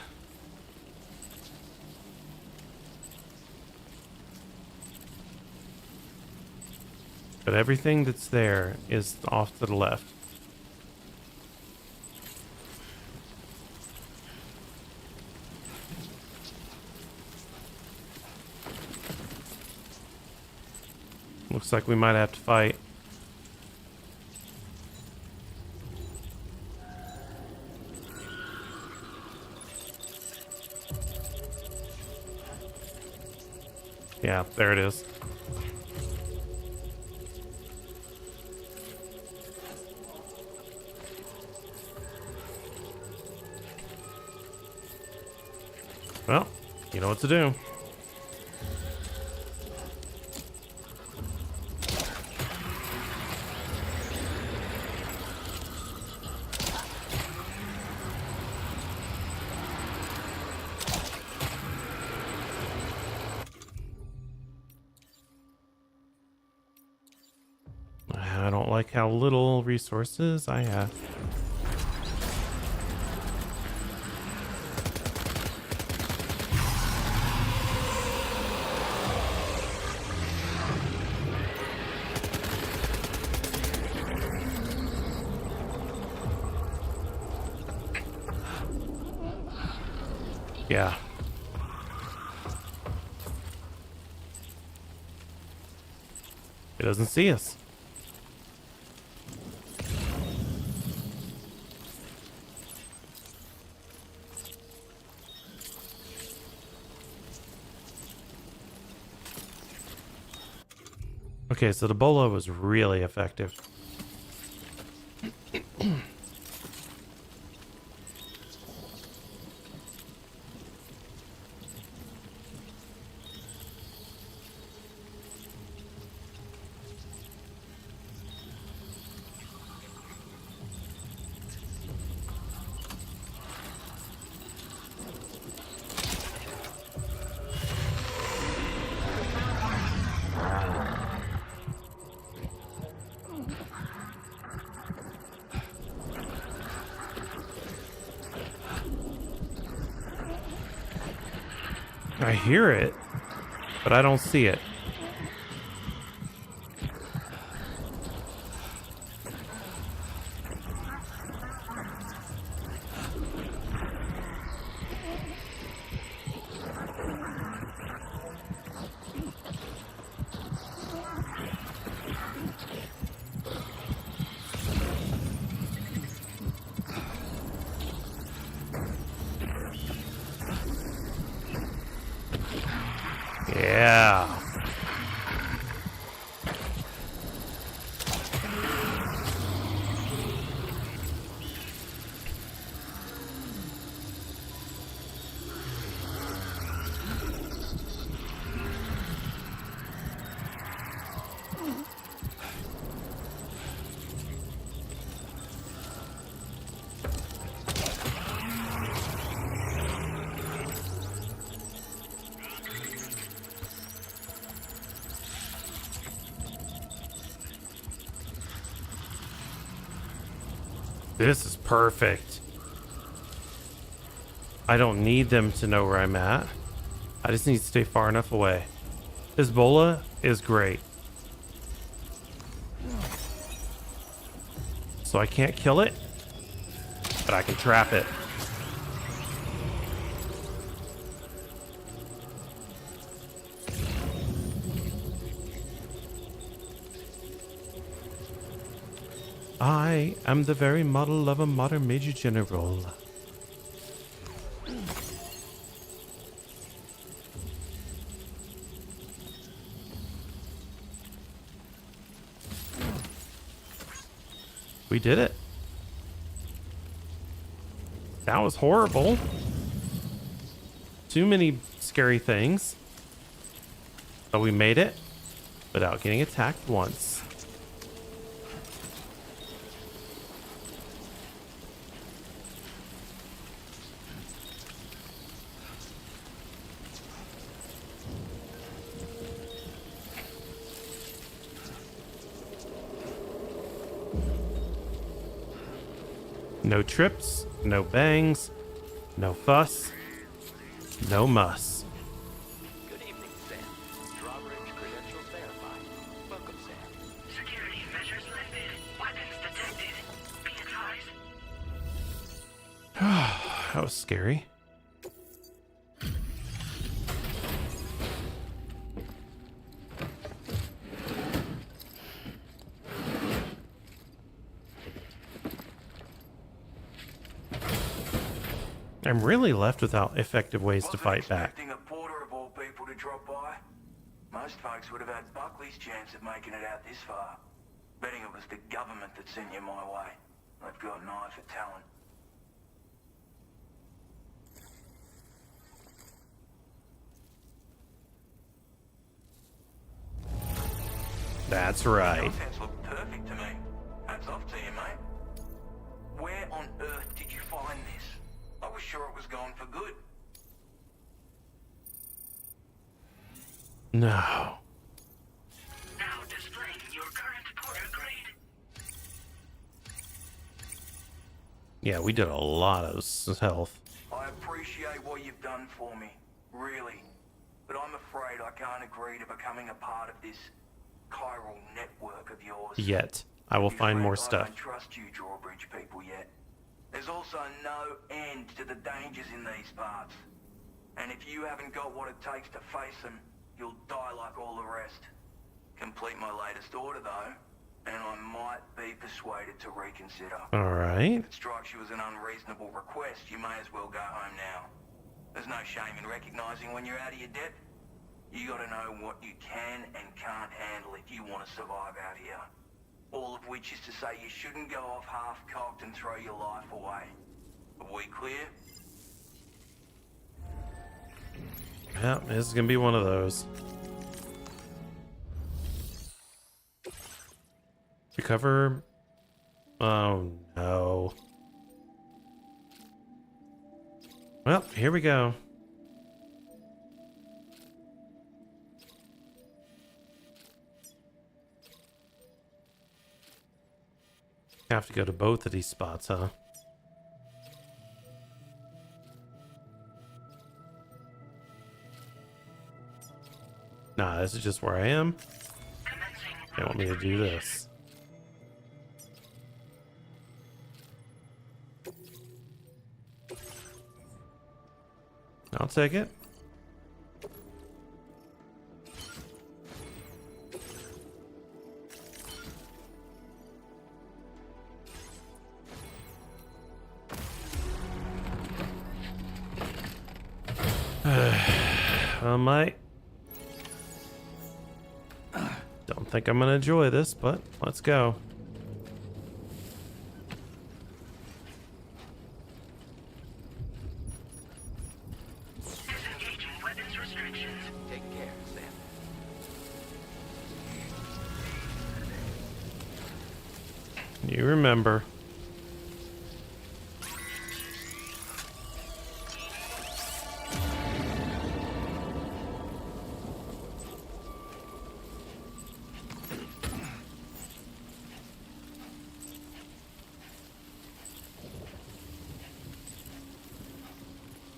But everything that's there is off to the left. Looks like we might have to fight. Yeah, there it is. Well, you know what to do. I don't like how little resources I have. Yeah. It doesn't see us. Okay, so the Ebola was really effective. I hear it, but I don't see it. Yeah. This is perfect. I don't need them to know where I'm at. I just need to stay far enough away. Hezbollah is great. So I can't kill it, but I can trap it. I am the very model of a modern Major General. We did it. That was horrible. Too many scary things. But we made it without getting attacked once. No trips, no bangs, no fuss, no muss. Good evening, Sam. Drawbridge credentials verified. Welcome, Sam. Security measures lifted. Weapons detected. Be advised. That was scary. I'm really left without effective ways to fight back. Expecting a porter of all people to drop by. Most folks would have had Buckley's chance of making it out this far. Betting it was the government that sent you my way. They've got an eye for talent. That's right. Contents look perfect to me. Hats off to you, mate. Where on earth did you find this? I was sure it was gone for good. No. Now displaying your current porter grade. Yeah, we did a lot of health. I appreciate what you've done for me, really. But I'm afraid I can't agree to becoming a part of this chiral network of yours. Yet. I will find more stuff. I don't trust you Drawbridge people yet. There's also no end to the dangers in these parts. And if you haven't got what it takes to face them, you'll die like all the rest. Complete my latest order though, and I might be persuaded to reconsider. Alright. If it strikes you as an unreasonable request, you may as well go home now. There's no shame in recognizing when you're out of your depth. You gotta know what you can and can't handle if you want to survive out here. All of which is to say you shouldn't go off half-cocked and throw your life away. Are we clear? Yeah, this is gonna be one of those. Recover. Oh no. Well, here we go. Have to go to both of these spots, huh? Nah, this is just where I am. They want me to do this. I'll take it. Mate. Don't think I'm gonna enjoy this, but let's go. Disengaging weapons restrictions. Take care, Sam. You remember.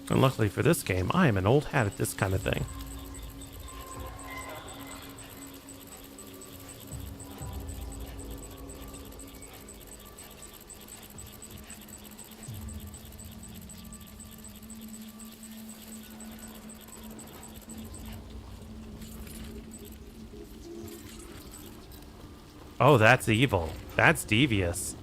And luckily for this game, I am an old hat at this kind of thing. Oh, that's evil. That's devious.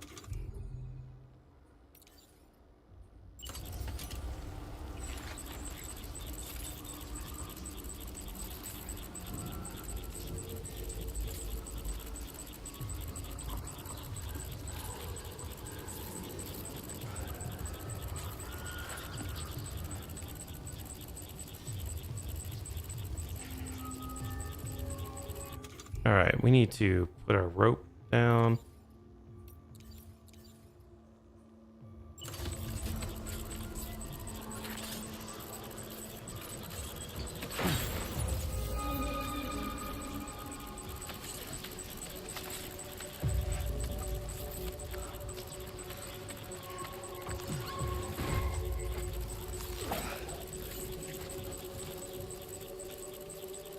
Alright, we need to put our rope down.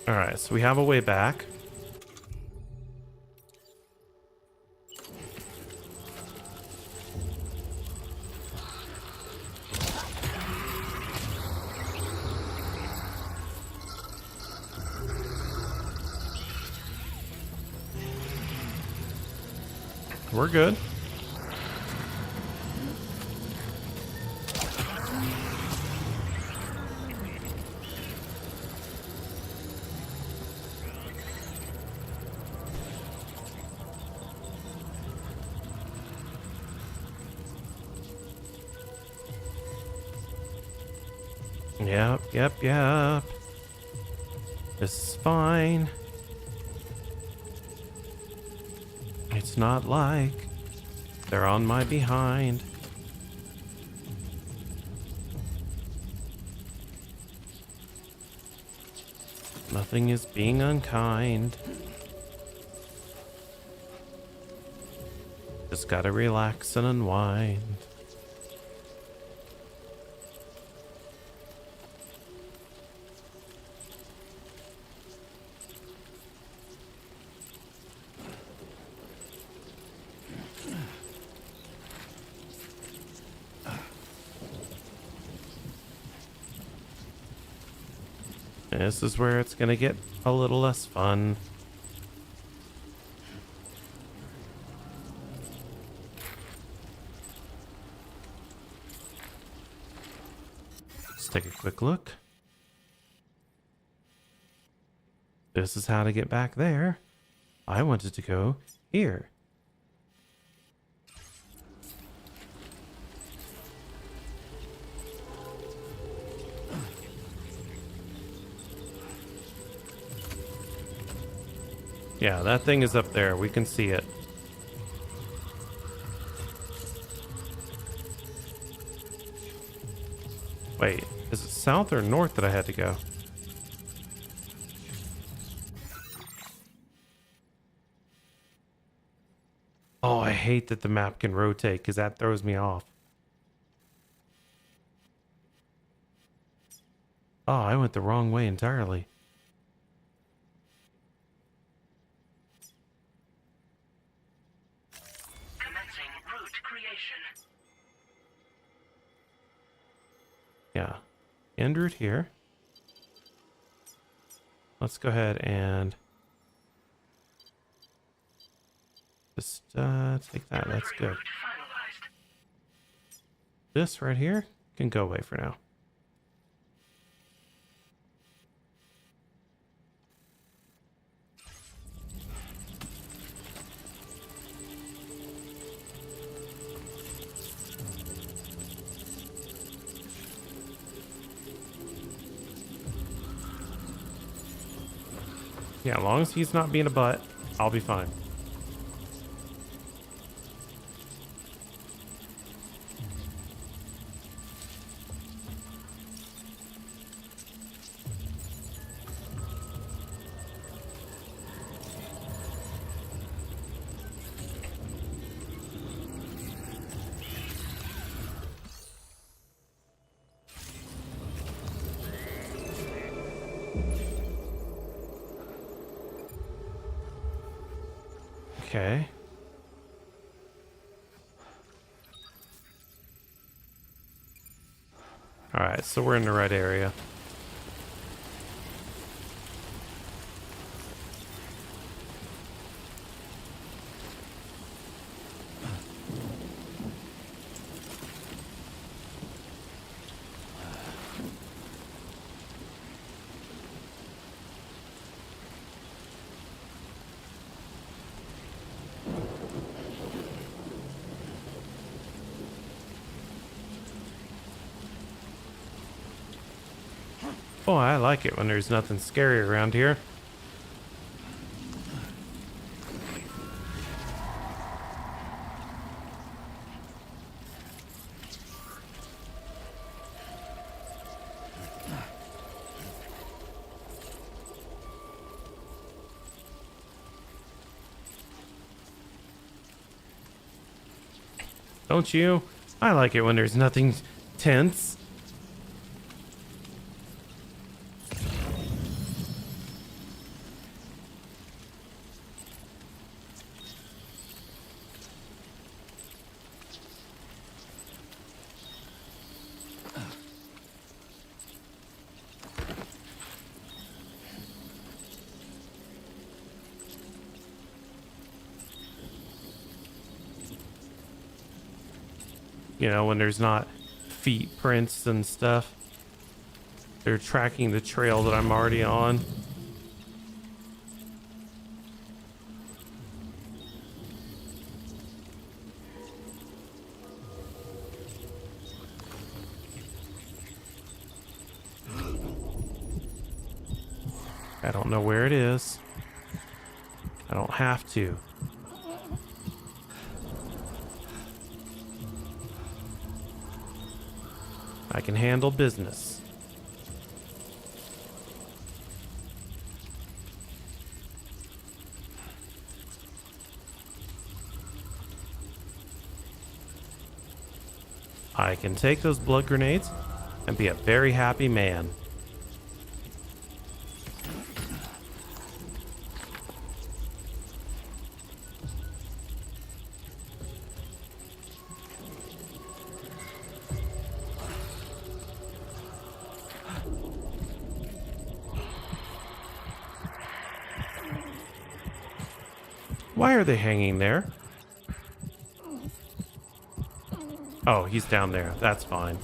Alright, so we have a way back. We're good. Yep. This is fine. It's not like they're on my behind. Nothing is being unkind. Just gotta relax and unwind. This is where it's gonna get a little less fun. Let's take a quick look. This is how to get back there. I wanted to go here. Yeah, that thing is up there. We can see it. Wait, is it south or north that I had to go? Oh, I hate that the map can rotate because that throws me off. Oh, I went the wrong way entirely. Yeah, end route here. Let's go ahead and just take that. That's good. This right here can go away for now. Yeah, as long as he's not being a butt, I'll be fine. Okay. All right, so we're in the right area. Oh, I like it when there's nothing scary around here. Don't you? I like it when there's nothing tense. You know, when there's not feet prints and stuff. They're tracking the trail that I'm already on. I don't know where it is. I don't have to. I can handle business. I can take those blood grenades and be a very happy man. Why are they hanging there? Oh, he's down there. That's fine.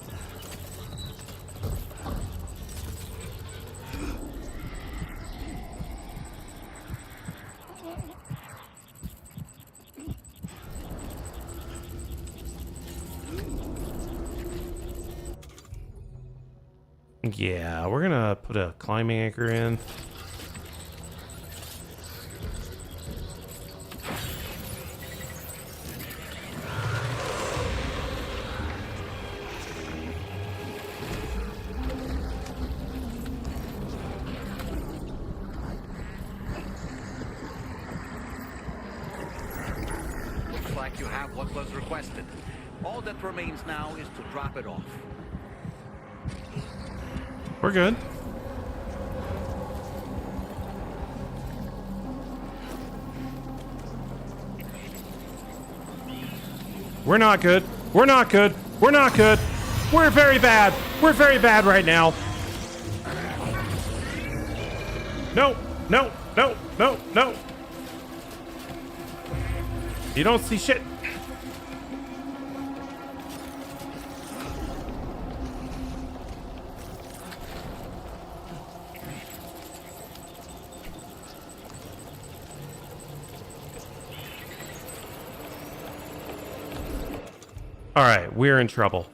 Yeah, we're gonna put a climbing anchor in. Looks like you have what was requested. All that remains now is to drop it off. We're good. We're not good. We're not good. We're not good. We're very bad. We're very bad right now. No, no, no, no, no. You don't see shit. All right, we're in trouble.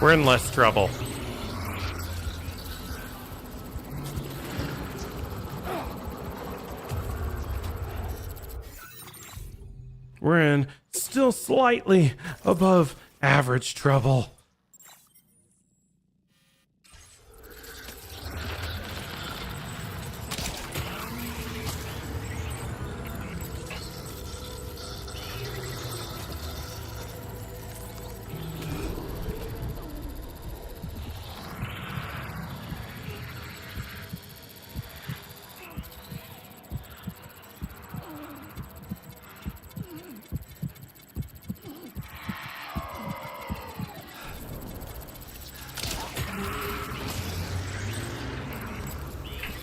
We're in less trouble. We're in still slightly above average trouble.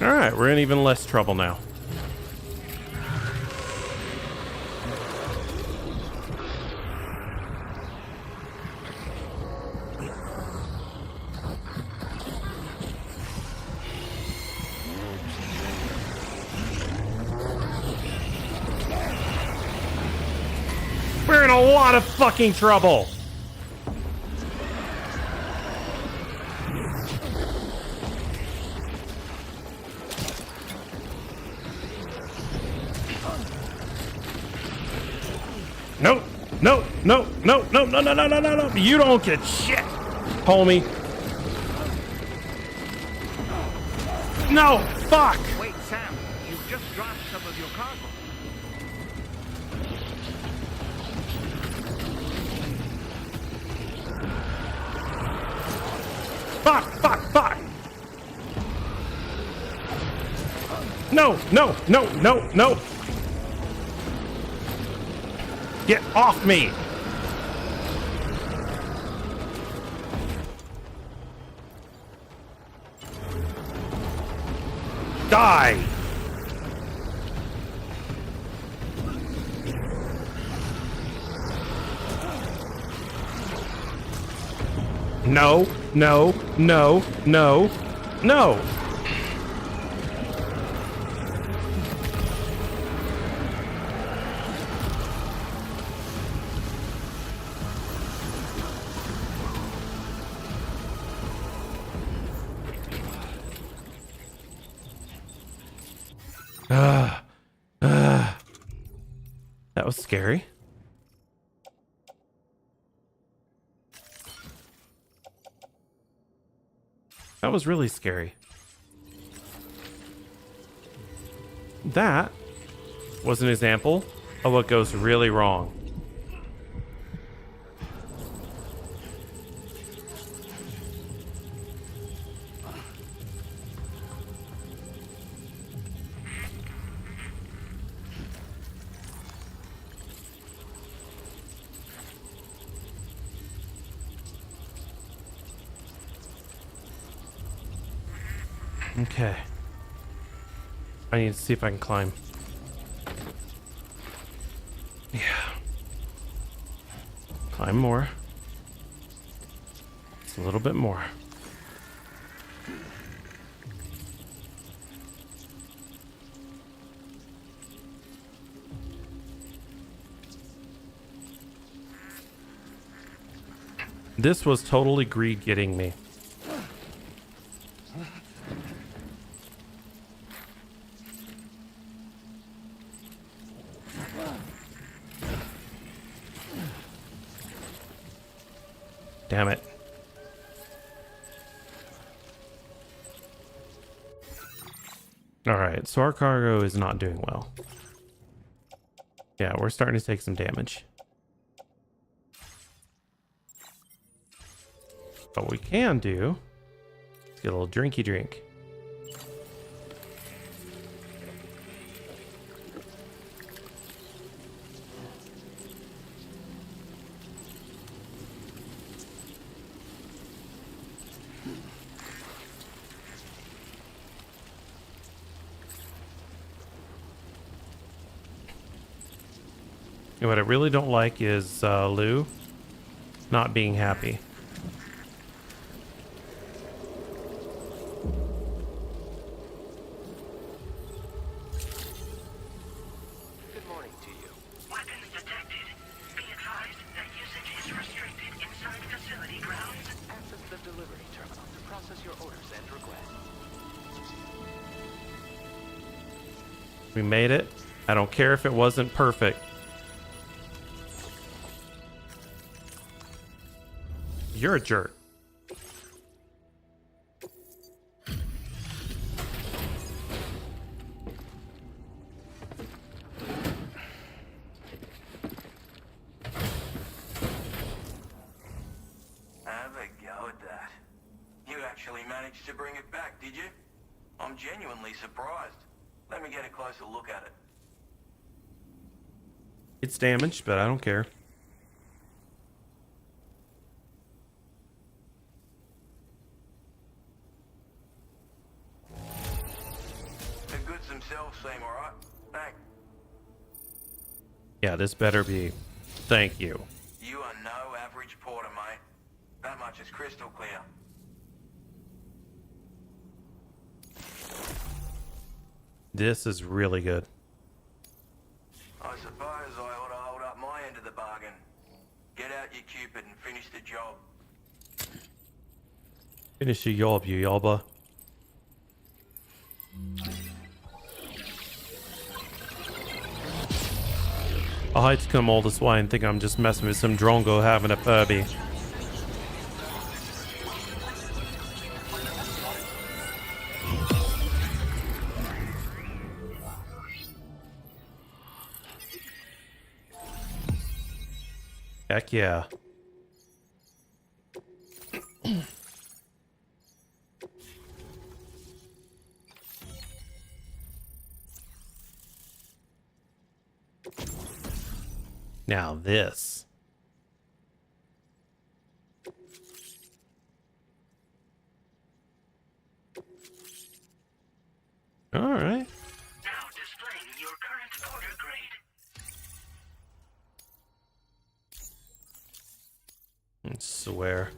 All right, we're in even less trouble now. We're in a lot of fucking trouble. No, no, no, no, no, no, no, no, no, no, no. You don't get shit, homie. No! Fuck! Wait, Sam, you've just dropped some of your cargo. Fuck! Fuck! Fuck! No! No! No! No! No! Get off me! Die! No, no, no, no, no! That was scary. That was really scary. That was an example of what goes really wrong. Okay. I need to see if I can climb. Yeah. Climb more. Just a little bit more. This was totally greed getting me. Damn it. Alright, so our cargo is not doing well. Yeah, we're starting to take some damage. What we can do is get a little drinky drink. And what I really don't like is Lou not being happy. Good morning to you. Weapons detected. Be advised that usage is restricted inside facility grounds. Access the delivery terminal to process your orders and requests. We made it. I don't care if it wasn't perfect. You're a jerk. Have a go at that. You actually managed to bring it back, did you? I'm genuinely surprised. Let me get a closer look at it. It's damaged, but I don't care. The goods themselves seem alright. Thanks. Yeah, this better be. Thank you. You are no average porter, mate. That much is crystal clear. This is really good. I suppose I ought to hold up my end of the bargain. Get out your Cupid and finish the job. Finish your job, you yalba. I hate to come all this way and think I'm just messing with some drongo having a Furby. Heck yeah. Now this. All right. Now displaying your current order grade. I swear.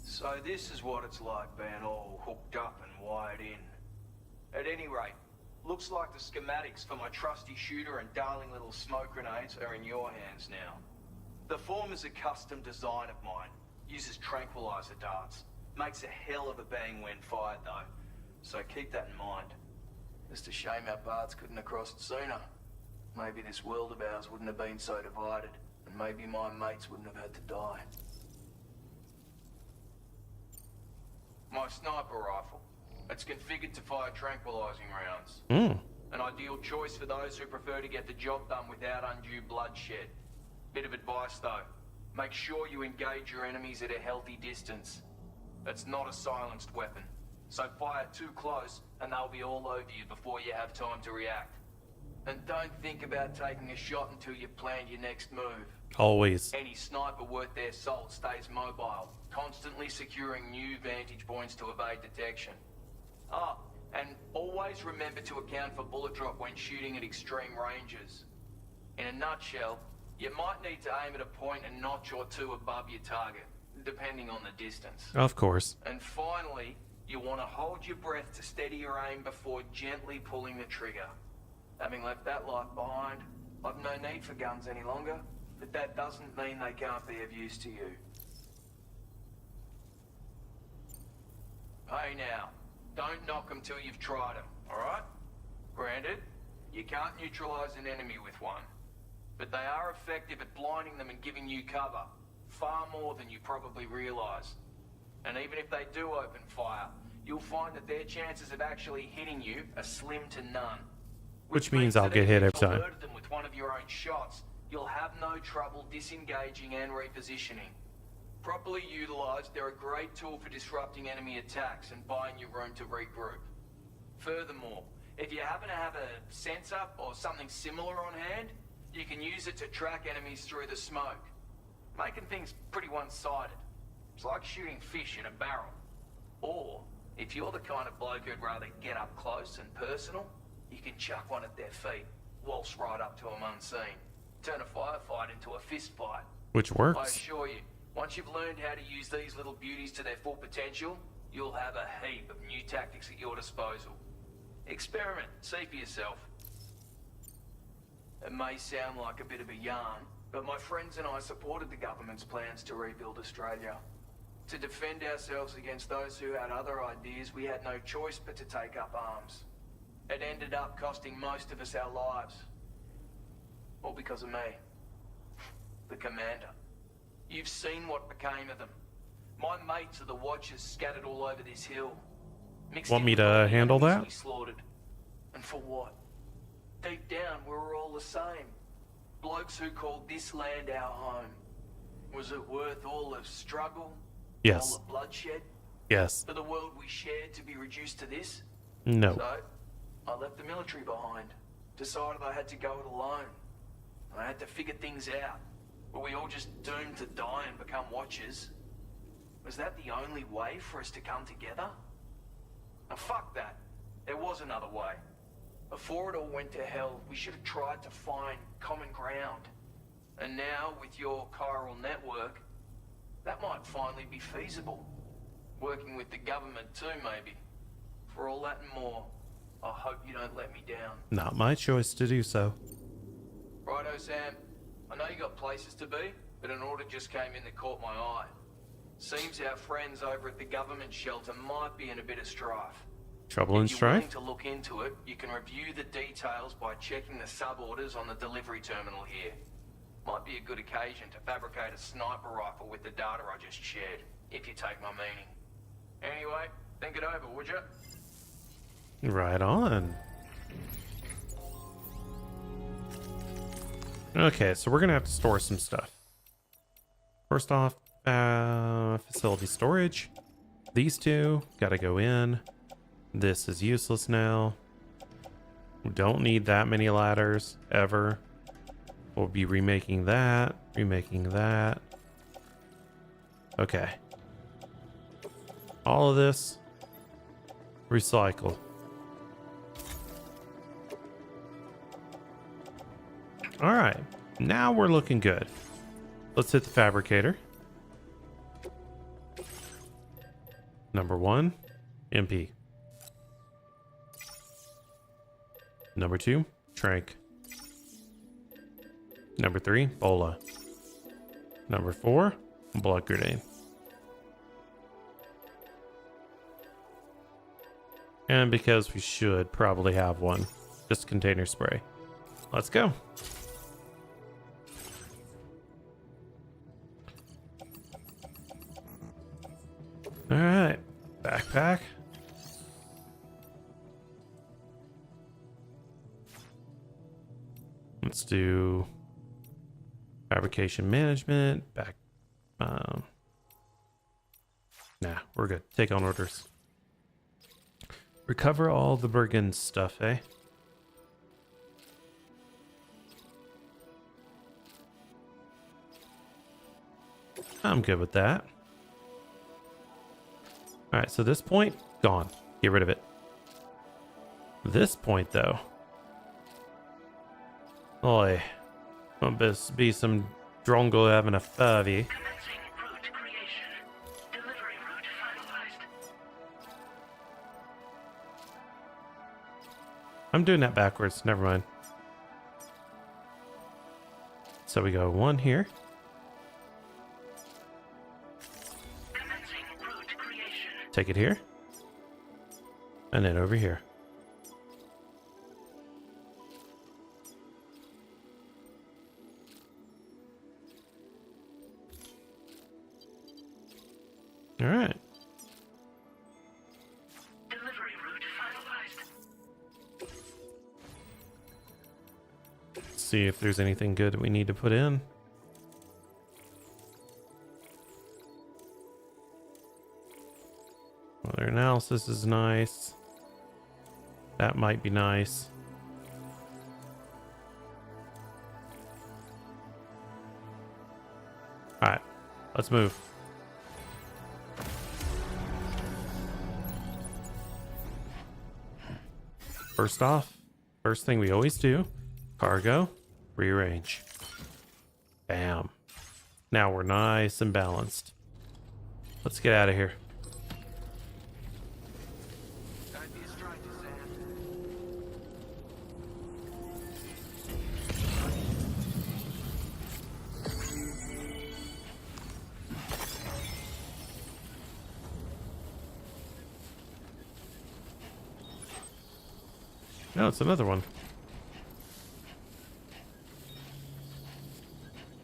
So this is what it's like being all hooked up and wired in. At any rate, looks like the schematics for my trusty shooter and darling little smoke grenades are in your hands now. The former's a custom design of mine. Uses tranquilizer darts. Makes a hell of a bang when fired though. So keep that in mind. Just a shame our paths couldn't have crossed sooner. Maybe this world of ours wouldn't have been so divided. And maybe my mates wouldn't have had to die. My sniper rifle. It's configured to fire tranquilizing rounds. An ideal choice for those who prefer to get the job done without undue bloodshed. Bit of advice though. Make sure you engage your enemies at a healthy distance. It's not a silenced weapon. So fire too close and they'll be all over you before you have time to react. And don't think about taking a shot until you've planned your next move. Always. Any sniper worth their salt stays mobile, constantly securing new vantage points to evade detection. Ah, and always remember to account for bullet drop when shooting at extreme ranges. In a nutshell, you might need to aim at a point a notch or two above your target, depending on the distance. Of course. And finally, you want to hold your breath to steady your aim before gently pulling the trigger. Having left that life behind, I've no need for guns any longer, but that doesn't mean they can't be of use to you. Hey now, don't knock them till you've tried them, alright? Granted, you can't neutralize an enemy with one, but they are effective at blinding them and giving you cover, far more than you probably realize. And even if they do open fire, you'll find that their chances of actually hitting you are slim to none. Which means I'll get hit every time. If you them with one of your own shots, you'll have no trouble disengaging and repositioning. Properly utilized, they're a great tool for disrupting enemy attacks and buying you room to regroup. Furthermore, if you happen to have a sensor or something similar on hand, you can use it to track enemies through the smoke, making things pretty one-sided. It's like shooting fish in a barrel. Or, if you're the kind of bloke who'd rather get up close and personal, you can chuck one at their feet, waltz right up to them unseen, turn a firefight into a fist fight. Which I works. assure you, once you've learned how to use these little beauties to their full potential, you'll have a heap of new tactics at your disposal. Experiment, see for yourself. It may sound like a bit of a yarn, but my friends and I supported the government's plans to rebuild Australia. To defend ourselves against those who had other ideas, we had no choice but to take up arms. It ended up costing most of us our lives. All because of me. The commander. You've seen what became of them. My mates are the Watchers scattered all over this hill. Mixed Want in me with to all the handle enemies that? we slaughtered. And for what? Deep down, we were all the same. Blokes who called this land our home. Was it worth all the struggle? Yes. All the bloodshed? Yes. For the world we shared to be reduced to this? No. So, I left the military behind. Decided I had to go it alone. I had to figure things out. Were we all just doomed to die and become Watchers? Was that the only way for us to come together? Now fuck that. There was another way. Before it all went to hell, we should have tried to find common ground. And now, with your chiral network, that might finally be feasible. Working with the government too, maybe. For all that and more, I hope you don't let me down. Not my choice to do so. Righto, Sam. I know you got places to be, but an order just came in that caught my eye. Seems our friends over at the government shelter might be in a bit of strife. Trouble and If you're willing strife? to look into it, you can review the details by checking the sub-orders on the delivery terminal here. Might be a good occasion to fabricate a sniper rifle with the data I just shared, if you take my meaning. Anyway, think it over, would you? Right on. Okay, so we're gonna have to store some stuff. First off, facility storage. These two gotta go in. This is useless now. We don't need that many ladders ever. We'll be remaking that, remaking that. Okay. All of this, recycle. All right, now we're looking good. Let's hit the fabricator. Number 1, MP. Number 2, Trank. Number 3, Bola. Number 4, Blood Grenade. And because we should probably have one, just container spray. Let's go. All right, backpack. Let's do fabrication management. Nah, we're good. Take on orders. Recover all the brigand stuff, eh? I'm good with that. Alright, so this point, gone. Get rid of it. This point, though. Oi. Won't this be some drongo having a furby? I'm doing that backwards. Never mind. So we go 1 here. Take it here. And then over here. All right. See if there's anything good that we need to put in. Weather analysis is nice. That might be nice. All right, let's move. First off, first thing we always do, cargo, rearrange. Bam. Now we're nice and balanced. Let's get out of here. No, it's another one.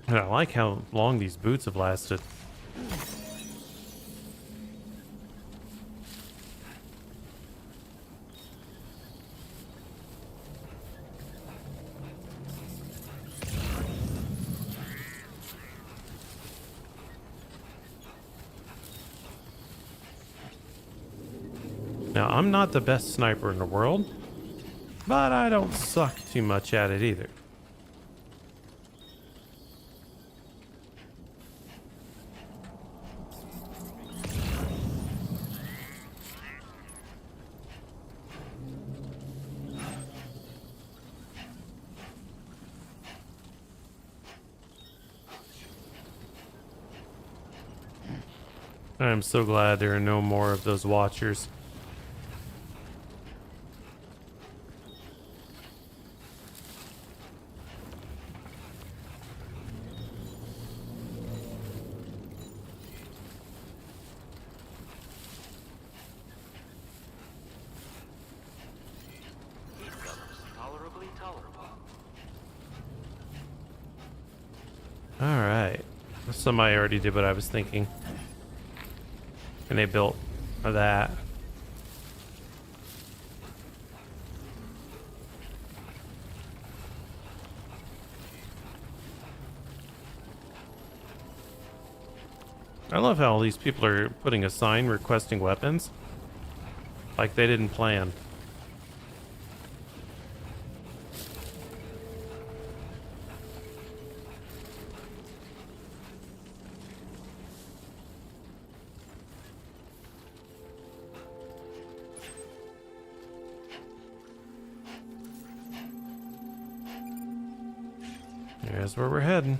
And I like how long these boots have lasted. Now, I'm not the best sniper in the world, but I don't suck too much at it either. I'm so glad there are no more of those watchers. Tolerably tolerable. Alright. Somebody already did what I was thinking. And they built that. I love how all these people are putting a sign requesting weapons. Like they didn't plan. Here's where we're heading.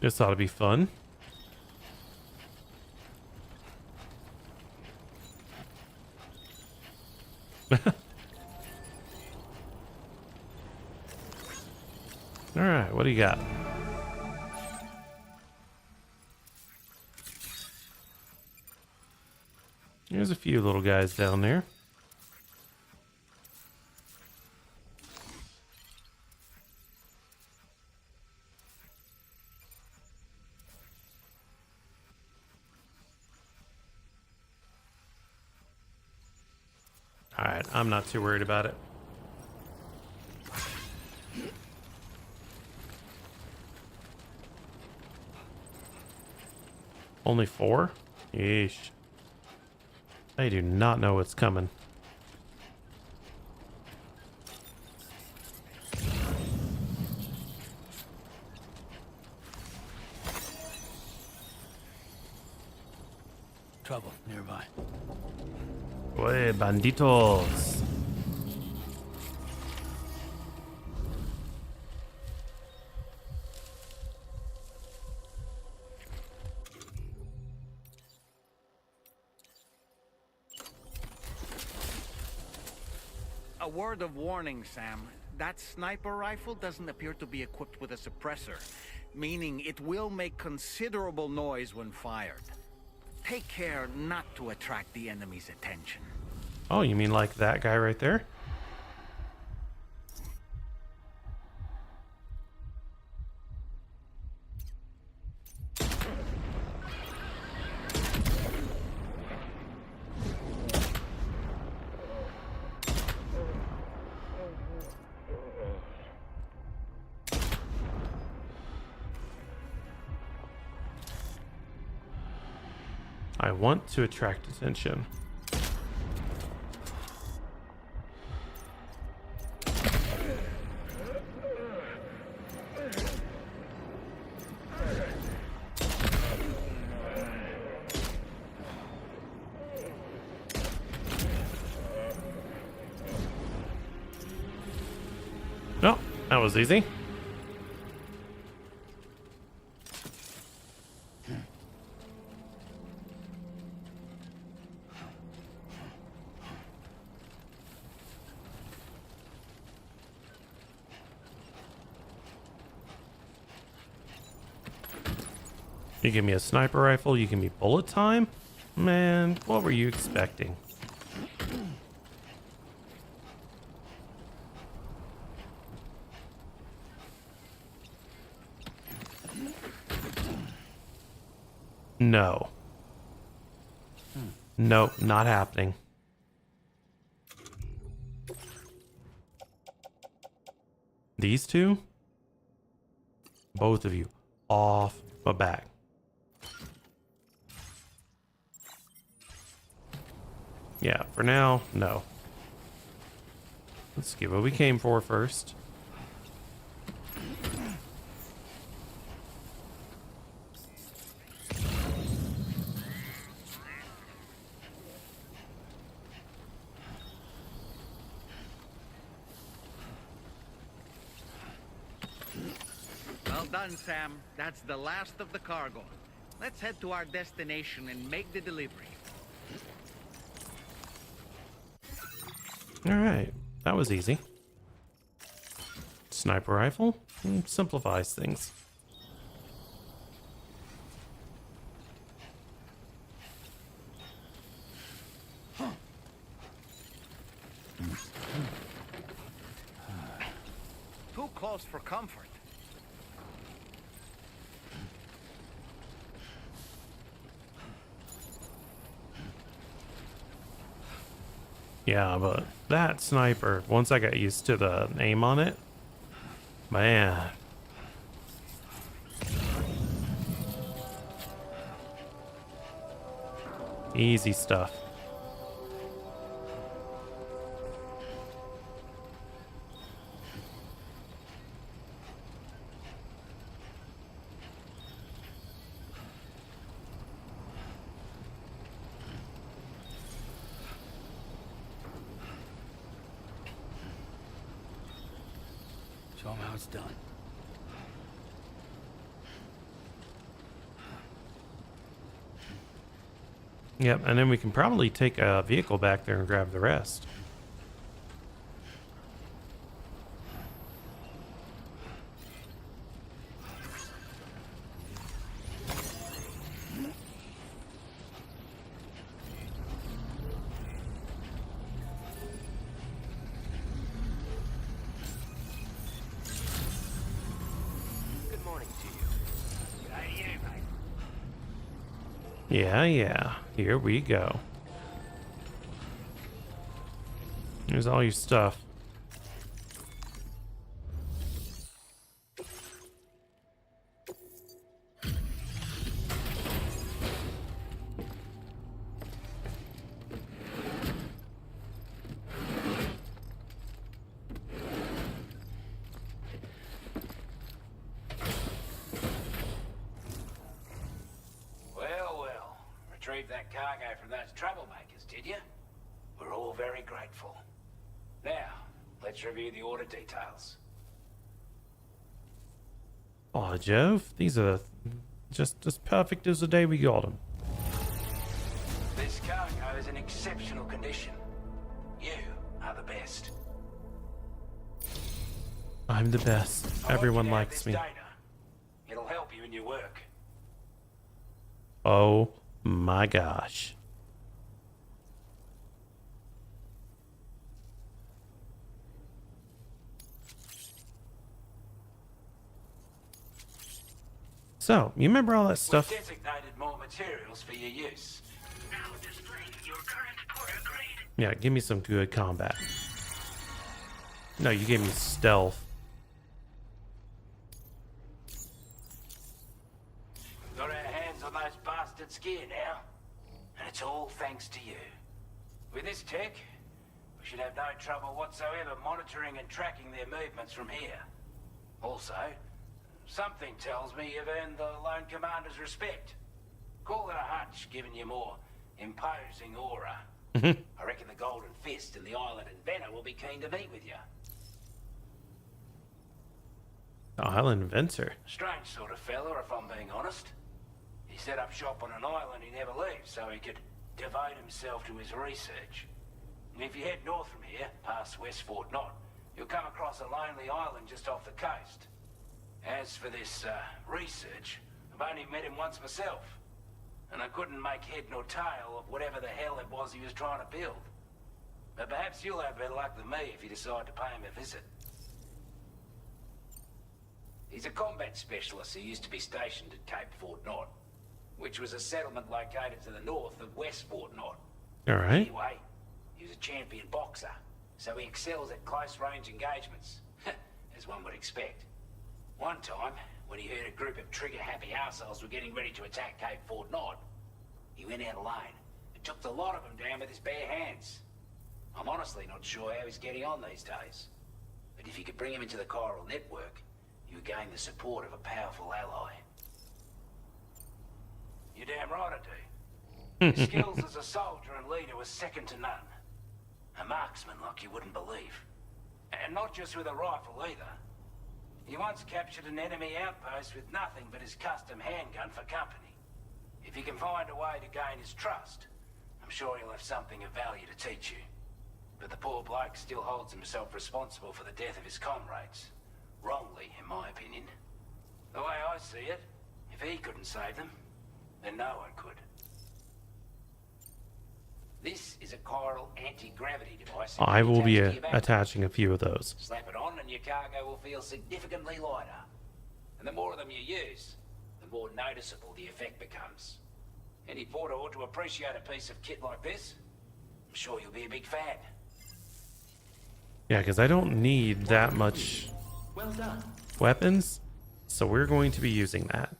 This ought to be fun. All right, what do you got? There's a few little guys down there. All right, I'm not too worried about it. Only 4? Yeesh. I do not know what's coming. Trouble nearby. Oye, banditos. A word of warning, Sam. That sniper rifle doesn't appear to be equipped with a suppressor, meaning it will make considerable noise when fired. Take care not to attract the enemy's attention. Oh, you mean like that guy right there? I want to attract attention. No, that was easy. You give me a sniper rifle, you give me bullet time? Man, what were you expecting? No. Nope, not happening. These two? Both of you. Off my back. Yeah, for now, no. Let's get what we came for first. Well done, Sam. That's the last of the cargo. Let's head to our destination and make the delivery. Alright, that was easy. Sniper rifle simplifies things. close for comfort. Yeah, but that sniper, once I got used to the aim on it, man. Easy stuff. Show 'em how it's done. Yep, and then we can probably take a vehicle back there and grab the rest. Good morning to you. Hey, you, mate. Yeah, here we go. Here's all your stuff. Well. Retrieved that cargo from those troublemakers, did you? We're all very grateful. Now, let's review the order details. Aw, Jove, these are just as perfect as the day we got them. This cargo is in exceptional condition. You are the best. I'm the best. Everyone likes me. Data. It'll help you in your work. Oh my gosh. So, you remember all that stuff? We've designated more materials for your use. Now displaying your current porter grade. Yeah, give me some good combat. No, you gave me stealth. Got our hands on those bastards' gear now. And it's all thanks to you. With this tech, we should have no trouble whatsoever monitoring and tracking their movements from here. Also, something tells me you've earned the Lone Commander's respect. Call it a hunch, giving you more imposing aura. I reckon the Golden Fist and the Island Inventor will be keen to meet with you. Island Inventor. Strange sort of fella, if I'm being honest. He set up shop on an island he never leaves, so he could devote himself to his research. And if you head north from here, past West Fort Knot, you'll come across a lonely island just off the coast. As for this, research, I've only met him once myself. And I couldn't make head nor tail of whatever the hell it was he was trying to build. But perhaps you'll have better luck than me if you decide to pay him a visit. He's a combat specialist who used to be stationed at Cape Fort Knot, which was a settlement located to the north of West Fort Knot. Alright. Anyway, he was a champion boxer, so he excels at close-range engagements, as one would expect. One time, when he heard a group of trigger-happy arseholes were getting ready to attack Cape Fort Knot, he went out alone and took the lot of them down with his bare hands. I'm honestly not sure how he's getting on these days. But if you could bring him into the chiral network, you gain the support of a powerful ally. You're damn right I do. His skills as a soldier and leader were second to none. A marksman like you wouldn't believe. And not just with a rifle either. He once captured an enemy outpost with nothing but his custom handgun for company. If you can find a way to gain his trust, I'm sure he'll have something of value to teach you. But the poor bloke still holds himself responsible for the death of his comrades. Wrongly, in my opinion. The way I see it, if he couldn't save them, then no one could. This is a chiral anti-gravity device. I will be attached to your back. attaching a few of those. Slap it on and your cargo will feel significantly lighter. And the more of them you use, the more noticeable the effect becomes. Any porter ought to appreciate a piece of kit like this. I'm sure you'll be a big fan. Yeah, because I don't need that much Well done. weapons, so we're going to be using that.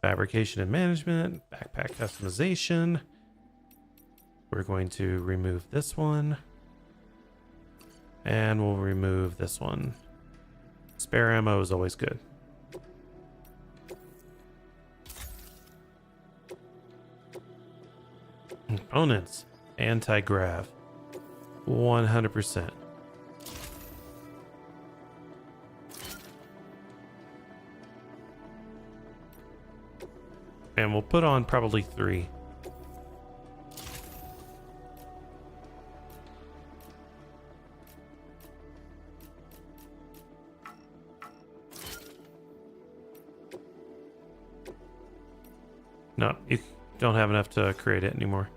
Fabrication and management, backpack customization. We're going to remove this one. And we'll remove this one. Spare ammo is always good. Components. Anti-grav. 100%. And we'll put on probably 3. No, you don't have enough to create it anymore.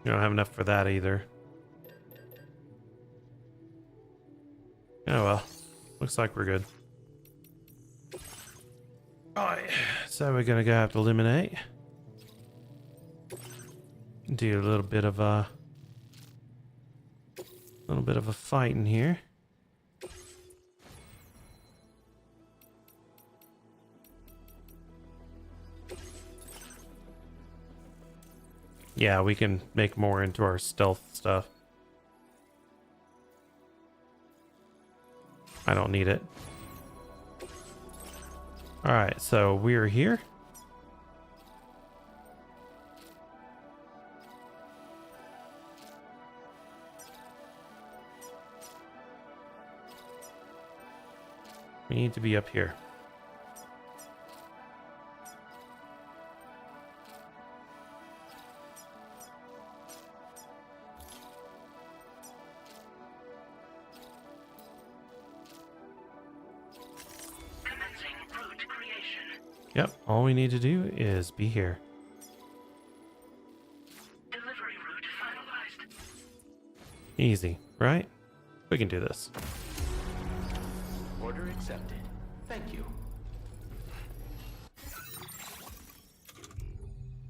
You don't have enough for that either. Oh well. Looks like we're good. Alright, so we're gonna have to eliminate. Do a little bit of a fight in here. Yeah, we can make more into our stealth stuff. I don't need it. Alright, so we're here. We need to be up here. Yep, all we need to do is be here. Delivery route finalized. Easy, right? We can do this. Order accepted. Thank you.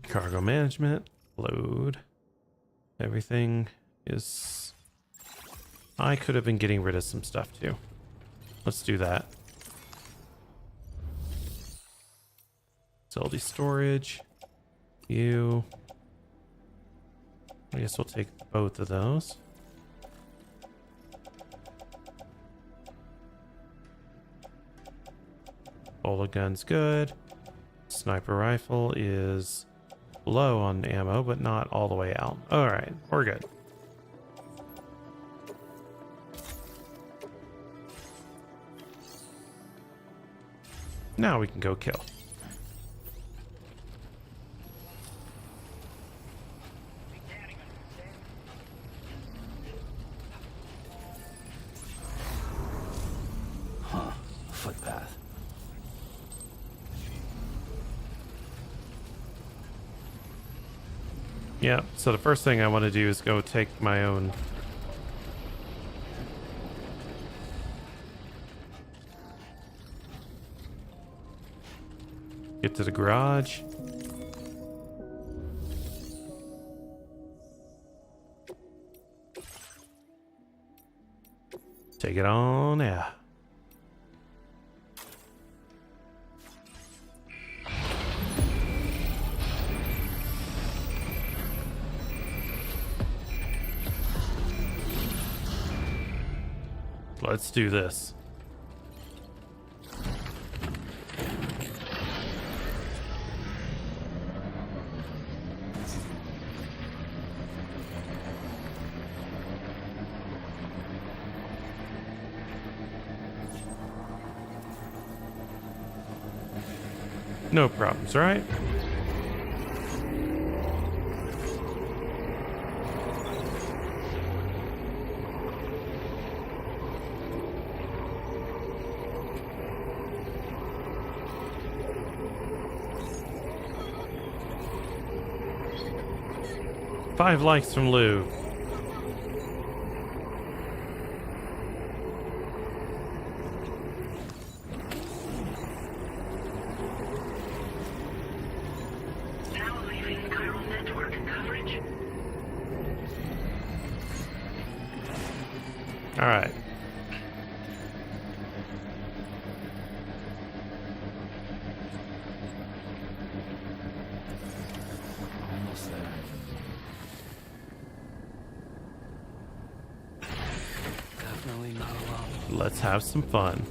Cargo management, load. Everything is... I could have been getting rid of some stuff too. Let's do that. Facility storage. You. I guess we'll take both of those. Bola gun's good. Sniper rifle is low on ammo, but not all the way out. Alright, we're good. Now we can go kill. Huh, footpath. Yeah, so the first thing I want to do is go take my own... Get to the garage. Take it on, yeah. Let's do this. No problems, right? 5 likes from Lou. Now leaving chiral network coverage. All right. Almost there. Definitely not alone. Let's have some fun.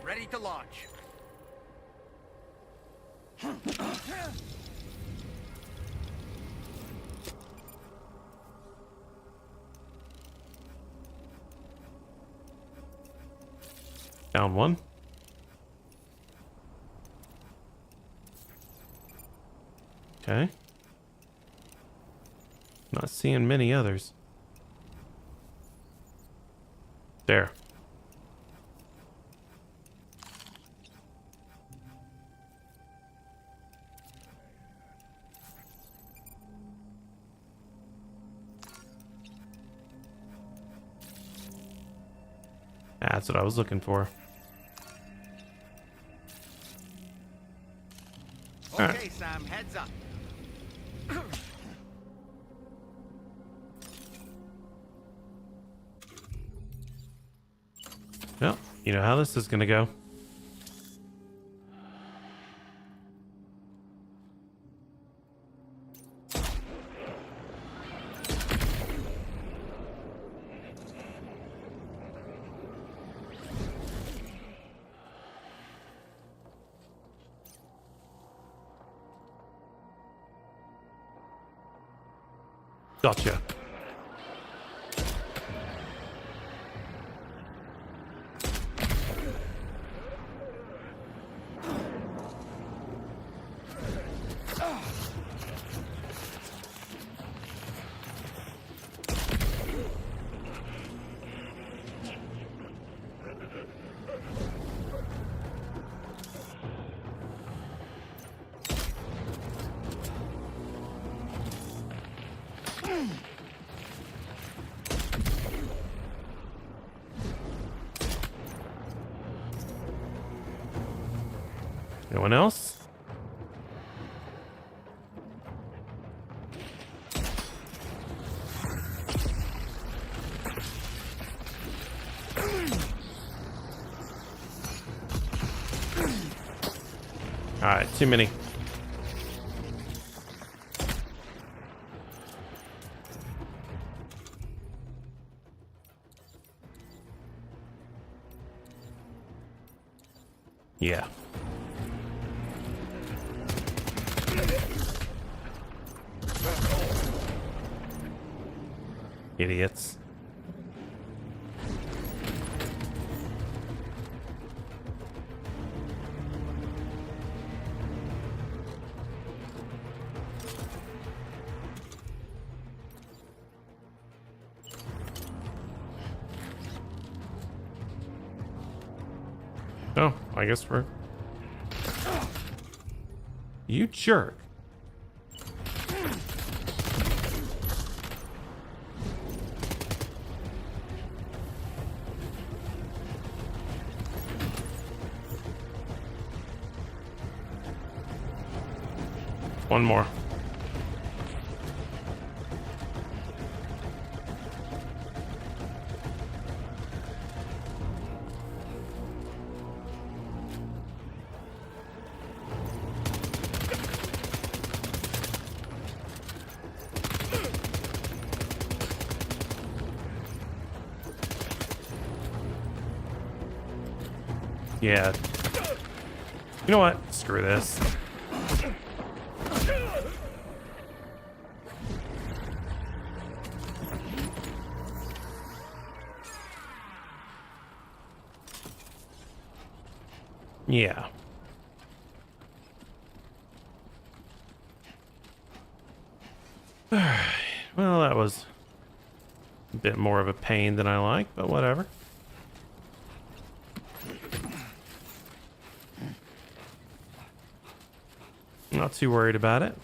Ready to launch. Down one. Okay. Not seeing many others. There. That's what I was looking for. Okay, Sam, heads up. Well, you know how this is gonna go. Gotcha. Anyone else? Alright, too many. Yeah. Idiots. Oh, I guess we're... You jerk. One more. Yeah. You know what? Screw this. Yeah. Well, that was a bit more of a pain than I like, but whatever. Not too worried about it.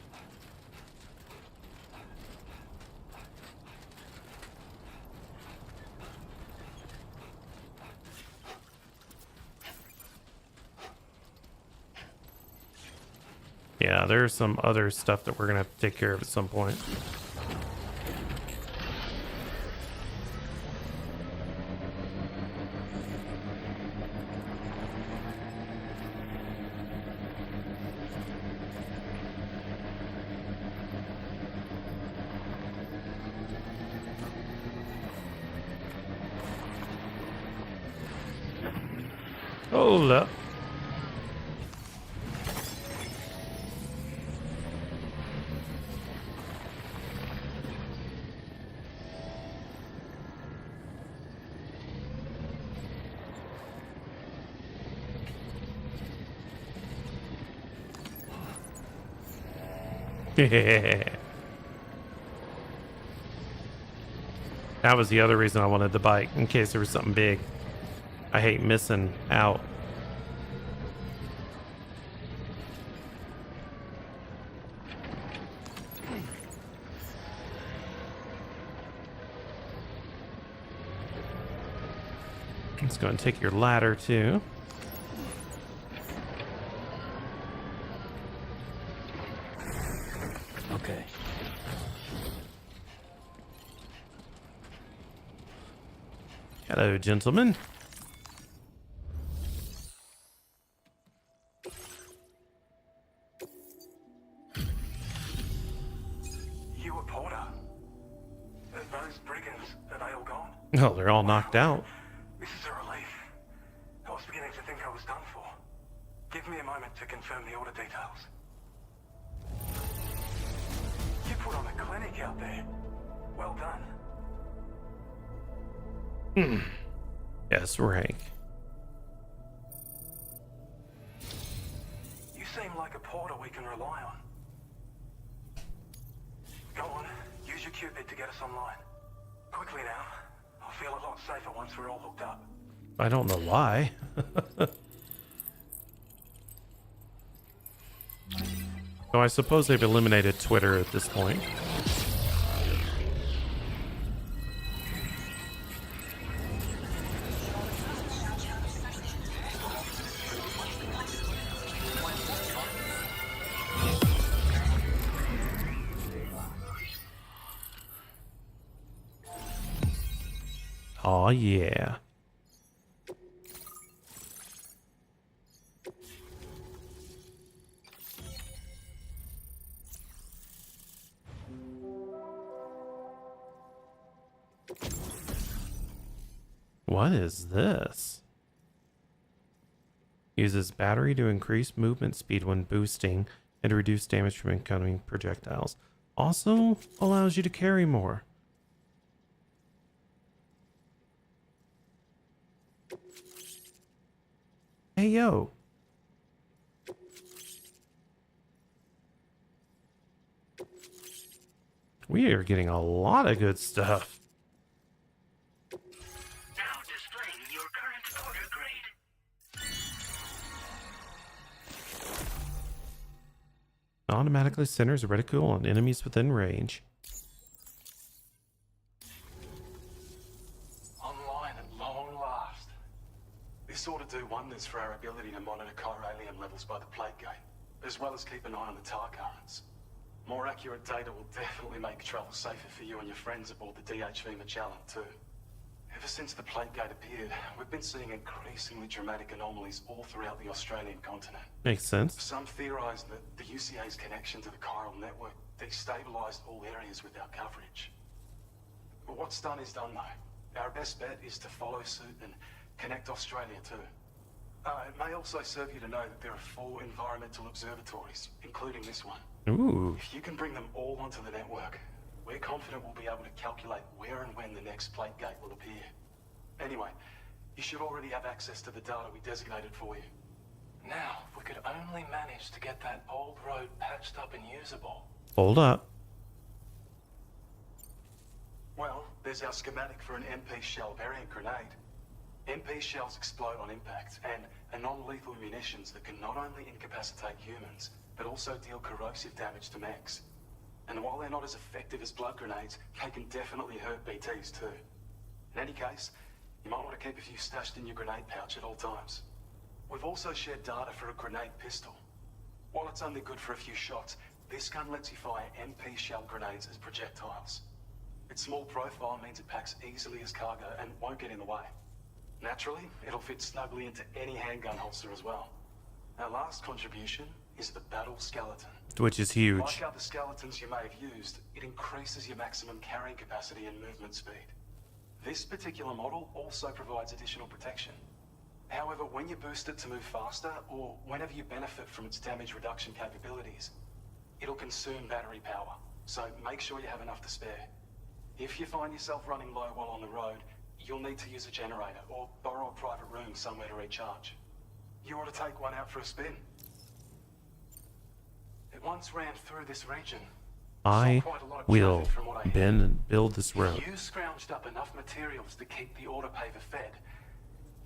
Yeah, there's some other stuff that we're gonna have to take care of at some point. Hold up. That was the other reason I wanted the bike, in case there was something big. I hate missing out. Let's go and take your ladder too. Okay. Hello, gentlemen. You a Porter? Those brigands, are they all gone? Oh, they're all knocked out. This is a relief. I was beginning to think I was done for. Give me a moment to confirm the order details. You put on a clinic out there. Well done. Yes, rank. You seem like a Porter we can rely on. Go on, use your Cupid to get us online. Quickly now. I'll feel a lot safer once we're all hooked up. I don't know why. So I suppose they've eliminated Twitter at this point. Oh yeah. What is this? Uses battery to increase movement speed when boosting and to reduce damage from incoming projectiles. Also allows you to carry more. Hey, yo. We are getting a lot of good stuff. Now displaying your current order grade. Automatically centers a reticule on enemies within range. Online at long last. This ought to do wonders for our ability to monitor chiralium levels by the plate gate, as well as keep an eye on the tar currents. More accurate data will definitely make travel safer for you and your friends aboard the DHV Magellan too. Ever since the plate gate appeared, we've been seeing increasingly dramatic anomalies all throughout the Australian continent. Makes sense. Some theorize that the UCA's connection to the chiral network destabilized all areas with our coverage. But what's done is done though. Our best bet is to follow suit and connect Australia too. It may also serve you to know that there are 4 environmental observatories, including this one. Ooh. If you can bring them all onto the network, we're confident we'll be able to calculate where and when the next plate gate will appear. Anyway, you should already have access to the data we designated for you. Now, if we could only manage to get that old road patched up and usable. Hold up. Well, there's our schematic for an MP shell variant grenade. MP shells explode on impact and are non-lethal munitions that can not only incapacitate humans, but also deal corrosive damage to mechs. And while they're not as effective as blood grenades, they can definitely hurt BTs too. In any case, you might want to keep a few stashed in your grenade pouch at all times. We've also shared data for a grenade pistol. While it's only good for a few shots, this gun lets you fire MP shell grenades as projectiles. Its small profile means it packs easily as cargo and won't get in the way. Naturally, it'll fit snugly into any handgun holster as well. Our last contribution is the Battle Skeleton. Which is huge. Like other skeletons you may have used, it increases your maximum carrying capacity and movement speed. This particular model also provides additional protection. However, when you boost it to move faster, or whenever you benefit from its damage reduction capabilities, it'll consume battery power, so make sure you have enough to spare. If you find yourself running low while on the road, you'll need to use a generator, or borrow a private room somewhere to recharge. You ought to take one out for a spin. It once ran through this region. I will build this road. If you scrounged up enough materials to keep the autopaver fed,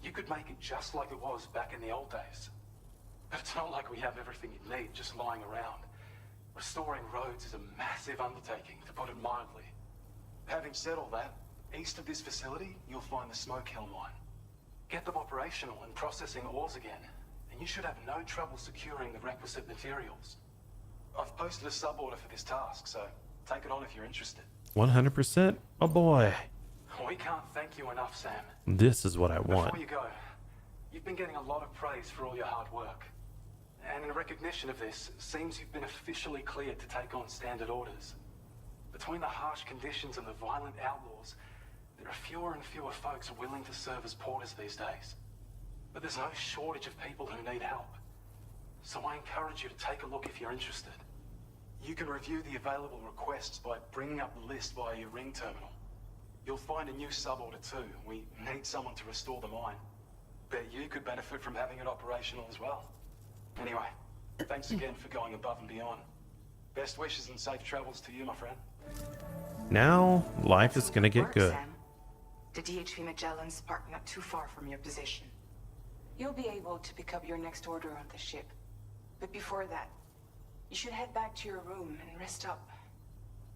you could make it just like it was back in the old days. But it's not like we have everything you need just lying around. Restoring roads is a massive undertaking, to put it mildly. Having said all that, east of this facility, you'll find the Smoke Hill mine. Get them operational and processing ores again, and you should have no trouble securing the requisite materials. I've posted a sub-order for this task, so take it on if you're interested. 100%. Oh boy. We can't thank you enough, Sam. This is what I want. Before you go, you've been getting a lot of praise for all your hard work. And in recognition of this, it seems you've been officially cleared to take on standard orders. Between the harsh conditions and the violent outlaws, there are fewer and fewer folks willing to serve as porters these days. But there's no shortage of people who need help. So I encourage you to take a look if you're interested. You can review the available requests by bringing up the list via your ring terminal. You'll find a new sub-order too. We need someone to restore the mine. Bet you could benefit from having it operational as well. Anyway, thanks again for going above and beyond. Best wishes and safe travels to you, my friend. Now, life is gonna get good. Sam. The DHV Magellan's parked not too far from your position. You'll be able to pick up your next order on the ship. But before that, you should head back to your room and rest up.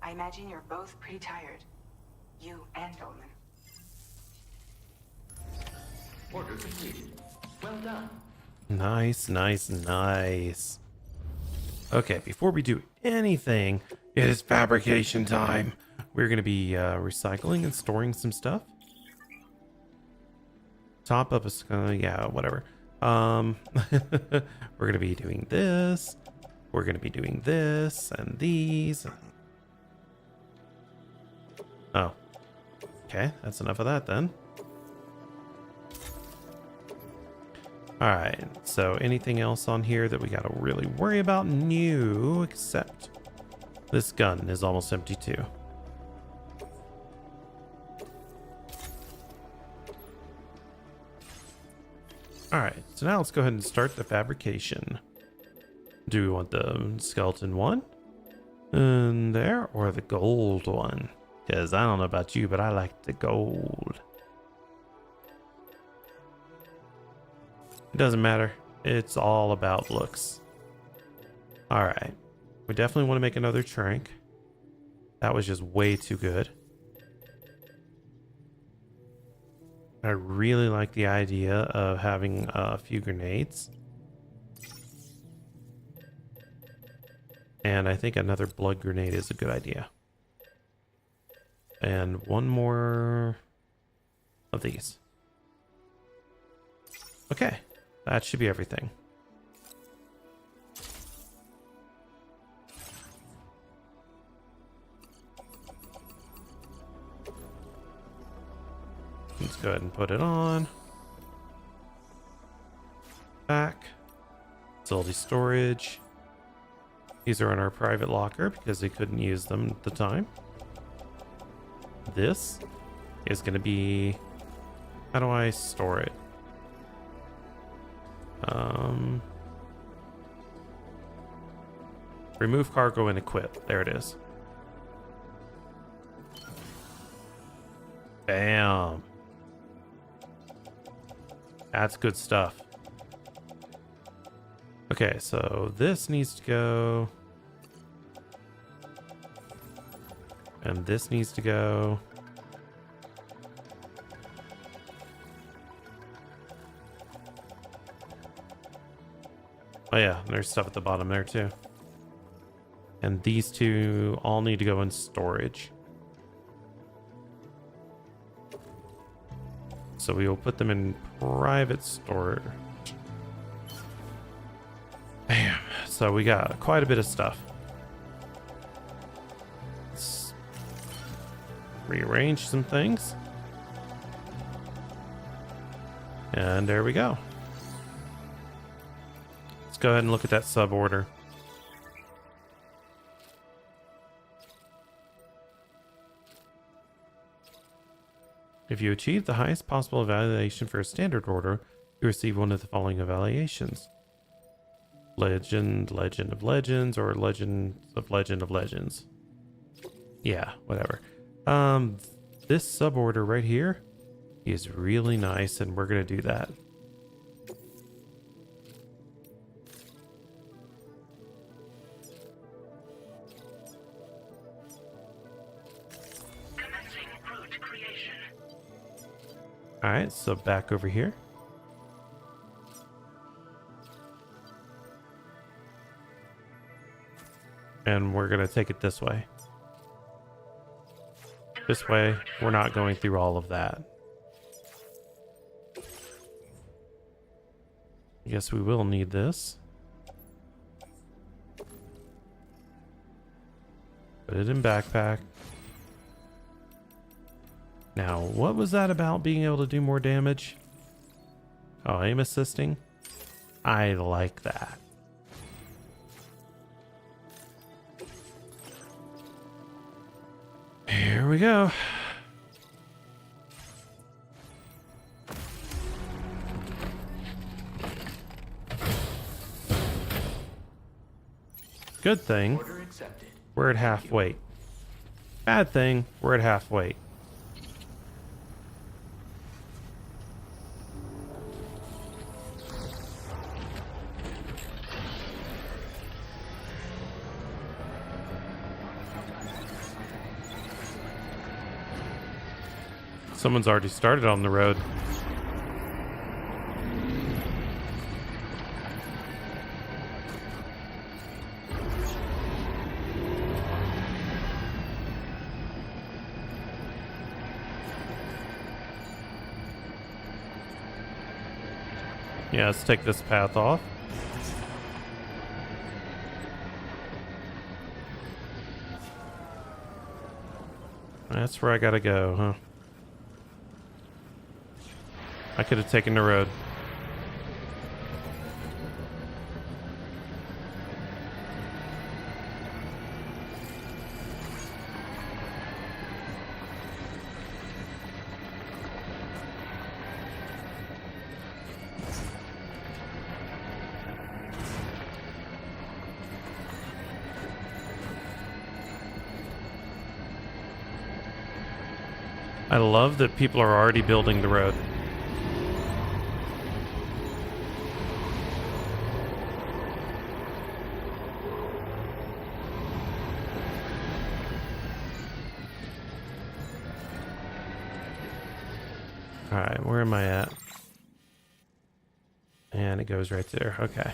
I imagine you're both pretty tired. You and Olin. Order completed. Well done. Nice, nice, nice. Okay, before we do anything, it is fabrication time. We're going to be recycling and storing some stuff. Top up a... yeah, whatever. We're going to be doing this. We're going to be doing this and these. Oh. Okay, that's enough of that then. Alright, so anything else on here that we got to really worry about? No, except this gun is almost empty too. Alright, so now let's go ahead and start the fabrication. Do we want the skeleton one? In there, or the gold one? Because I don't know about you, but I like the gold. It doesn't matter. It's all about looks. Alright. We definitely want to make another trank. That was just way too good. I really like the idea of having a few grenades. And I think another blood grenade is a good idea. And one more of these. Okay, that should be everything. Let's go ahead and put it on. Back. Facility storage. These are in our private locker because they couldn't use them at the time. This is going to be... how do I store it? Remove cargo and equip. There it is. Bam. That's good stuff. Okay, so this needs to go. And this needs to go. Oh yeah, there's stuff at the bottom there too. And these two all need to go in storage. So we will put them in private storage. Bam. So we got quite a bit of stuff. Let's rearrange some things. And there we go. Let's go ahead and look at that sub order. If you achieve the highest possible evaluation for a standard order, you receive one of the following evaluations. Legend, Legend of Legends, or Legend of Legends. Yeah, whatever. This suborder right here is really nice, and we're gonna do that. Alright, so back over here. And we're going to take it this way. This way, we're not going through all of that. I guess we will need this. Put it in backpack. Now, what was that about being able to do more damage? Oh, aim assisting? I like that. Here we go. Good thing, we're at half weight. Bad thing, we're at half weight. Someone's already started on the road. Yeah, let's take this path off. That's where I gotta go, huh? I could have taken the road. I love that people are already building the road. Alright, where am I at? And it goes right there. Okay.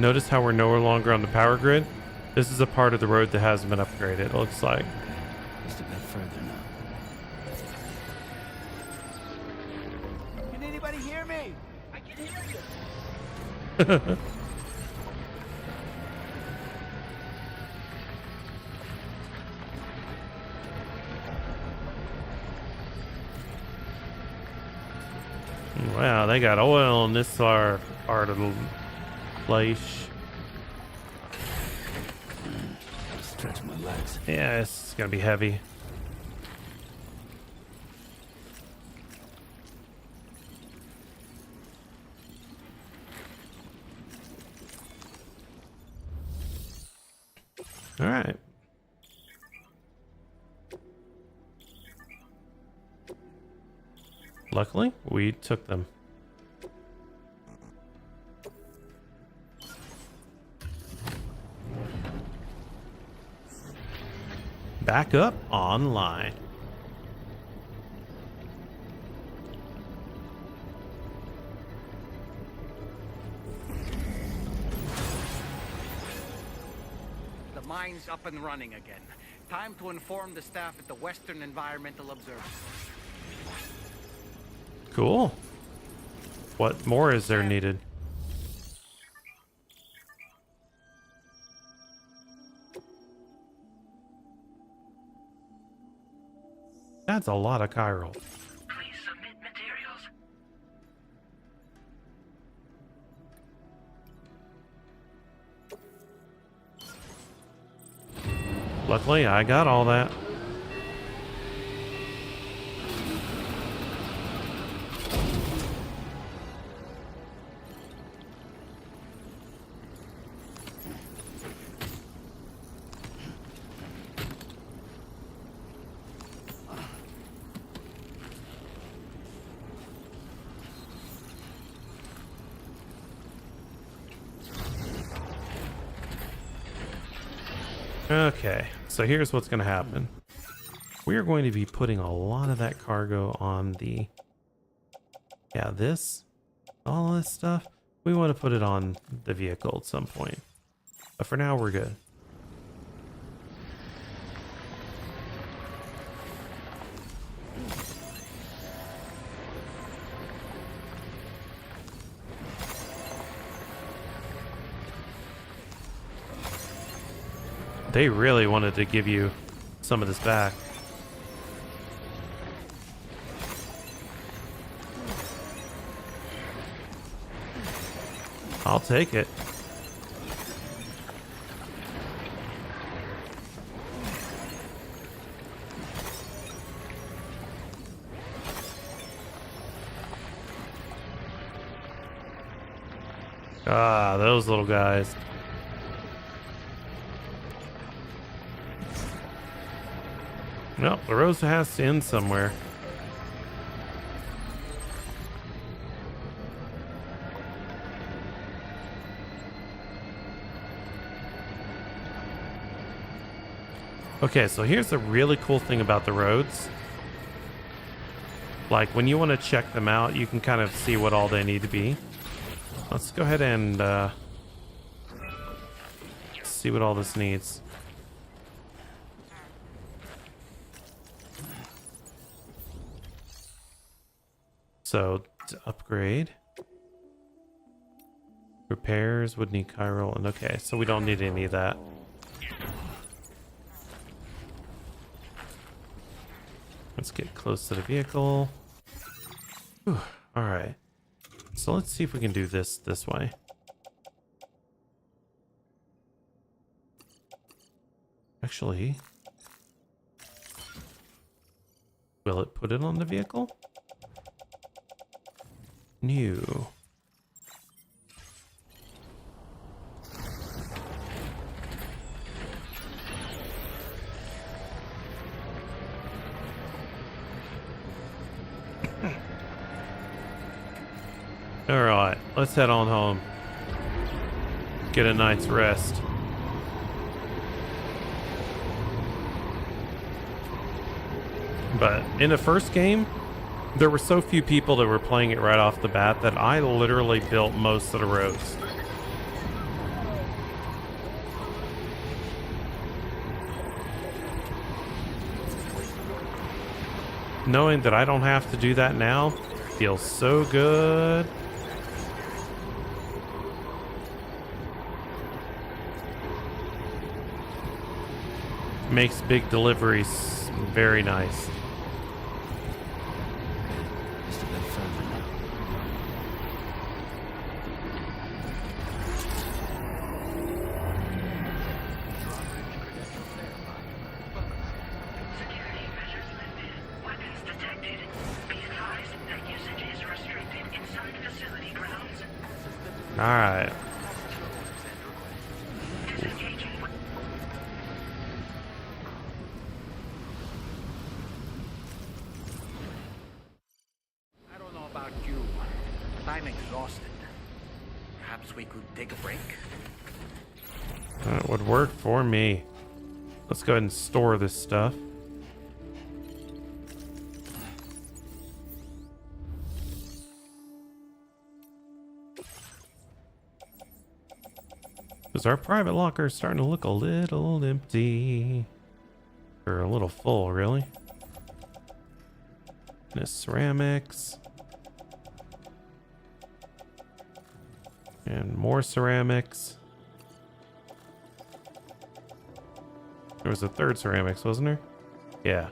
Notice how we're no longer on the power grid? This is a part of the road that hasn't been upgraded, it looks like. Just a bit further now. Can anybody hear me? I can hear you. Wow, they got oil in this part of the place. Stretch my legs. Yeah, it's gonna be heavy. All right. Luckily, we took them. Back up online. The mine's up and running again. Time to inform the staff at the Western Environmental Observatory. Cool. What more is there needed? That's a lot of chiral. Please submit materials. Luckily, I got all that. Okay, so here's what's going to happen. We are going to be putting a lot of that cargo on the... Yeah, all this stuff. We want to put it on the vehicle at some point. But for now, we're good. They really wanted to give you some of this back. I'll take it. Ah, those little guys. Nope, the road has to end somewhere. Okay, so here's the really cool thing about the roads. Like, when you want to check them out, you can kind of see what all they need to be. Let's go ahead and see what all this needs. So, to upgrade. Repairs would need chiral, and okay, so we don't need any of that. Let's get close to the vehicle. Alright. So let's see if we can do this way. Actually, will it put it on the vehicle? New. All right, let's head on home. Get a night's rest. But in the first game, there were so few people that were playing it right off the bat that I literally built most of the roads. Knowing that I don't have to do that now feels so good. Makes big deliveries very nice. All right. I'm exhausted. Perhaps we could take a break? That would work for me. Let's go ahead and store this stuff. Because our private locker is starting to look a little empty. Or a little full, really. This ceramics. And more ceramics. There was a third ceramics, wasn't there? Yeah.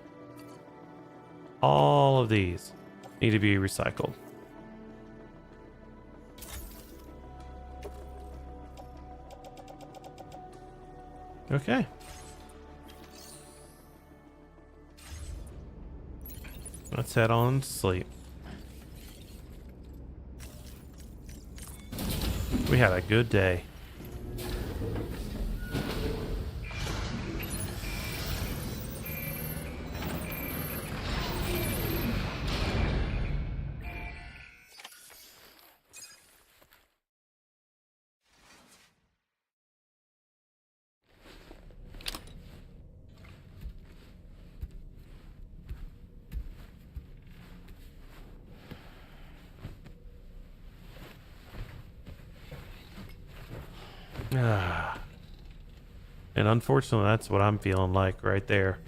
All of these need to be recycled. Okay. Let's head on to sleep. We had a good day. And unfortunately, that's what I'm feeling like right there.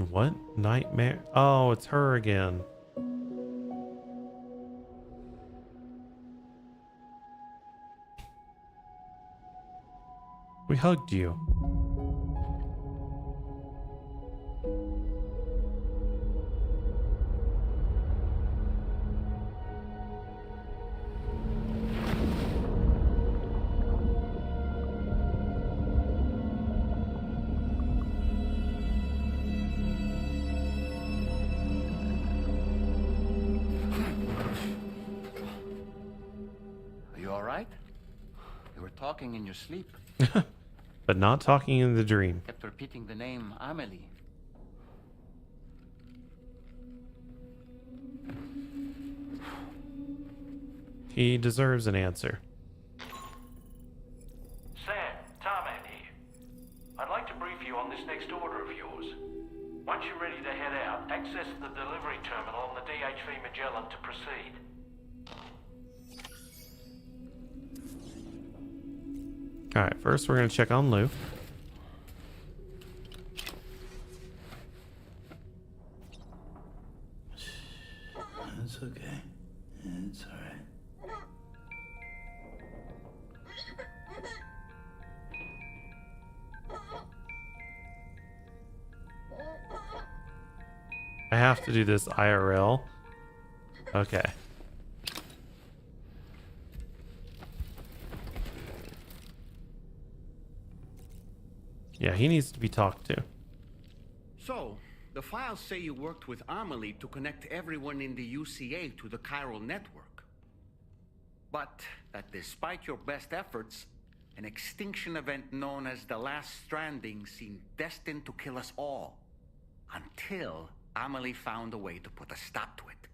What? Nightmare? Oh, it's her again. We hugged you. Are you all right? You were talking in your sleep. But not talking in the dream. Kept repeating the name Amelie. He deserves an answer. Sam, Tarman here. I'd like to brief you on this next order of yours. Once you're ready to head out, access the delivery terminal on the DHV Magellan to proceed. Alright, first we're going to check on Lou. It's okay. It's alright. I have to do this IRL. Okay. Yeah, he needs to be talked to. So, the files say you worked with Amelie to connect everyone in the UCA to the chiral network. But that despite your best efforts, an extinction event known as the Last Stranding seemed destined to kill us all. Until Amelie found a way to put a stop to it.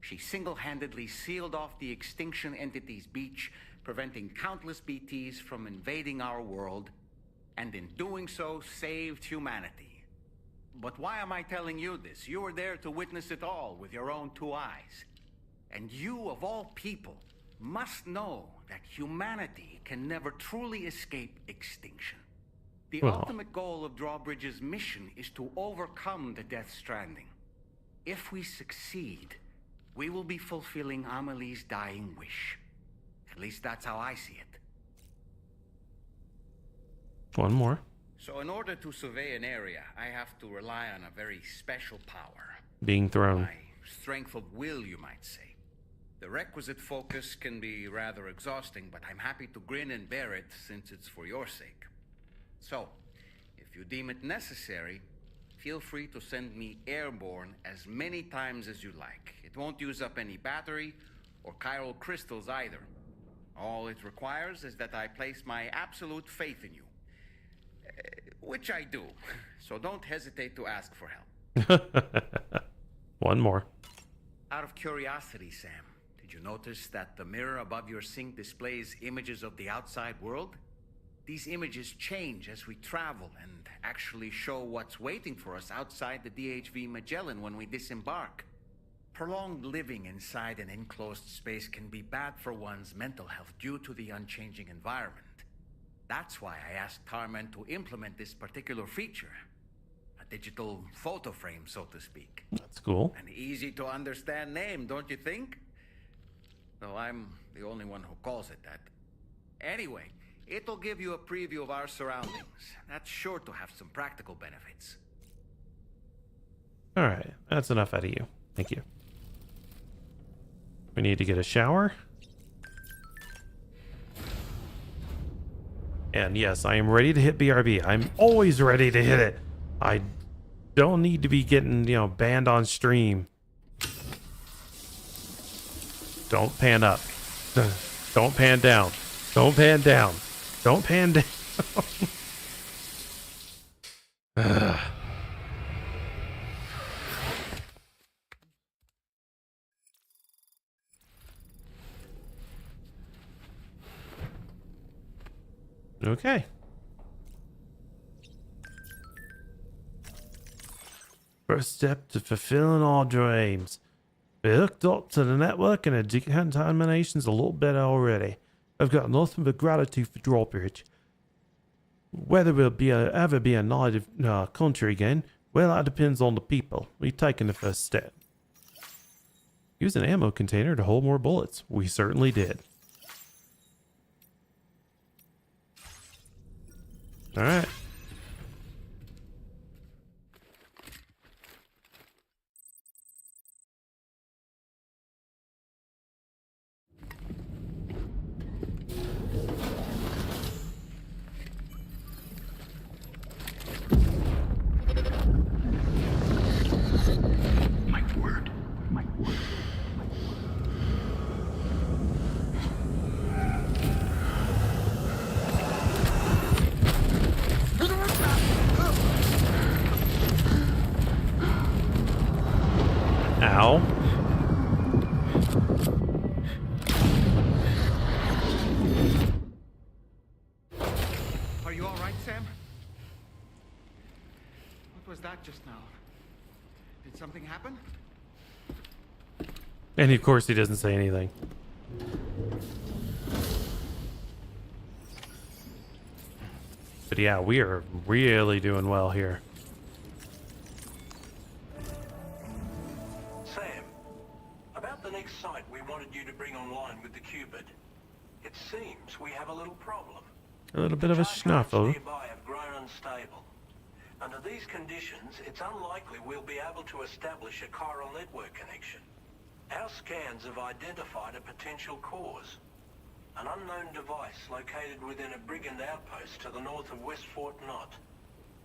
She single-handedly sealed off the extinction entity's beach, preventing countless BTs from invading our world, and in doing so, saved humanity. But why am I telling you this? You were there to witness it all with your own two eyes. And you, of all people, must know that humanity can never truly escape extinction. The ultimate goal of Drawbridge's mission is to overcome the Death Stranding. If we succeed, we will be fulfilling Amelie's dying wish. At least that's how I see it. One more. So in order to survey an area, I have to rely on a very special power. Being thrown. My strength of will, you might say. The requisite focus can be rather exhausting, but I'm happy to grin and bear it since it's for your sake. So, if you deem it necessary, feel free to send me airborne as many times as you like. It won't use up any battery or chiral crystals either. All it requires is that I place my absolute faith in you. Which I do, so don't hesitate to ask for help. One more. Out of curiosity, Sam, did you notice that the mirror above your sink displays images of the outside world? These images change as we travel and actually show what's waiting for us outside the DHV Magellan when we disembark. Prolonged living inside an enclosed space can be bad for one's mental health due to the unchanging environment. That's why I asked Tarman to implement this particular feature. A digital photo frame, so to speak. That's cool. An easy to understand name, don't you think? Though I'm the only one who calls it that. Anyway, it'll give you a preview of our surroundings. That's sure to have some practical benefits. All right, that's enough out of you. Thank you. We need to get a shower. And yes, I am ready to hit BRB. I'm always ready to hit it. I don't need to be getting, banned on stream. Don't pan up. Don't pan down. Don't pan down. Don't pan down. Okay. First step to fulfilling our dreams. We're hooked up to the network and the decontamination's a little better already. I've got nothing but gratitude for Drawbridge. Whether we'll ever be a native country again, well, that depends on the people. We've taken the first step. Use an ammo container to hold more bullets. We certainly did. All right. My word. My word. Ow. Are you all right, Sam? What was that just now? Did something happen? And of course he doesn't say anything. But yeah, we are really doing well here. Sam, about the next site we wanted you to bring online with the Cupid. It seems we have a little problem. A little bit of a schnuffle. Nearby have grown unstable. Under these conditions, it's unlikely we'll be able to establish a chiral network connection. Our scans have identified a potential cause. An unknown device located within a brigand outpost to the north of West Fort Knott.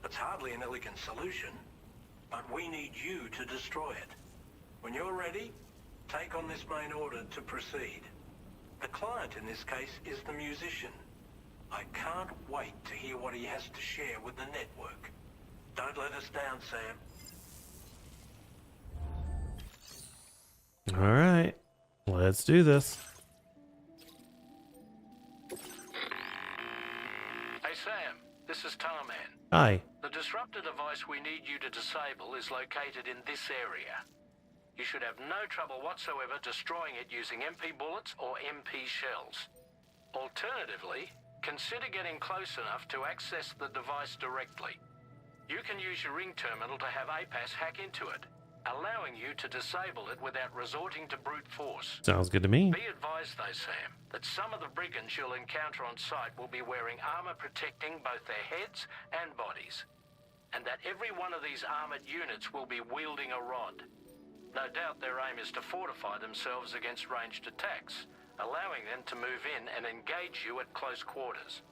It's hardly an elegant solution, but we need you to destroy it. When you're ready, take on this main order to proceed. The client in this case is the musician. I can't wait to hear what he has to share with the network. Don't let us down, Sam. All right, let's do this. Hey Sam, this is Tarman. Hi. The disruptor device we need you to disable is located in this area. You should have no trouble whatsoever destroying it using MP bullets or MP shells. Alternatively, consider getting close enough to access the device directly. You can use your ring terminal to have APAS hack into it, allowing you to disable it without resorting to brute force. Sounds good to me. Be advised though, Sam, that some of the brigands you'll encounter on site will be wearing armor protecting both their heads and bodies, and that every one of these armored units will be wielding a rod. No doubt their aim is to fortify themselves against ranged attacks, allowing them to move in and engage you at close quarters.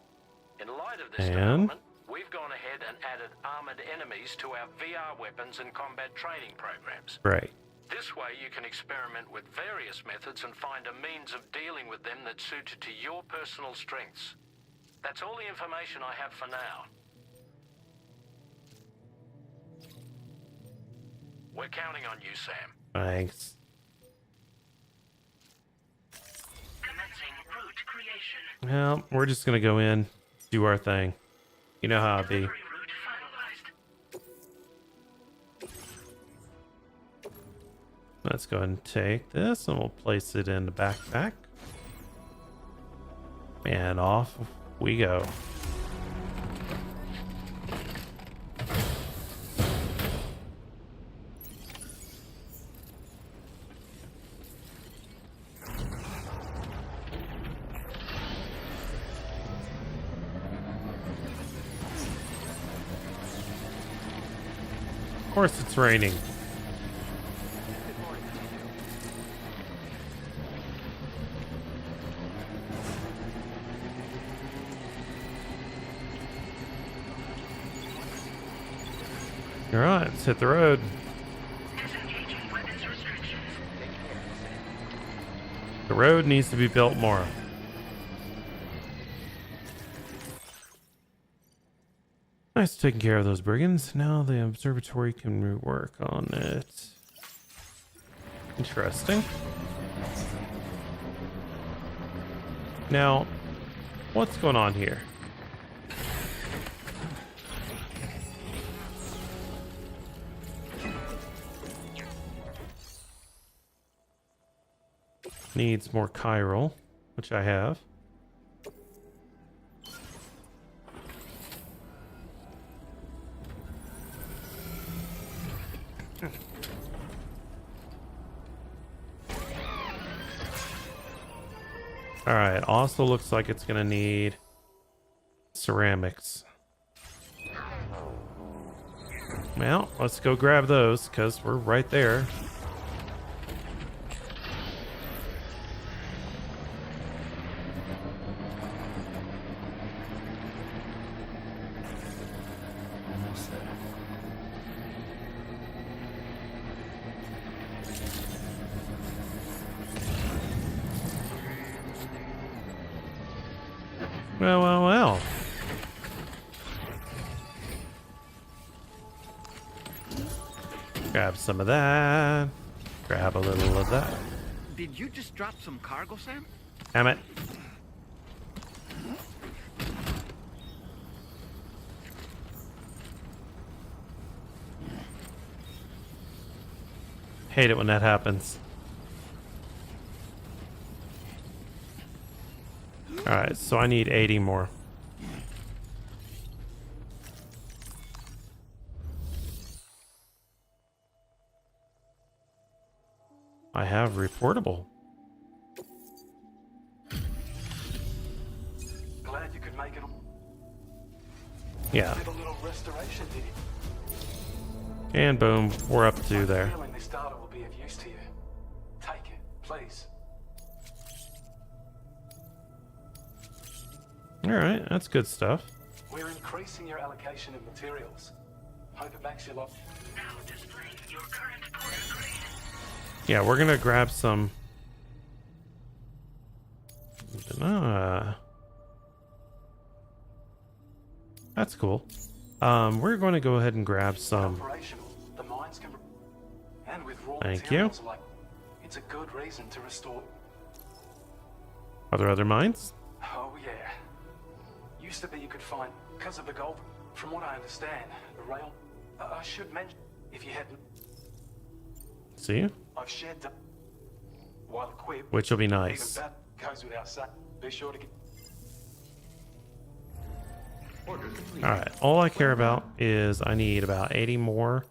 In light of this development, we've gone ahead and added armored enemies to our VR weapons and combat training programs. Right. This way you can experiment with various methods and find a means of dealing with them that's suited to your personal strengths. That's all the information I have for now. We're counting on you, Sam. Thanks. Commencing route creation. Well, we're just gonna go in, do our thing. You know how it be. Let's go ahead and take this and we'll place it in the backpack. And off we go. Of course it's raining. All right, let's hit the road. The road needs to be built more. Nice taking care of those brigands. Now the observatory can work on it. Interesting. Now, what's going on here? Needs more chiral, which I have. Alright, also looks like it's gonna need ceramics. Well, let's go grab those, because we're right there. Well. Grab some of that. Grab a little of that. Did you just drop some cargo, Sam? Damn it. Hate it when that happens. Alright, so I need 80 more. I have reportable. Glad you could make it. Yeah. Did a little restoration, did you? And boom, we're up to there. Feeling this data will be of use to you. Take it, please. Alright, that's good stuff. We're increasing your allocation of materials. Hope it makes you lot. Now displaying your current portal grade. Yeah, we're gonna grab some. That's cool. We're going to go ahead and grab some. The mines can. And with raw Thank you. materials like, it's a good reason to restore. Are there other mines? Oh yeah. Used to be you could find because of the gold. From what I understand, the rail. I should mention if you hadn't. See? I've shared the. While equipped. Which will be nice. Even that goes without saying. Be sure to get. Alright, all I care about is I need about 80 more.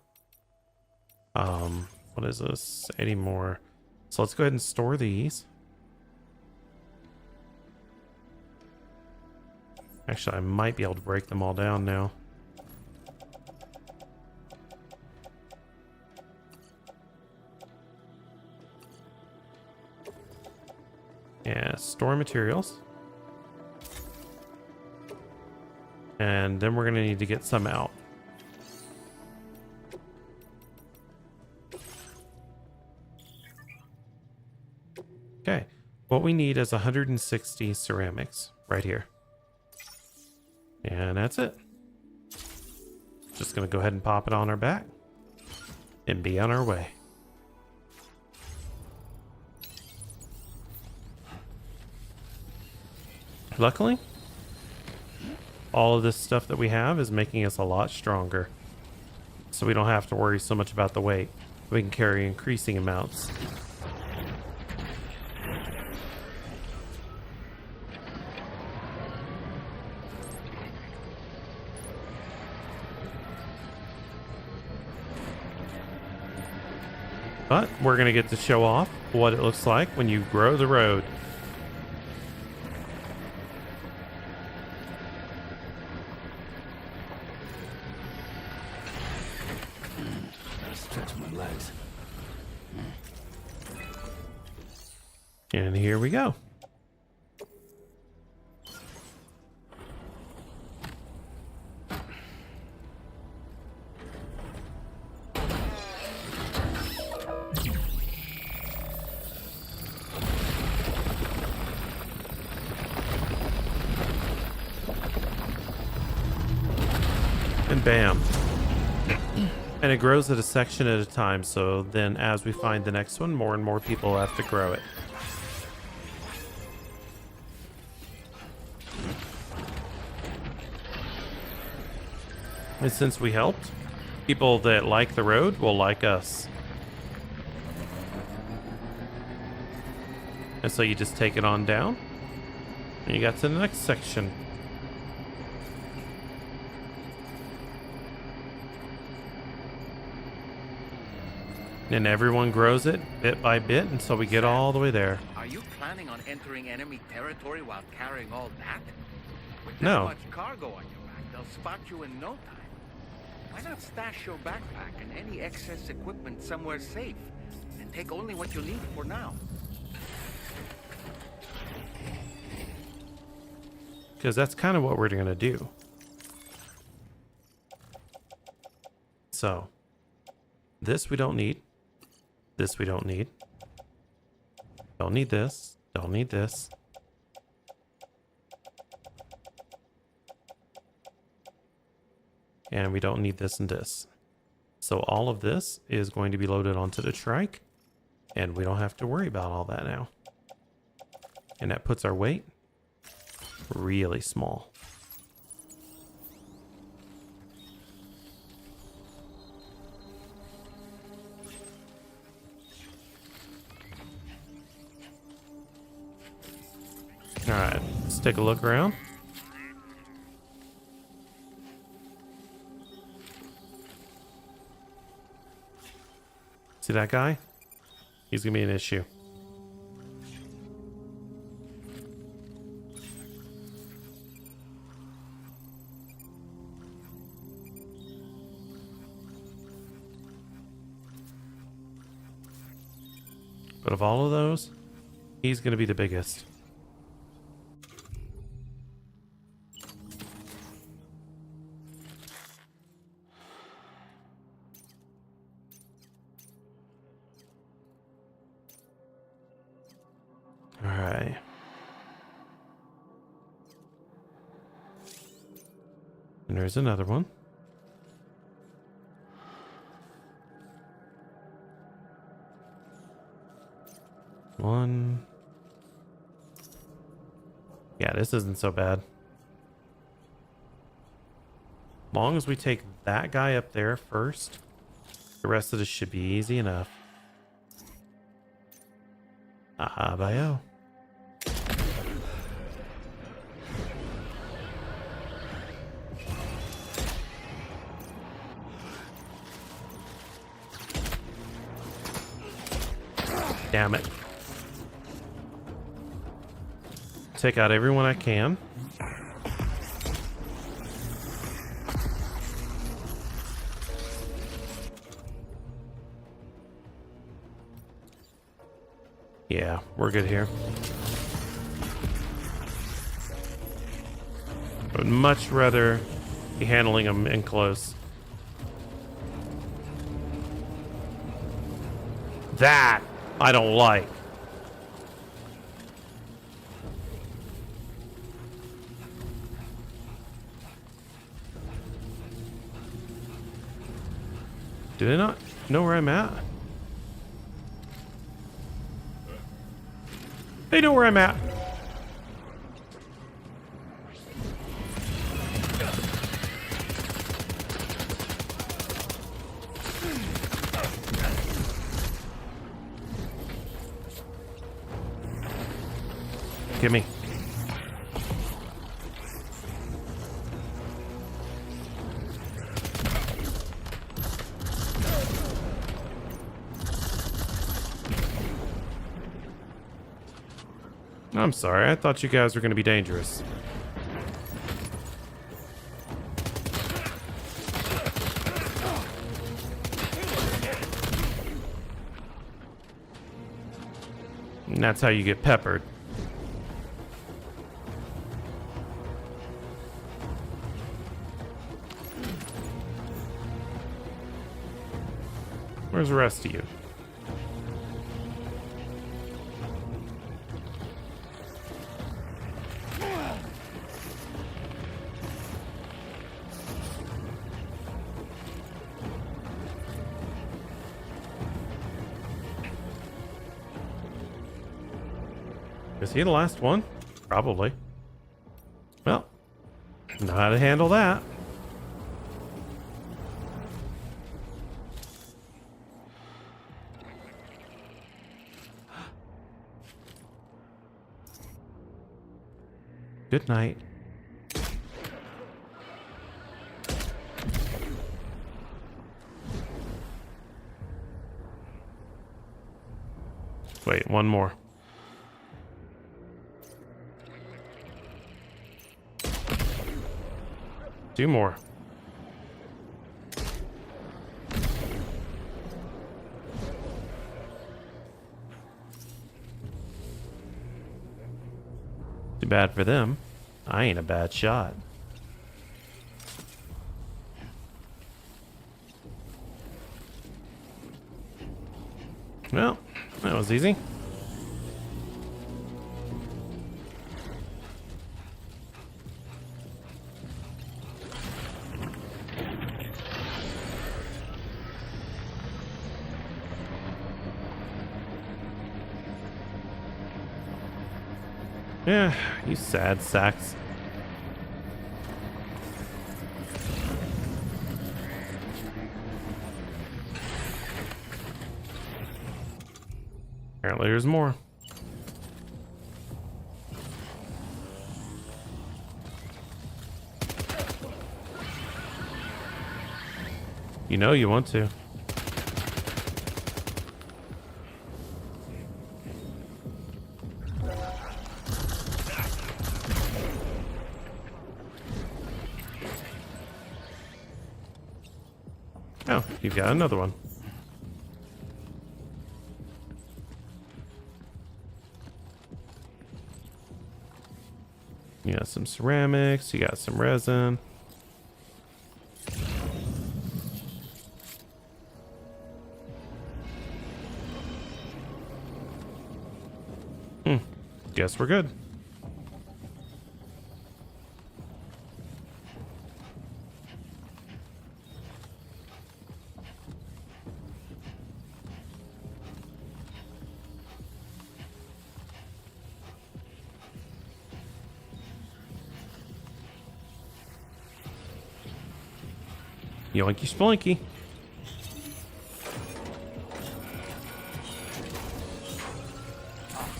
What is this? 80 more. So let's go ahead and store these. Actually, I might be able to break them all down now. Yeah, store materials. And then we're going to need to get some out. Okay. What we need is 160 ceramics right here. And that's it. Just going to go ahead and pop it on our back and be on our way. Luckily, all of this stuff that we have is making us a lot stronger. So we don't have to worry so much about the weight. We can carry increasing amounts. But we're going to get to show off what it looks like when you grow the road. Stretch my legs. And here we go. And bam. And it grows at a section at a time, so then as we find the next one, more and more people have to grow it. And since we helped, people that like the road will like us. And so you just take it on down, and you got to the next section. And everyone grows it bit by bit until we get all the way there. Are you planning on entering enemy territory while carrying all that? With that No. much cargo on your back, they'll spot you in no time. Why not stash your backpack and any excess equipment somewhere safe and take only what you need for now? Because that's kind of what we're going to do. So, this we don't need. This we don't need. Don't need this. Don't need this. And we don't need this and this. So all of this is going to be loaded onto the trike. And we don't have to worry about all that now. And that puts our weight really small. Alright, let's take a look around. See that guy? He's gonna be an issue. But of all of those, he's gonna be the biggest. Alright. And there's another one. One. Yeah, this isn't so bad. Long as we take that guy up there first, the rest of this should be easy enough. Aha, bio. Damn it. Take out everyone I can. Yeah, we're good here. I would much rather be handling them in close. That I don't like. Do they not know where I'm at? They know where I'm at. Give me. I'm sorry, I thought you guys were going to be dangerous. And that's how you get peppered. Where's the rest of you? Is he the last one? Probably. Well, know how to handle that. Good night. Wait, one more. Two more. Too bad for them. I ain't a bad shot. Well, that was easy. Yeah, you sad sacks. Apparently there's more. You know you want to. Oh, you've got another one. You got some ceramics, you got some resin. Guess we're good. Yoinky splinky.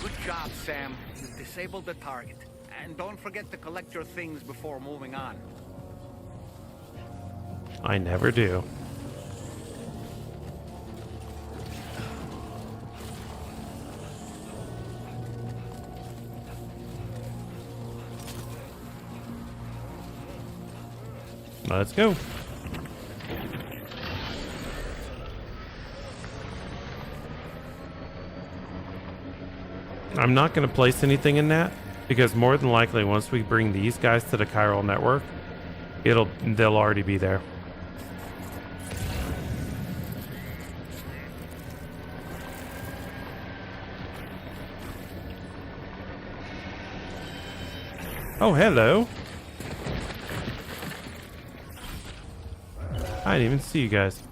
Good job, Sam. You've disabled the target. And don't forget to collect your things before moving on. I never do. Let's go. I'm not going to place anything in that because more than likely once we bring these guys to the chiral network, they'll already be there. Oh, hello. I didn't even see you guys.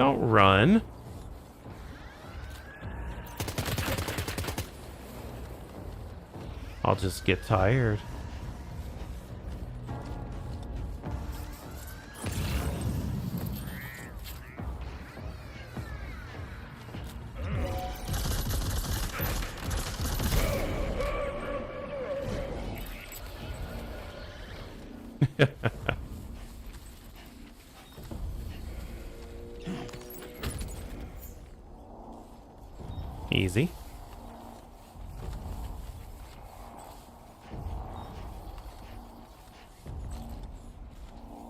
Don't run. I'll just get tired. Easy.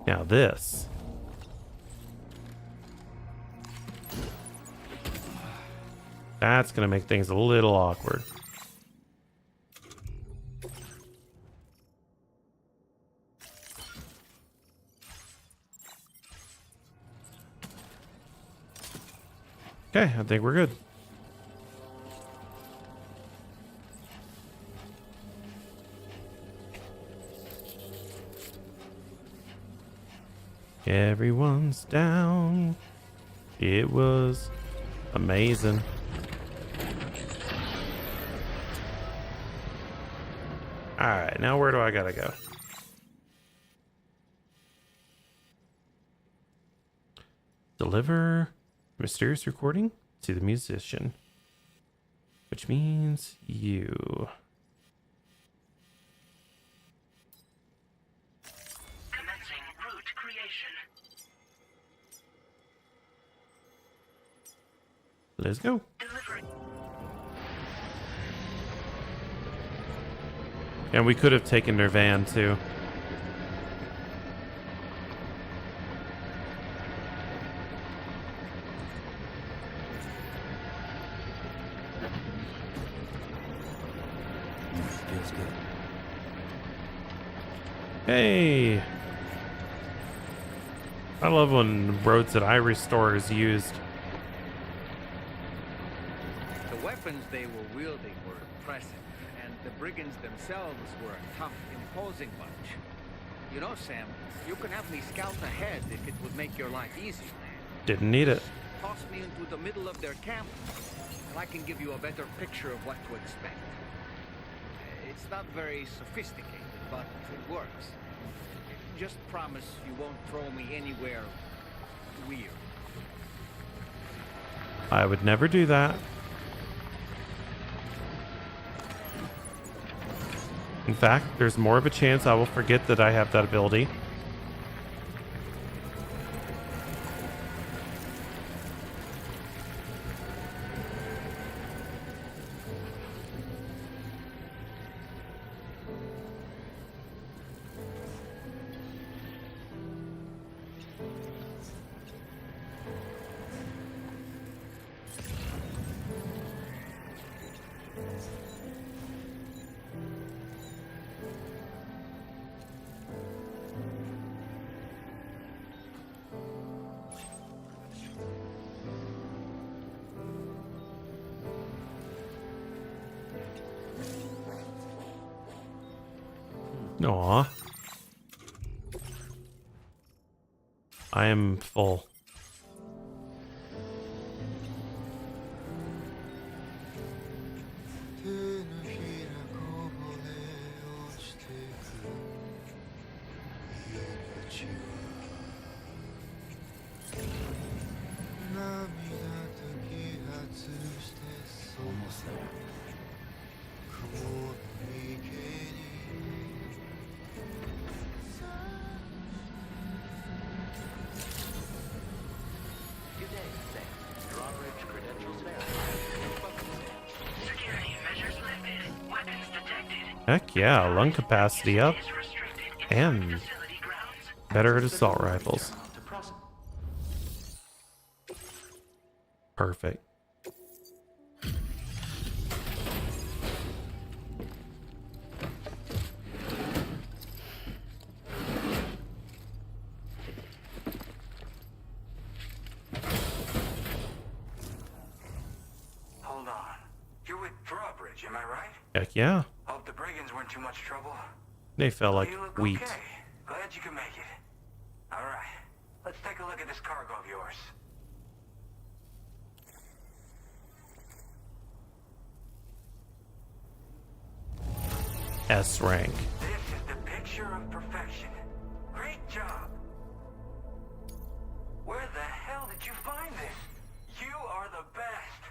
Now this. That's going to make things a little awkward. Okay, I think we're good. Everyone's down. It was amazing. Alright, now where do I gotta go? Deliver mysterious recording to the musician. Which means you. Commencing route creation. Let's go. And we could have taken their van too. Feels good. Hey! I love when roads that I restore is used. The weapons they were wielding were impressive, and the brigands themselves were a tough, imposing bunch. You know, Sam, you can have me scout ahead if it would make your life easier. Didn't need it. Toss me into the middle of their camp, and I can give you a better picture of what to expect. It's not very sophisticated, but it works. Just promise you won't throw me anywhere weird. I would never do that. In fact, there's more of a chance I will forget that I have that ability. Aw. I am full. Almost there. Good day, Sam. Drawbridge credentials verified. Security measures lifted. Weapons detected. Heck yeah, lung capacity up. And better at assault rifles. Perfect. Hold on. You're with Drawbridge, am I right? Heck yeah. Hope the brigands weren't too much trouble. They felt like You look wheat. okay. Glad you can make it. All right. Let's take a look at this cargo of yours. S rank. This is the picture of perfection. Great job. Where the hell did you find this? You are the best.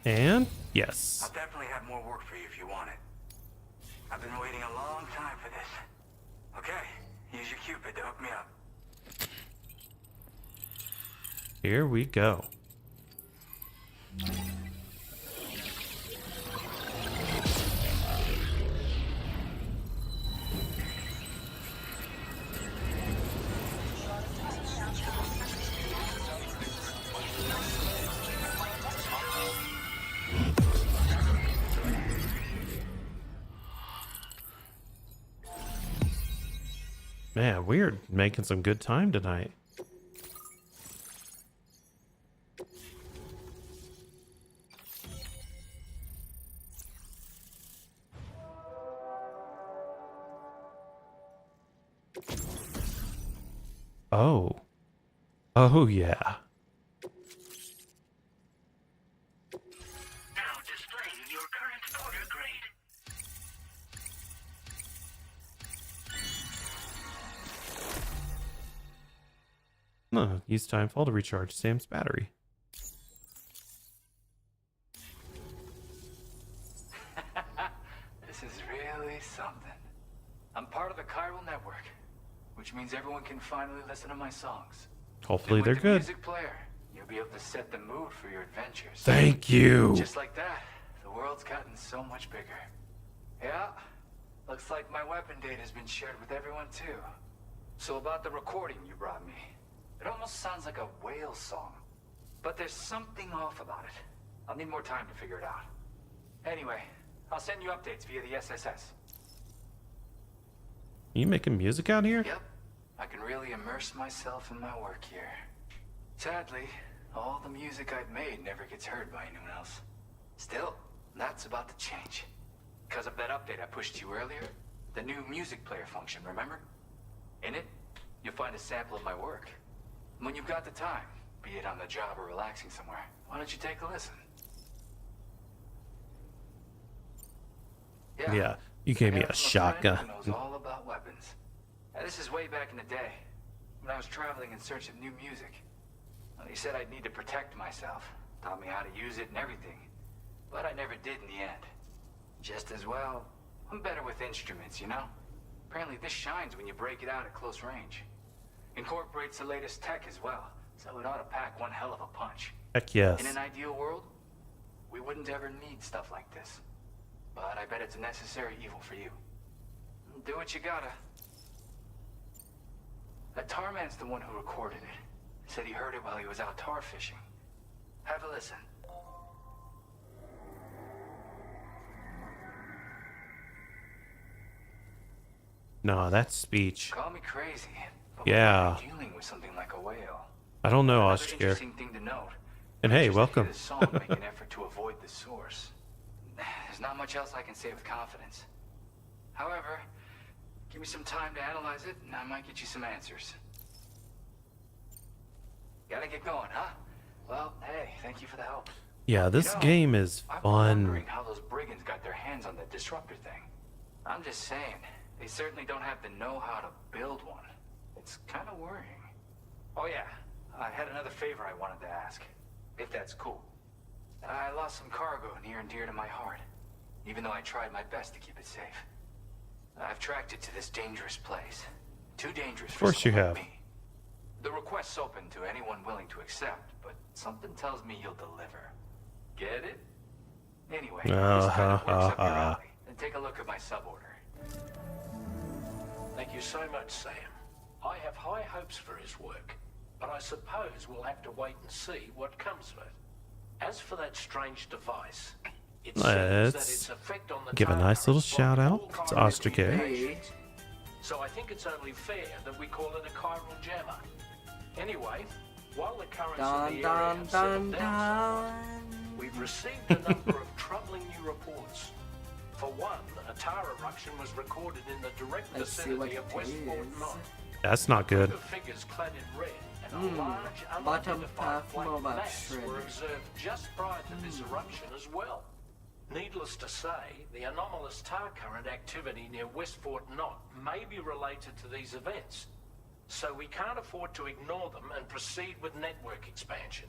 And yes. I'll definitely have more work for you if you want it. I've been waiting a long time for this. Okay, use your Cupid to hook me up. Here we go. Man, we're making some good time tonight. Oh. Oh, yeah. Now displaying your current order grade. No, use Timefall to recharge Sam's battery. This is really something. I'm part of the Chiral Network, which means everyone can finally listen to my songs. Hopefully And they're with the good. music player, you'll be able to set the mood for your adventures. Thank you. Just like that, the world's gotten so much bigger. Yeah, looks like my weapon data has been shared with everyone too. So about the recording you brought me, it almost sounds like a whale song. But there's something off about it. I'll need more time to figure it out. Anyway, I'll send you updates via the SSS. You making music out here? Yep, I can really immerse myself in my work here. Sadly, all the music I've made never gets heard by anyone else. Still, that's about to change. Because of that update I pushed to you earlier, the new music player function, remember? In it, you'll find a sample of my work. When you've got the time, be it on the job or relaxing somewhere, why don't you take a listen? Yeah, you gave me a Who shotgun. knows all about weapons. Now, this is way back in the day, when I was traveling in search of new music. Well, he said I'd need to protect myself, taught me how to use it and everything. But I never did in the end. Just as well, I'm better with instruments, you know? Apparently this shines when you break it out at close range. Incorporates the latest tech as well, so it ought to pack one hell of a punch. Heck yes. In an ideal world, we wouldn't ever need stuff like this. But I bet it's a necessary evil for you. Do what you gotta. That Tarman's the one who recorded it. Said he heard it while he was out tar fishing. Have a listen. No, that's speech. Call me crazy, but Yeah. we're dealing with something like a whale. I don't know, Another Oshkir. interesting thing to note. And hey, Just welcome. hear the song make an effort to avoid the source. There's not much else I can say with confidence. However, give me some time to analyze it, and I might get you some answers. Gotta get going, huh? Well, hey, thank you for the help. Yeah, this You know, game is I'm fun. wondering how those brigands got their hands on the disruptor thing. I'm just saying, they certainly don't have the know-how to build one. It's kind of worrying. Oh yeah, I had another favor I wanted to ask, if that's cool. I lost some cargo near and dear to my heart, even though I tried my best to keep it safe. I've tracked it to this dangerous place. Too dangerous Of for course you someone have. like me. The request's open to anyone willing to accept, but something tells me you'll deliver. Get it? Anyway, this kind of works up your alley. Then take a look at my suborder. Thank you so much, Sam. I have high hopes for his work, but I suppose we'll have to wait and see what comes of it. As for that strange device, it seems that Let's its effect on the give a nice little shout out to Ostrike. communications. So I think it's only fair that we call it a chiral jammer. Anyway, while the currents in the area have settled down somewhat, we've received a number of troubling new reports. For one, a tar eruption was recorded in the direct Let's see what vicinity of it Westport is. Knot. That's not good. A group of figures clad in red and a large bottom unidentified half white mobile mass were shredder. observed just prior to this eruption as well. Needless to say, the anomalous tar current activity near West Fort Knot may be related to these events, so we can't afford to ignore them and proceed with network expansion.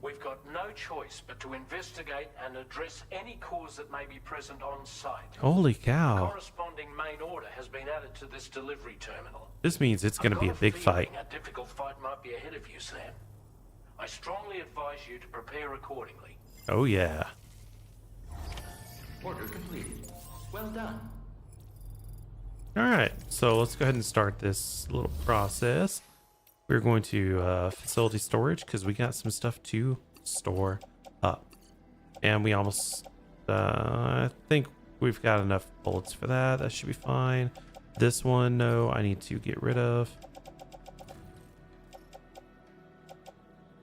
We've got no choice but to investigate and address any cause that may be present on site. Holy A cow. corresponding main order has been added to this delivery terminal. This means it's going to be a big fight. A difficult fight might be ahead of you, Sam. I strongly advise you to prepare accordingly. Oh, yeah. Order completed. Well done. All right, so let's go ahead and start this little process. We're going to facility storage because we got some stuff to store up. And we almost, I think we've got enough bullets for that. That should be fine. This one, no, I need to get rid of.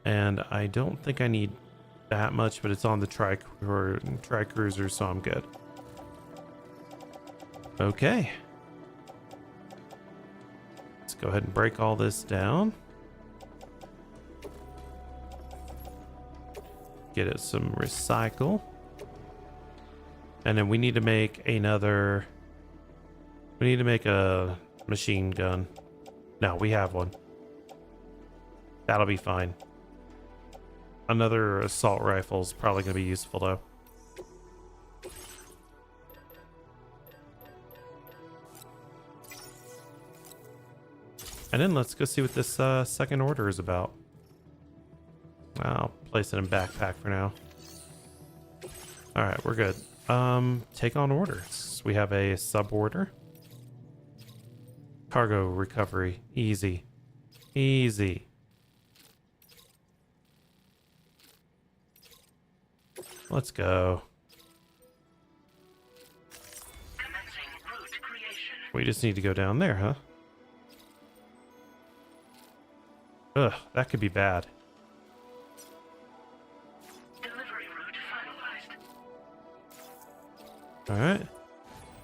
And I don't think I need that much, but it's on the tri-cruiser, so I'm good. Okay. Let's go ahead and break all this down. Get it some recycle. And then we need to make another... We need to make a machine gun. No, we have one. That'll be fine. Another assault rifle is probably going to be useful, though. And then let's go see what this second order is about. I'll place it in backpack for now. All right, we're good. Take on orders. We have a sub order. Cargo recovery, easy, easy. Let's go. We just need to go down there, huh? Ugh, that could be bad. Alright.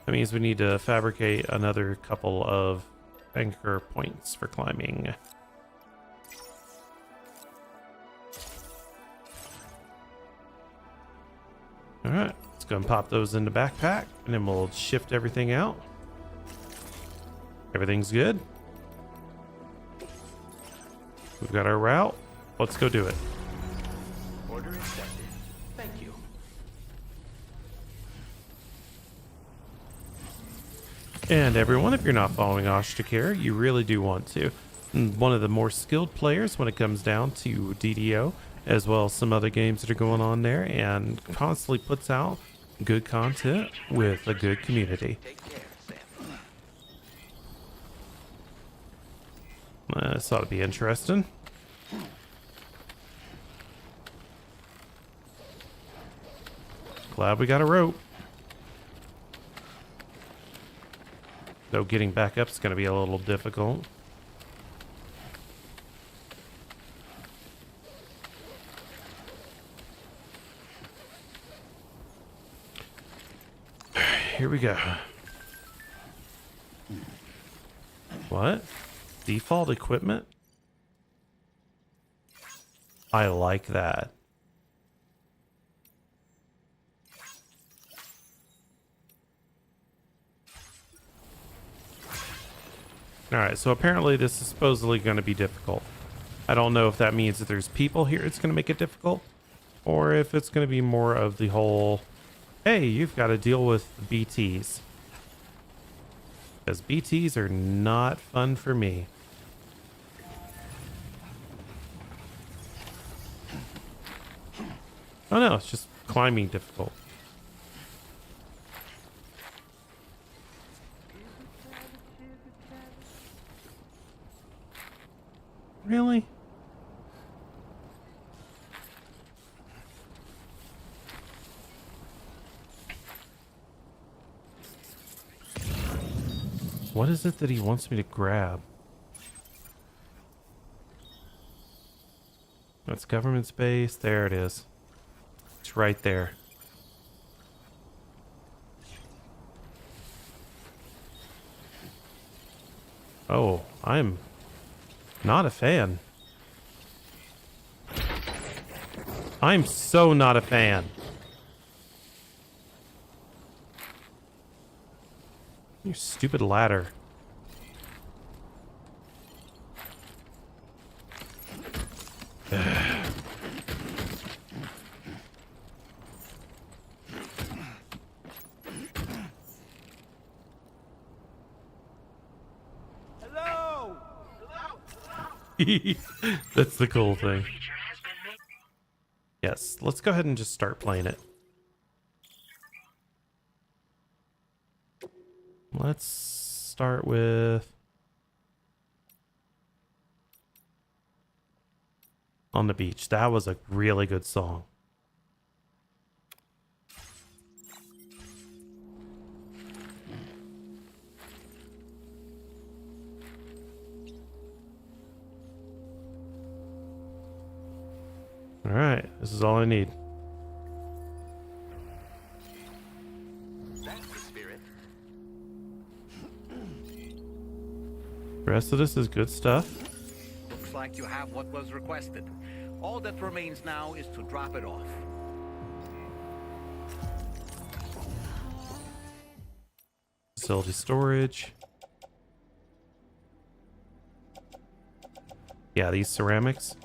That means we need to fabricate another couple of anchor points for climbing. Alright, let's go and pop those in the backpack, and then we'll shift everything out. Everything's good. We've got our route. Let's go do it. Order accepted. Thank you. And everyone, if you're not following Ashtakir, you really do want to. One of the more skilled players when it comes down to DDO, as well as some other games that are going on there, and constantly puts out good content with a good community. This ought to be interesting. Glad we got a rope. Though getting back up is going to be a little difficult. Here we go. What? Default equipment? I like that. Alright, so apparently this is supposedly going to be difficult. I don't know if that means that there's people here it's going to make it difficult, or if it's going to be more of the whole, hey, you've got to deal with BTs. Because BTs are not fun for me. Oh no, it's just climbing difficult. Really? What is it that he wants me to grab? That's government space. There it is. It's right there. Oh, I'm not a fan. I'm so not a fan. You stupid ladder. Hello! That's the cool thing. Yes, let's go ahead and just start playing it. Let's start with On the Beach. That was a really good song. All right, this is all I need. That's the spirit. The rest of this is good stuff. Looks like you have what was requested. All that remains now is to drop it off. Facility storage. Yeah, these ceramics.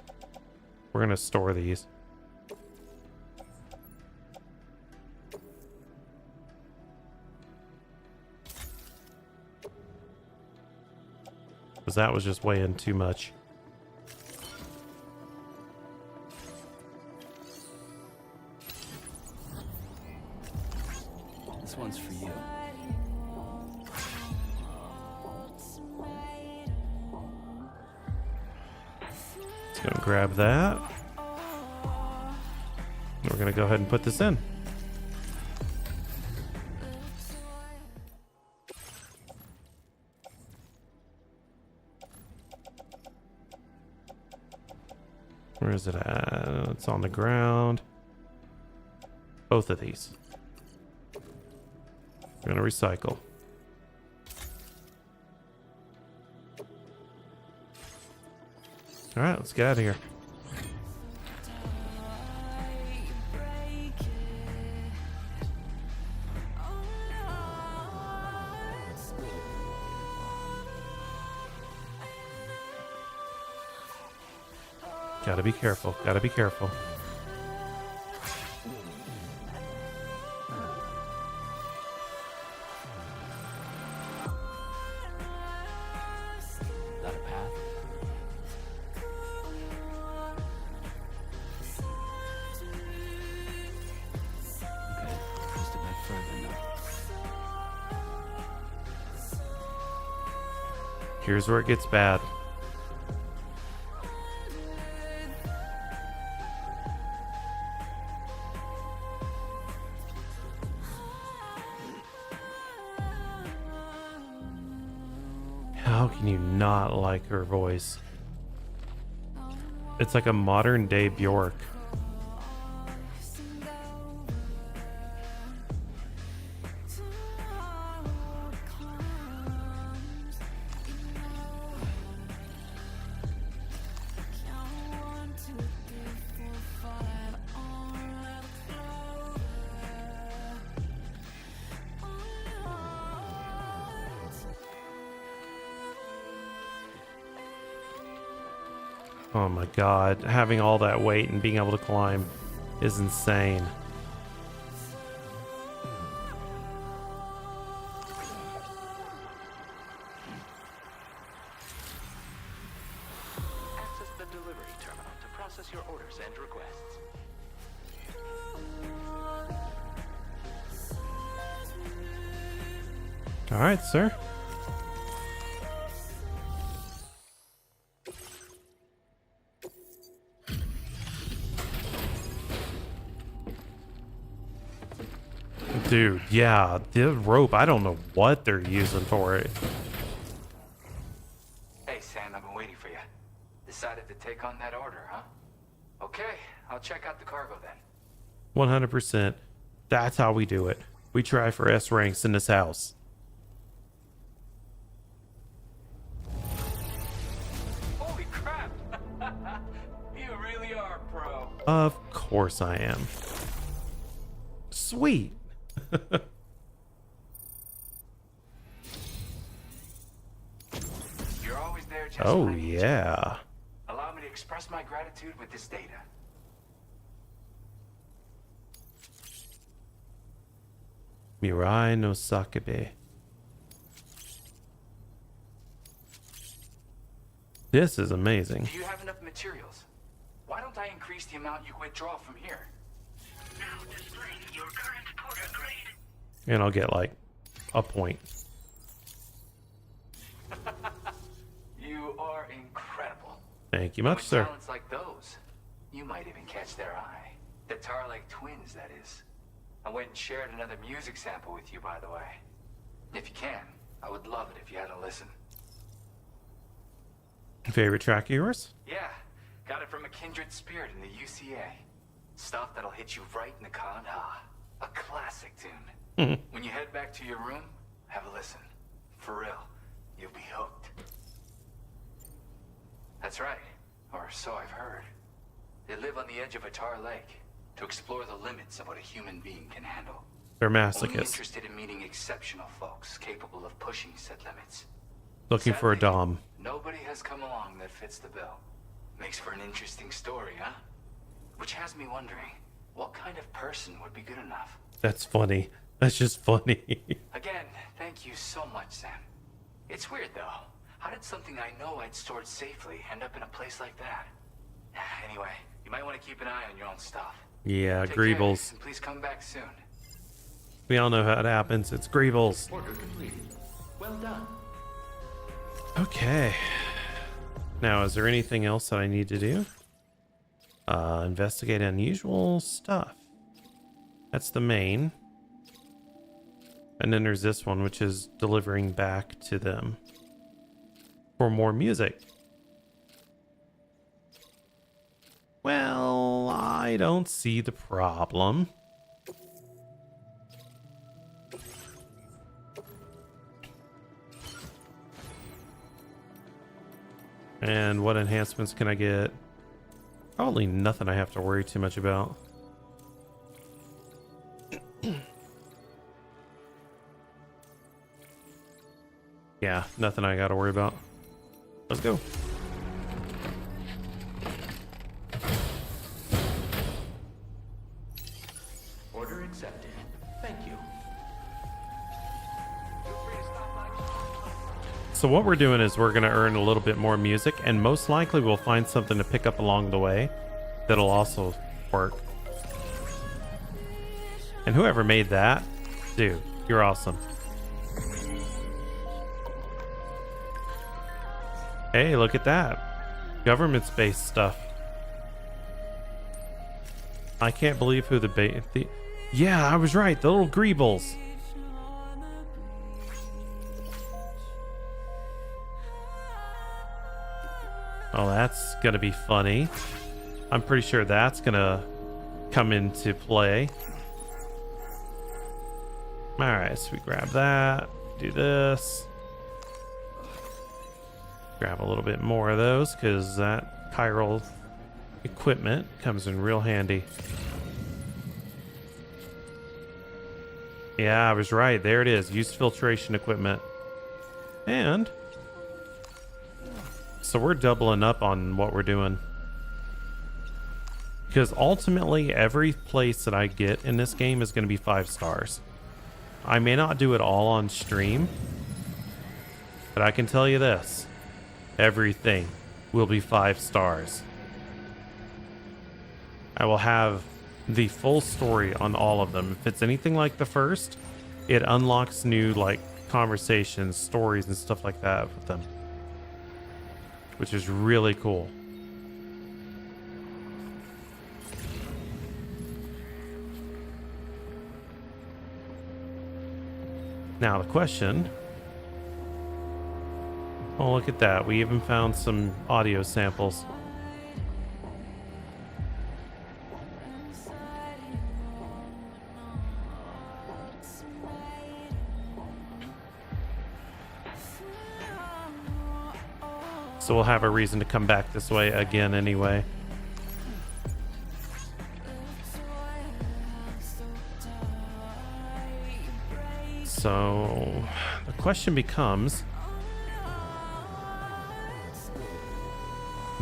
We're gonna store these. Because that was just weighing too much. This one's for you. Let's go and grab that. We're gonna go ahead and put this in. Where is it at? It's on the ground. Both of these. We're gonna recycle. All right, let's get out of here. Gotta be careful. Gotta be careful. Got a path? Okay, just a bit further now. Here's where it gets bad. How can you not like her voice? It's like a modern day Bjork. Oh my god, having all that weight and being able to climb is insane. Access the delivery terminal to process your orders and requests. All right, sir. Dude, yeah, the rope, I don't know what they're using for it. Hey, Sam, I've been waiting for you. Decided to take on that order, huh? Okay, I'll check out the cargo then. 100%. That's how we do it. We try for S ranks in this house. Holy crap! You really are a pro. Of course I am. Sweet. digest Oh, language. yeah. Allow me to express my gratitude with this data. Mirai no Sakebe. This is amazing. Do you have enough materials? Why don't I increase the amount you withdraw from here? Now displaying your current Porter grade. And I'll get like a point. You are incredible. Thank you And much, with sir. talents like those, you might even catch their eye. The Tarlake twins, that is. I went and shared another music sample with you, by the way. If you can, I would love it if you had a listen. Favorite track of yours? Yeah, got it from a kindred spirit in the UCA. Stuff that'll hit you right in the Kandha. A classic tune. When you head back to your room, have a listen. For real, you'll be hooked. That's right, or so I've heard. They live on the edge of a tar lake to explore the limits of what a human being can handle. They're Only masochists. interested in meeting exceptional folks capable of pushing said limits. Looking for a dom. Nobody has come along that fits the bill. Makes for an interesting story, huh? Which has me wondering, what kind of person would be good enough? That's funny. That's just funny. Again, thank you so much, Sam. It's weird, though. How did something I know I'd stored safely end up in a place like that? Anyway, you might want to keep an eye on your own stuff. Yeah, Take care, Greebles. and please come back soon. We all know how it happens. It's Greebles. Order completed. Well done. Okay. Now, is there anything else that I need to do? Investigate unusual stuff. That's the main. And then there's this one, which is delivering back to them for more music. Well, I don't see the problem. And what enhancements can I get? Probably nothing I have to worry too much about. Yeah, nothing I gotta worry about. Let's go. Order accepted. Thank you. So what we're doing is we're going to earn a little bit more music, and most likely we'll find something to pick up along the way that'll also work. And whoever made that, dude, you're awesome. Hey, look at that. Government space stuff. I can't believe who the yeah, I was right. The little Greebles. Oh, that's gonna be funny. I'm pretty sure that's gonna come into play. Alright, so we grab that, do this. Grab a little bit more of those, because that chiral equipment comes in real handy. Yeah, I was right. There it is. Use filtration equipment. And so we're doubling up on what we're doing. Because ultimately, every place that I get in this game is going to be 5 stars. I may not do it all on stream, but I can tell you this. Everything will be 5 stars. I will have the full story on all of them. If it's anything like the first, it unlocks new like conversations, stories, and stuff like that with them, which is really cool. Now the question. Oh, look at that. We even found some audio samples. So we'll have a reason to come back this way again anyway. So the question becomes,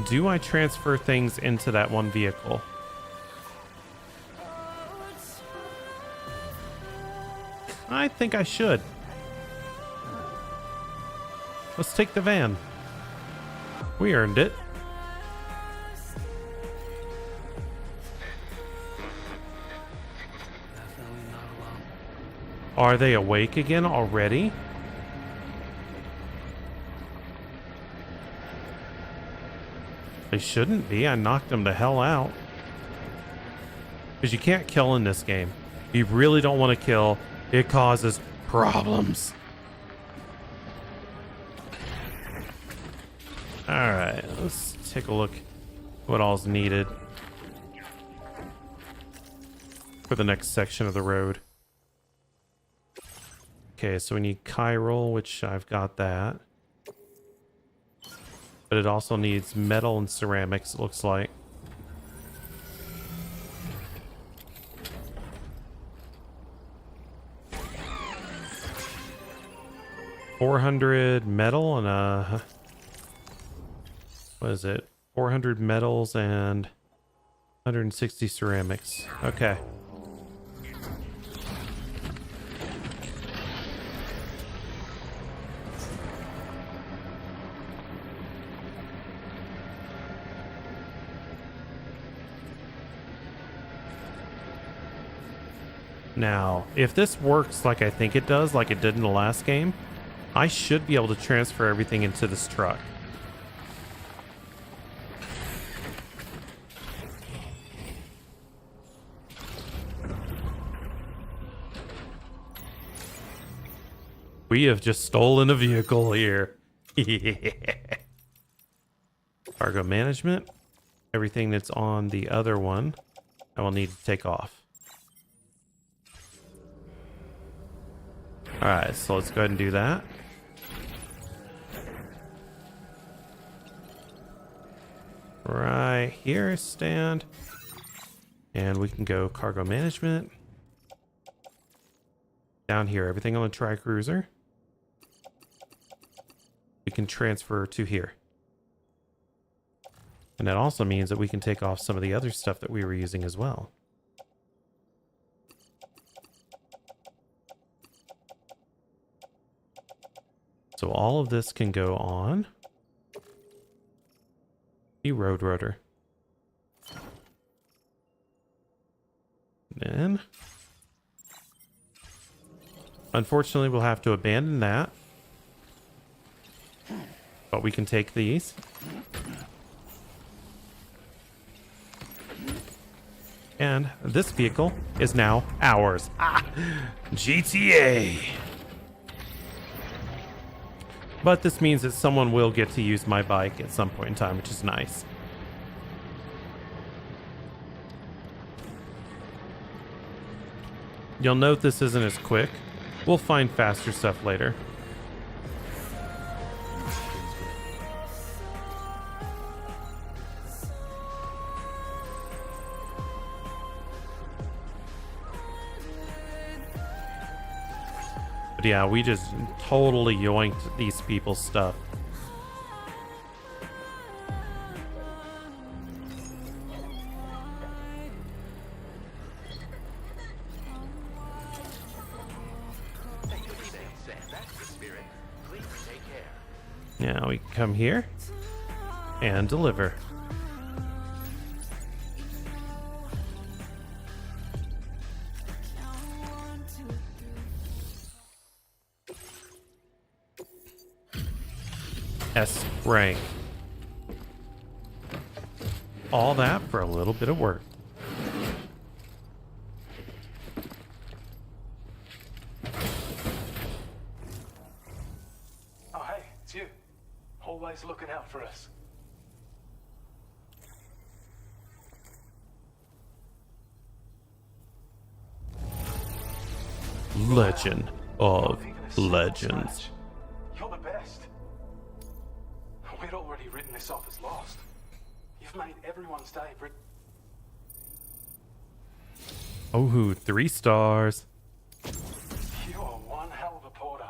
Do I transfer things into that one vehicle? I think I should. Let's take the van. We earned it. Are they awake again already? They shouldn't be. I knocked them the hell out. Because you can't kill in this game. You really don't want to kill. It causes problems. Alright, let's take a look what all's needed for the next section of the road. Okay, so we need chiral, which I've got that. But it also needs metal and ceramics, it looks like. $400 metal and what is it? 400 metals and 160 ceramics. Okay. Now, if this works like I think it does, like it did in the last game, I should be able to transfer everything into this truck. We have just stolen a vehicle here. Cargo management. Everything that's on the other one, I will need to take off. Alright, so let's go ahead and do that. Right here, stand. And we can go cargo management. Down here, everything on the Tri-Cruiser. We can transfer to here. And that also means that we can take off some of the other stuff that we were using as well. So all of this can go on the road rotor. Then, unfortunately, we'll have to abandon that. But we can take these. And this vehicle is now ours. Ah, GTA. But this means that someone will get to use my bike at some point in time, which is nice. You'll note this isn't as quick. We'll find faster stuff later. But yeah, we just totally yoinked these people's stuff. Now we can come here and deliver. S rank. All that for a little bit of work. Oh, hey, it's you. Always looking out for us. Legend of Legends. You're the best. We'd already written this off as lost. You've made everyone's day, Brit. Oh, 3 stars. You are one hell of a porter.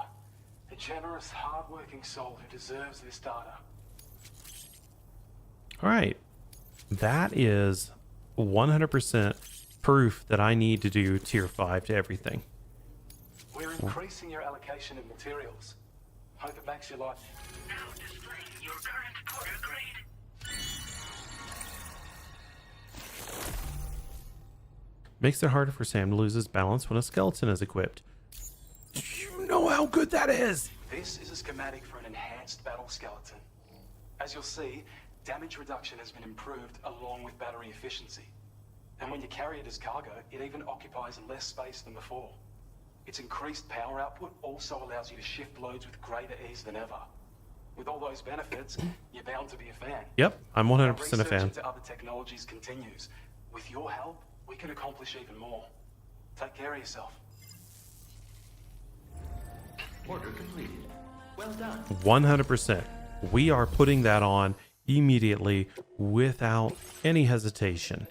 A generous, hard-working soul who deserves this data. All right. That is 100% proof that I need to do tier 5 to everything. We're increasing your allocation of materials. Hope it makes your life... Now displaying your current porter grade. Makes it harder for Sam to lose his balance when a skeleton is equipped. Do you know how good that is? This is a schematic for an enhanced battle skeleton. As you'll see, damage reduction has been improved along with battery efficiency. And when you carry it as cargo, it even occupies less space than before. Its increased power output also allows you to shift loads with greater ease than ever. With all those benefits, you're bound to be a fan. Yep, I'm 100% a Research fan. into other technologies continues. With your help, we can accomplish even more. Take care of yourself. Order completed. Well done. 100%. We are putting that on immediately without any hesitation.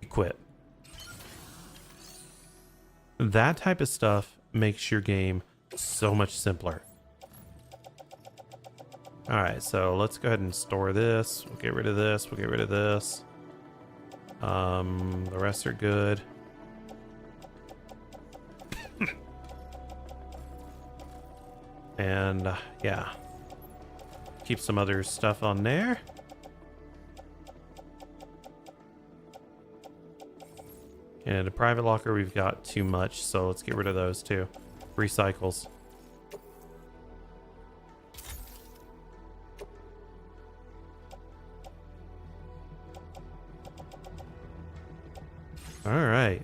Quit. That type of stuff makes your game so much simpler. All right, so let's go ahead and store this. We'll get rid of this. We'll get rid of this. The rest are good. And yeah, keep some other stuff on there. And a private locker, we've got too much, so let's get rid of those too. Recycles. All right.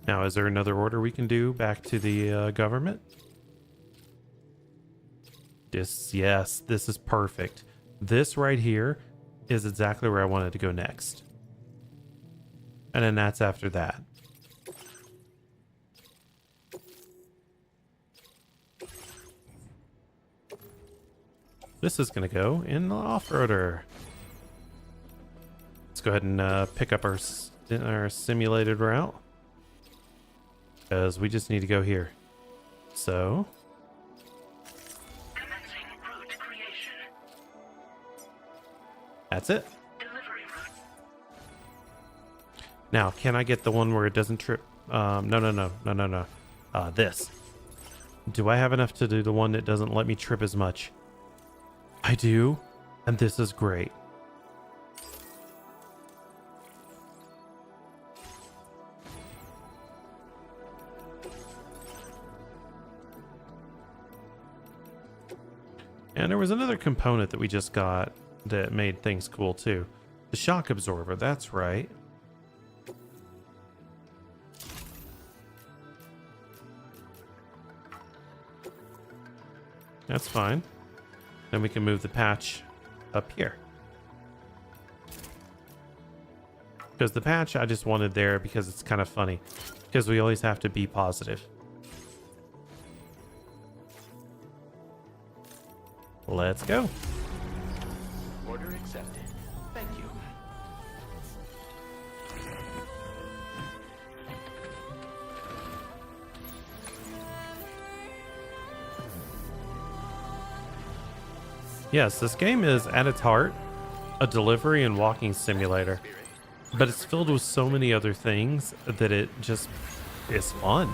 Now, is there another order we can do back to the government? Yes, this is perfect. This right here is exactly where I wanted to go next. And then that's after that. This is going to go in the off-roader. Let's go ahead and pick up our simulated route. Because we just need to go here. So... that's it. Now, can I get the one where it doesn't trip? No. This. Do I have enough to do the one that doesn't let me trip as much? I do, and this is great. And there was another component that we just got that made things cool too. The shock absorber, that's right. That's fine. Then we can move the patch up here. Because the patch I just wanted there because it's kind of funny. Because we always have to be positive. Let's go. Order accepted. Thank you. Yes, this game is at its heart a delivery and walking simulator, but it's filled with so many other things that it just is fun.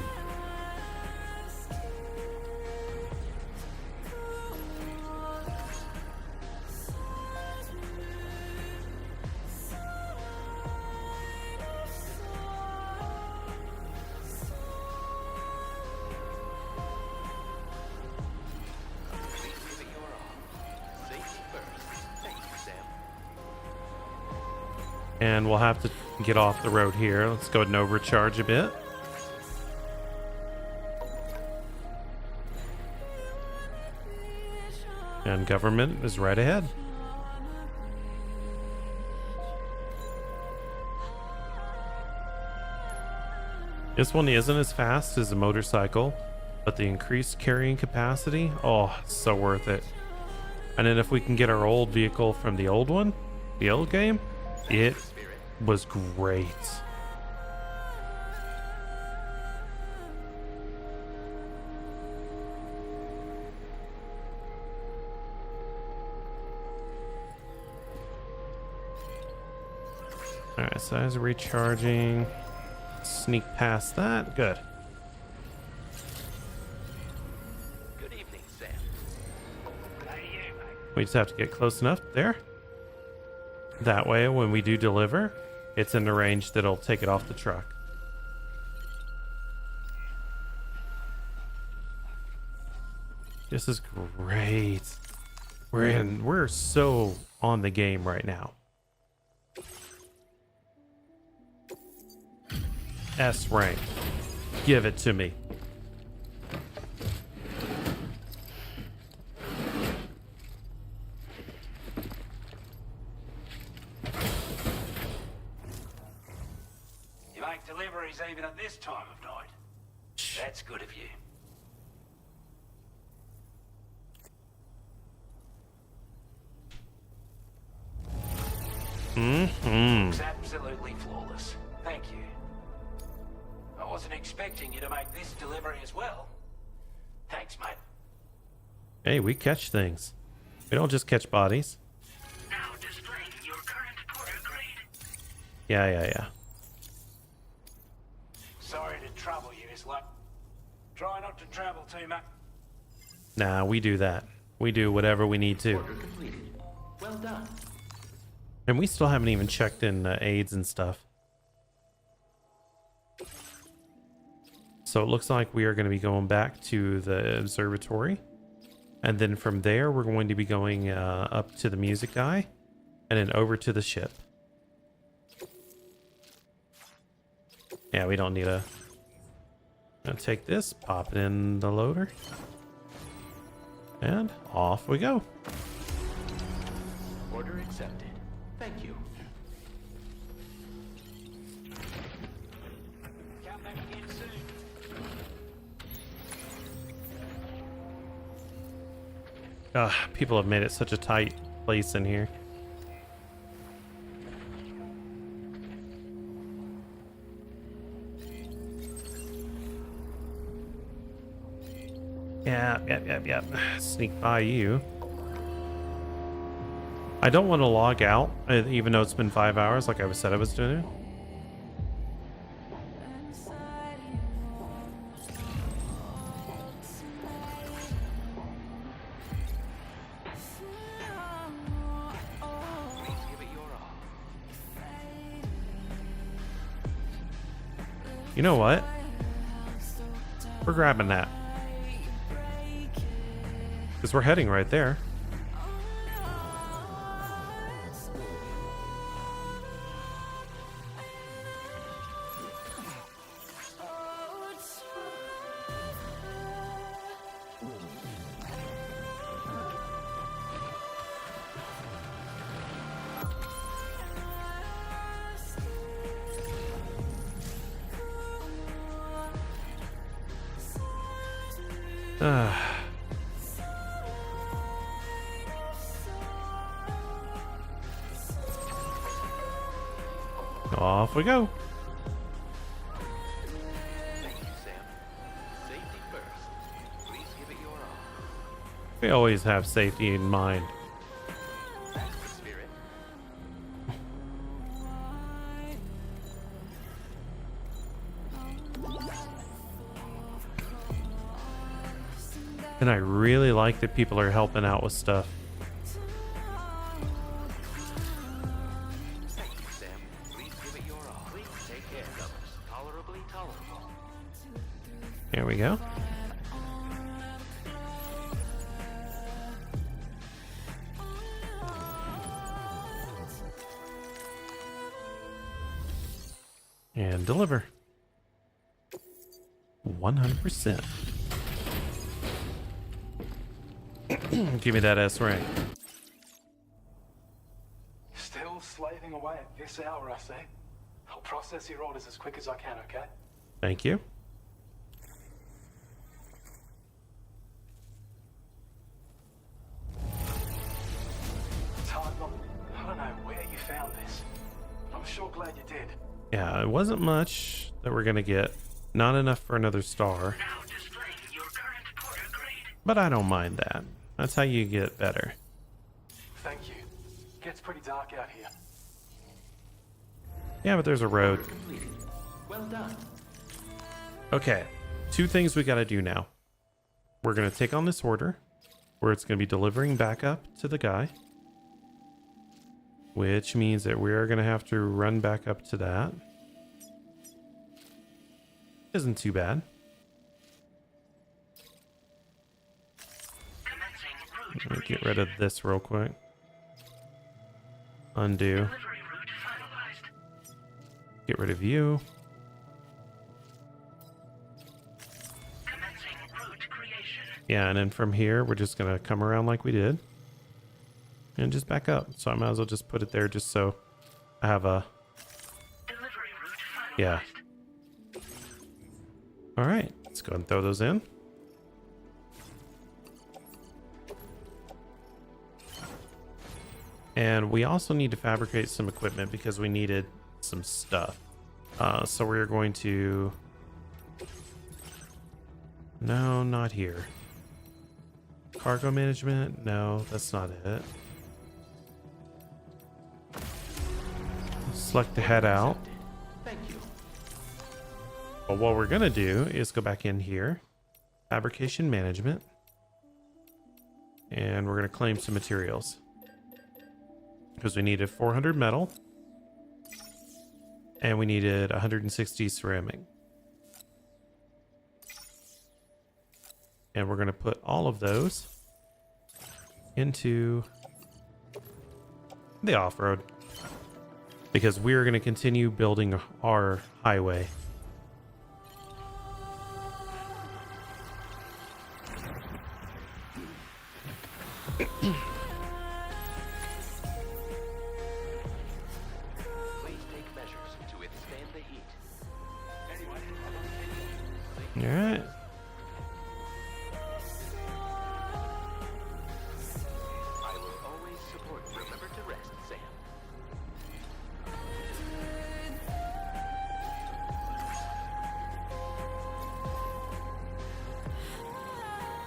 And we'll have to get off the road here. Let's go ahead and overcharge a bit. And government is right ahead. This one isn't as fast as a motorcycle, but the increased carrying capacity, oh, it's so worth it. And then if we can get our old vehicle from the old one, the old game, it was great. Alright, so as recharging. Sneak past that. Good. Good evening, Sam. We just have to get close enough there. That way, when we do deliver, it's in the range that'll take it off the truck. This is great. We're so on the game right now. S rank. Give it to me. You make deliveries even at this time of night. That's good of you. Looks absolutely flawless. Thank you. I wasn't expecting you to make this delivery as well. Thanks, mate. Hey, we catch things. We don't just catch bodies. Now displaying your current porter grade. Yeah. Sorry to trouble you this late. Try not to travel too much. Nah, we do that. We do whatever we need to. Order completed. Well done. And we still haven't even checked in aids and stuff. So it looks like we are going to be going back to the observatory. And then from there, we're going to be going up to the music guy. And then over to the ship. Yeah, we don't need a... Gonna take this, pop it in the loader. And off we go. Order accepted. Thank you. Come back again soon. People have made it such a tight place in here. Yep. Sneak by you. I don't want to log out, even though it's been 5 hours, like I said I was doing. You know what? We're grabbing that. Because we're heading right there. Off we go. Thank you, Sam. Safety first. Please give it your all. We always have safety in mind. That's the spirit. And I really like that people are helping out with stuff. Thank you, Sam. Please give it your all. Please take care of others. Tolerably tolerable. Here we go. And deliver. 100%. Give me that S rank. Still slaving away at this hour, I say. I'll process your orders as quick as I can, okay? Thank you. Time, I don't know where you found this. I'm sure glad you did. Yeah, it wasn't much that we're gonna get. Not enough for another star. But I don't mind that. That's how you get better. Thank you. Gets pretty dark out here. Yeah, but there's a road. Well done. Okay, 2 things we gotta do now. We're gonna take on this order, where it's gonna be delivering back up to the guy. Which means that we are gonna have to run back up to that. Isn't too bad. Let me get rid of this real quick. Undo. Get rid of you. Yeah, and then from here, we're just gonna come around like we did. And just back up. So I might as well just put it there just so I have a... Yeah. Alright, let's go ahead and throw those in. And we also need to fabricate some equipment because we needed some stuff. So we're going to... No, not here. Cargo management? No, that's not it. Select the head out. Thank you. But what we're gonna do is go back in here. Fabrication management. And we're gonna claim some materials. Because we needed 400 metal. And we needed 160 ceramic. And we're going to put all of those into the off-road. Because we're going to continue building our highway. Alright. I will always support. Remember to rest, Sam.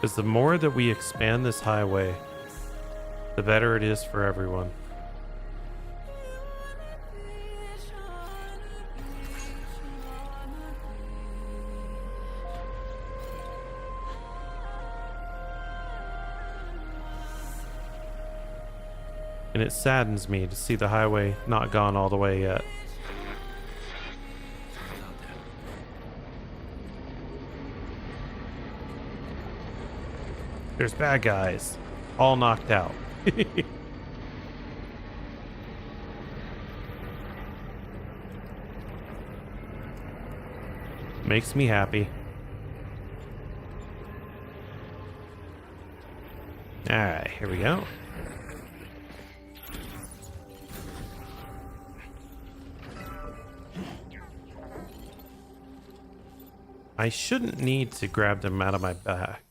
Because the more that we expand this highway, the better it is for everyone. And it saddens me to see the highway not gone all the way yet. There's bad guys, all knocked out. Makes me happy. Alright, here we go. I shouldn't need to grab them out of my back.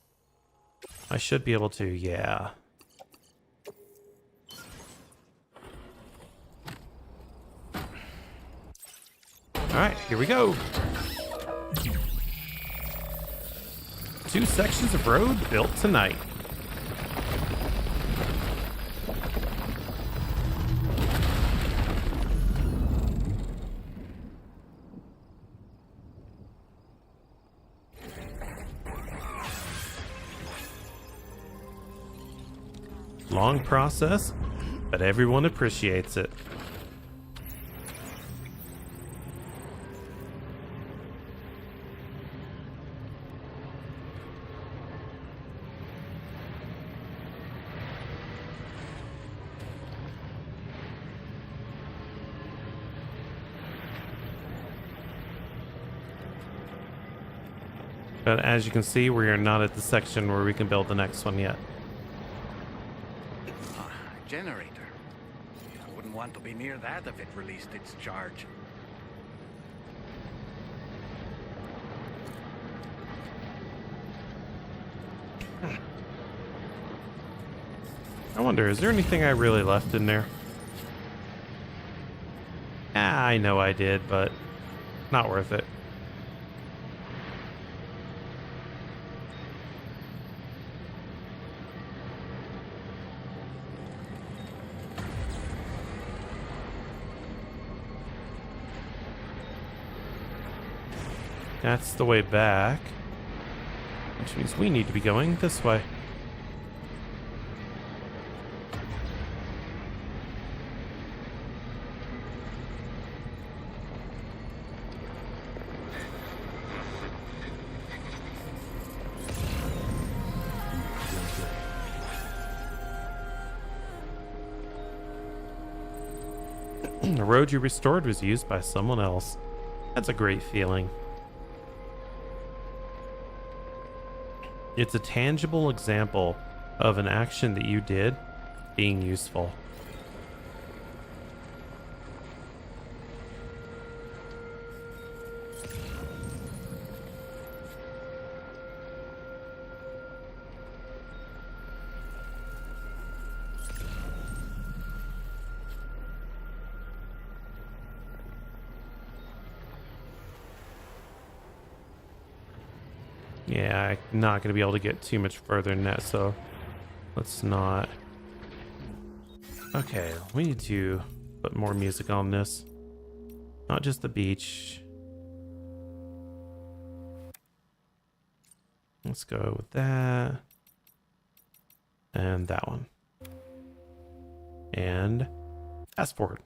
I should be able to, yeah. Alright, here we go. 2 sections of road built tonight. Long process, but everyone appreciates it. But as you can see, we are not at the section where we can build the next one yet. Generator. I wouldn't want to be near that if it released its charge. I wonder, is there anything I really left in there? Ah, I know I did, but not worth it. That's the way back. Which means we need to be going this way. The road you restored was used by someone else. That's a great feeling. It's a tangible example of an action that you did being useful. Yeah, I'm not going to be able to get too much further than that, so let's not. Okay, we need to put more music on this. Not just the beach. Let's go with that. And that one. And fast forward.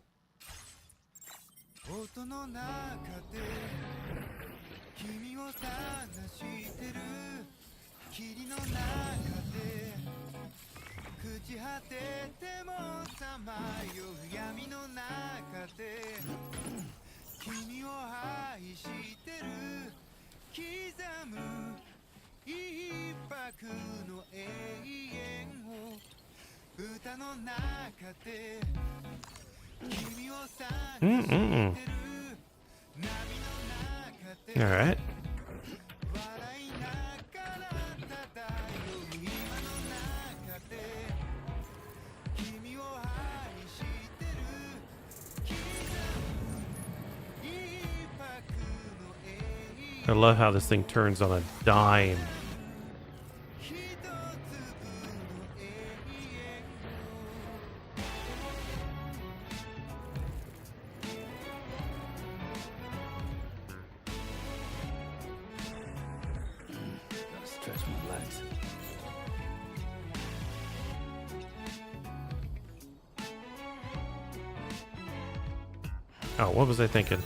All right. I love how this thing turns on a dime. Gotta stretch my legs. Oh, what was I thinking?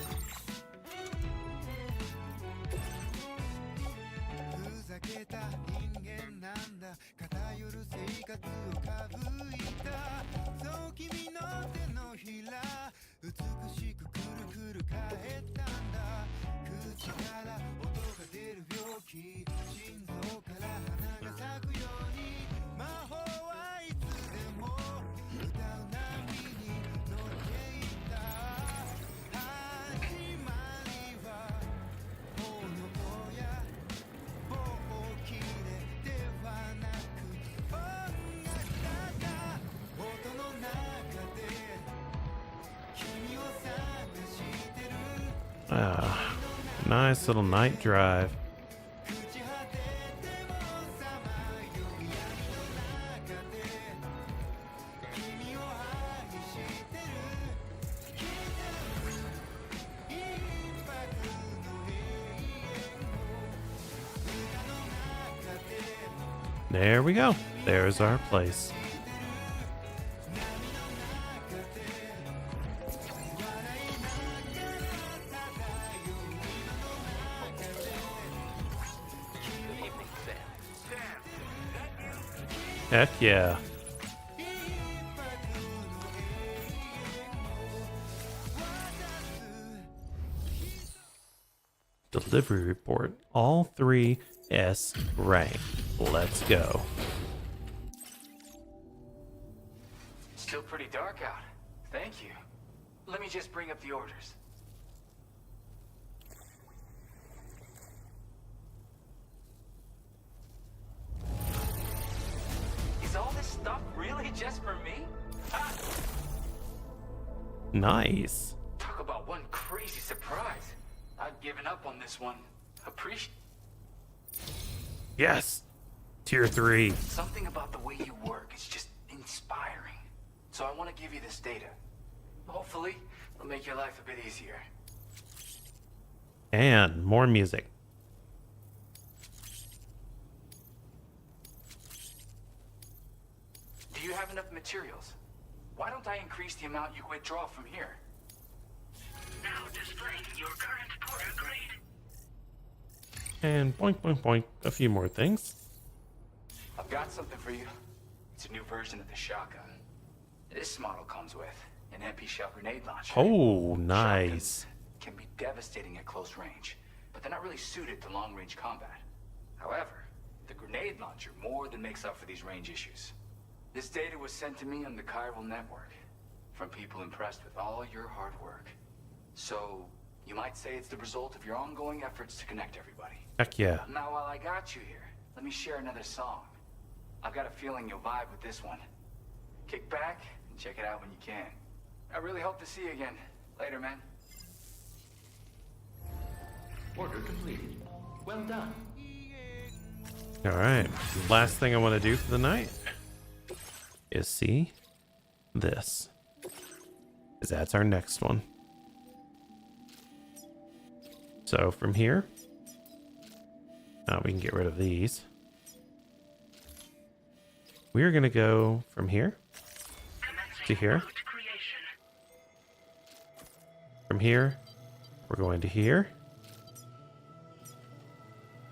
Nice little night drive. There we go. There's our place. Heck yeah. Delivery report. All 3S rank. Let's go. Still pretty dark out. Thank you. Let me just bring up the orders. Is all this stuff really just for me? Ah! Nice. Talk about one crazy surprise. I've given up on this one. Appreciate. Yes. Tier 3. Something about the way you work is just inspiring. So I want to give you this data. Hopefully, it'll make your life a bit easier. And more music. you have enough materials? Why don't I increase the amount you withdraw from here? Now displaying your current Porter grade. And boink, boink, boink. A few more things. I've got something for you. It's a new version of the shotgun. This model comes with an MP shell grenade launcher. Oh, nice. Can be devastating at close range, but they're not really suited to long-range combat. However, the grenade launcher more than makes up for these range issues. This data was sent to me on the chiral network from people impressed with all your hard work. So, you might say it's the result of your ongoing efforts to connect everybody. Heck yeah. Now, while I got you here, let me share another song. I've got a feeling you'll vibe with this one. Kick back and check it out when you can. I really hope to see you again. Later, man. Order completed. Well done. All right. Last thing I want to do for the night is see this. Because that's our next one. So from here, we can get rid of these. We are going to go from here to here. From here, we're going to here.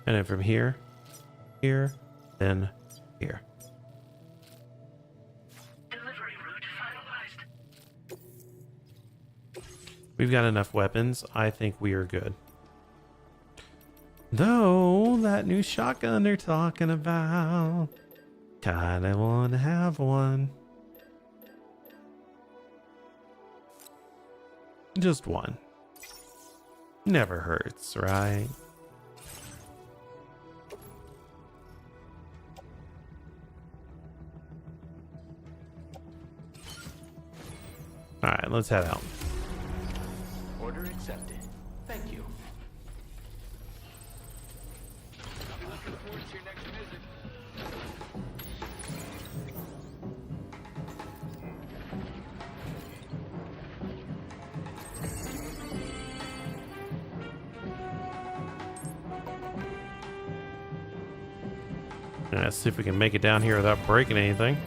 And then from here, here, then here. Delivery route finalized. We've got enough weapons. I think we are good. Though, that new shotgun they're talking about, kinda wanna have one. Just one. Never hurts, right? Alright, let's head out. Order accepted. Thank you. I'll be looking forward to your next visit. Let's see if we can make it down here without breaking anything.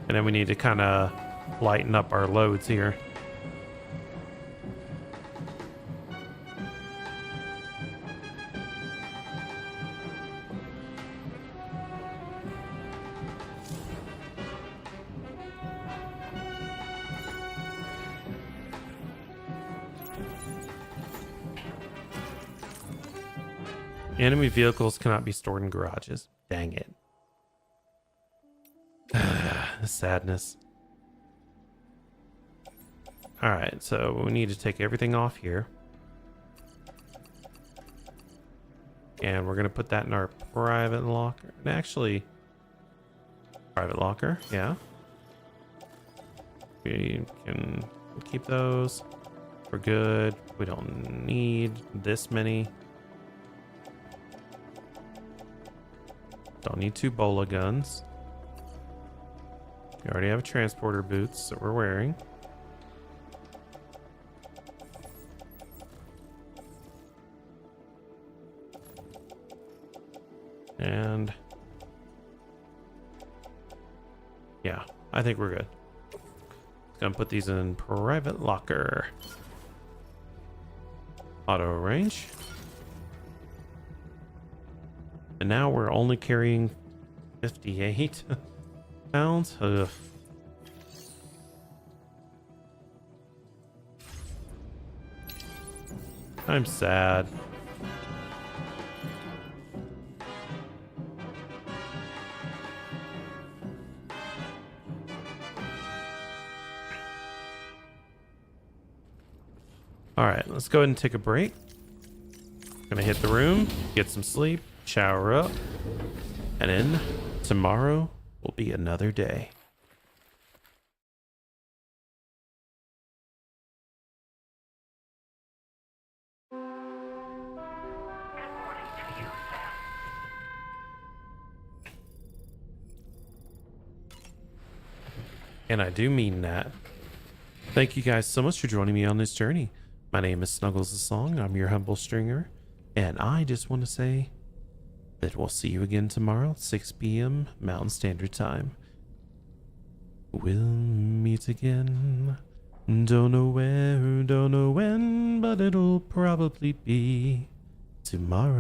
And then we need to kind of lighten up our loads here. Enemy vehicles cannot be stored in garages. Dang it. Sadness. Alright, so we need to take everything off here. And we're going to put that in our private locker. Actually, private locker, yeah. We can keep those. We're good. We don't need this many. Don't need 2 bola guns. We already have transporter boots that we're wearing. And yeah, I think we're good. Gonna put these in private locker. Auto range. And now we're only carrying 58 pounds. Ugh. I'm sad. All right, let's go ahead and take a break. Gonna hit the room, get some sleep, shower up, and then tomorrow will be another day. And I do mean that. Thank you guys so much for joining me on this journey. My name is Snuggles the Song. I'm your humble stringer. And I just want to say But we'll see you again tomorrow at 6 p.m. Mountain Standard Time. We'll meet again. Don't know where, don't know when, but it'll probably be tomorrow.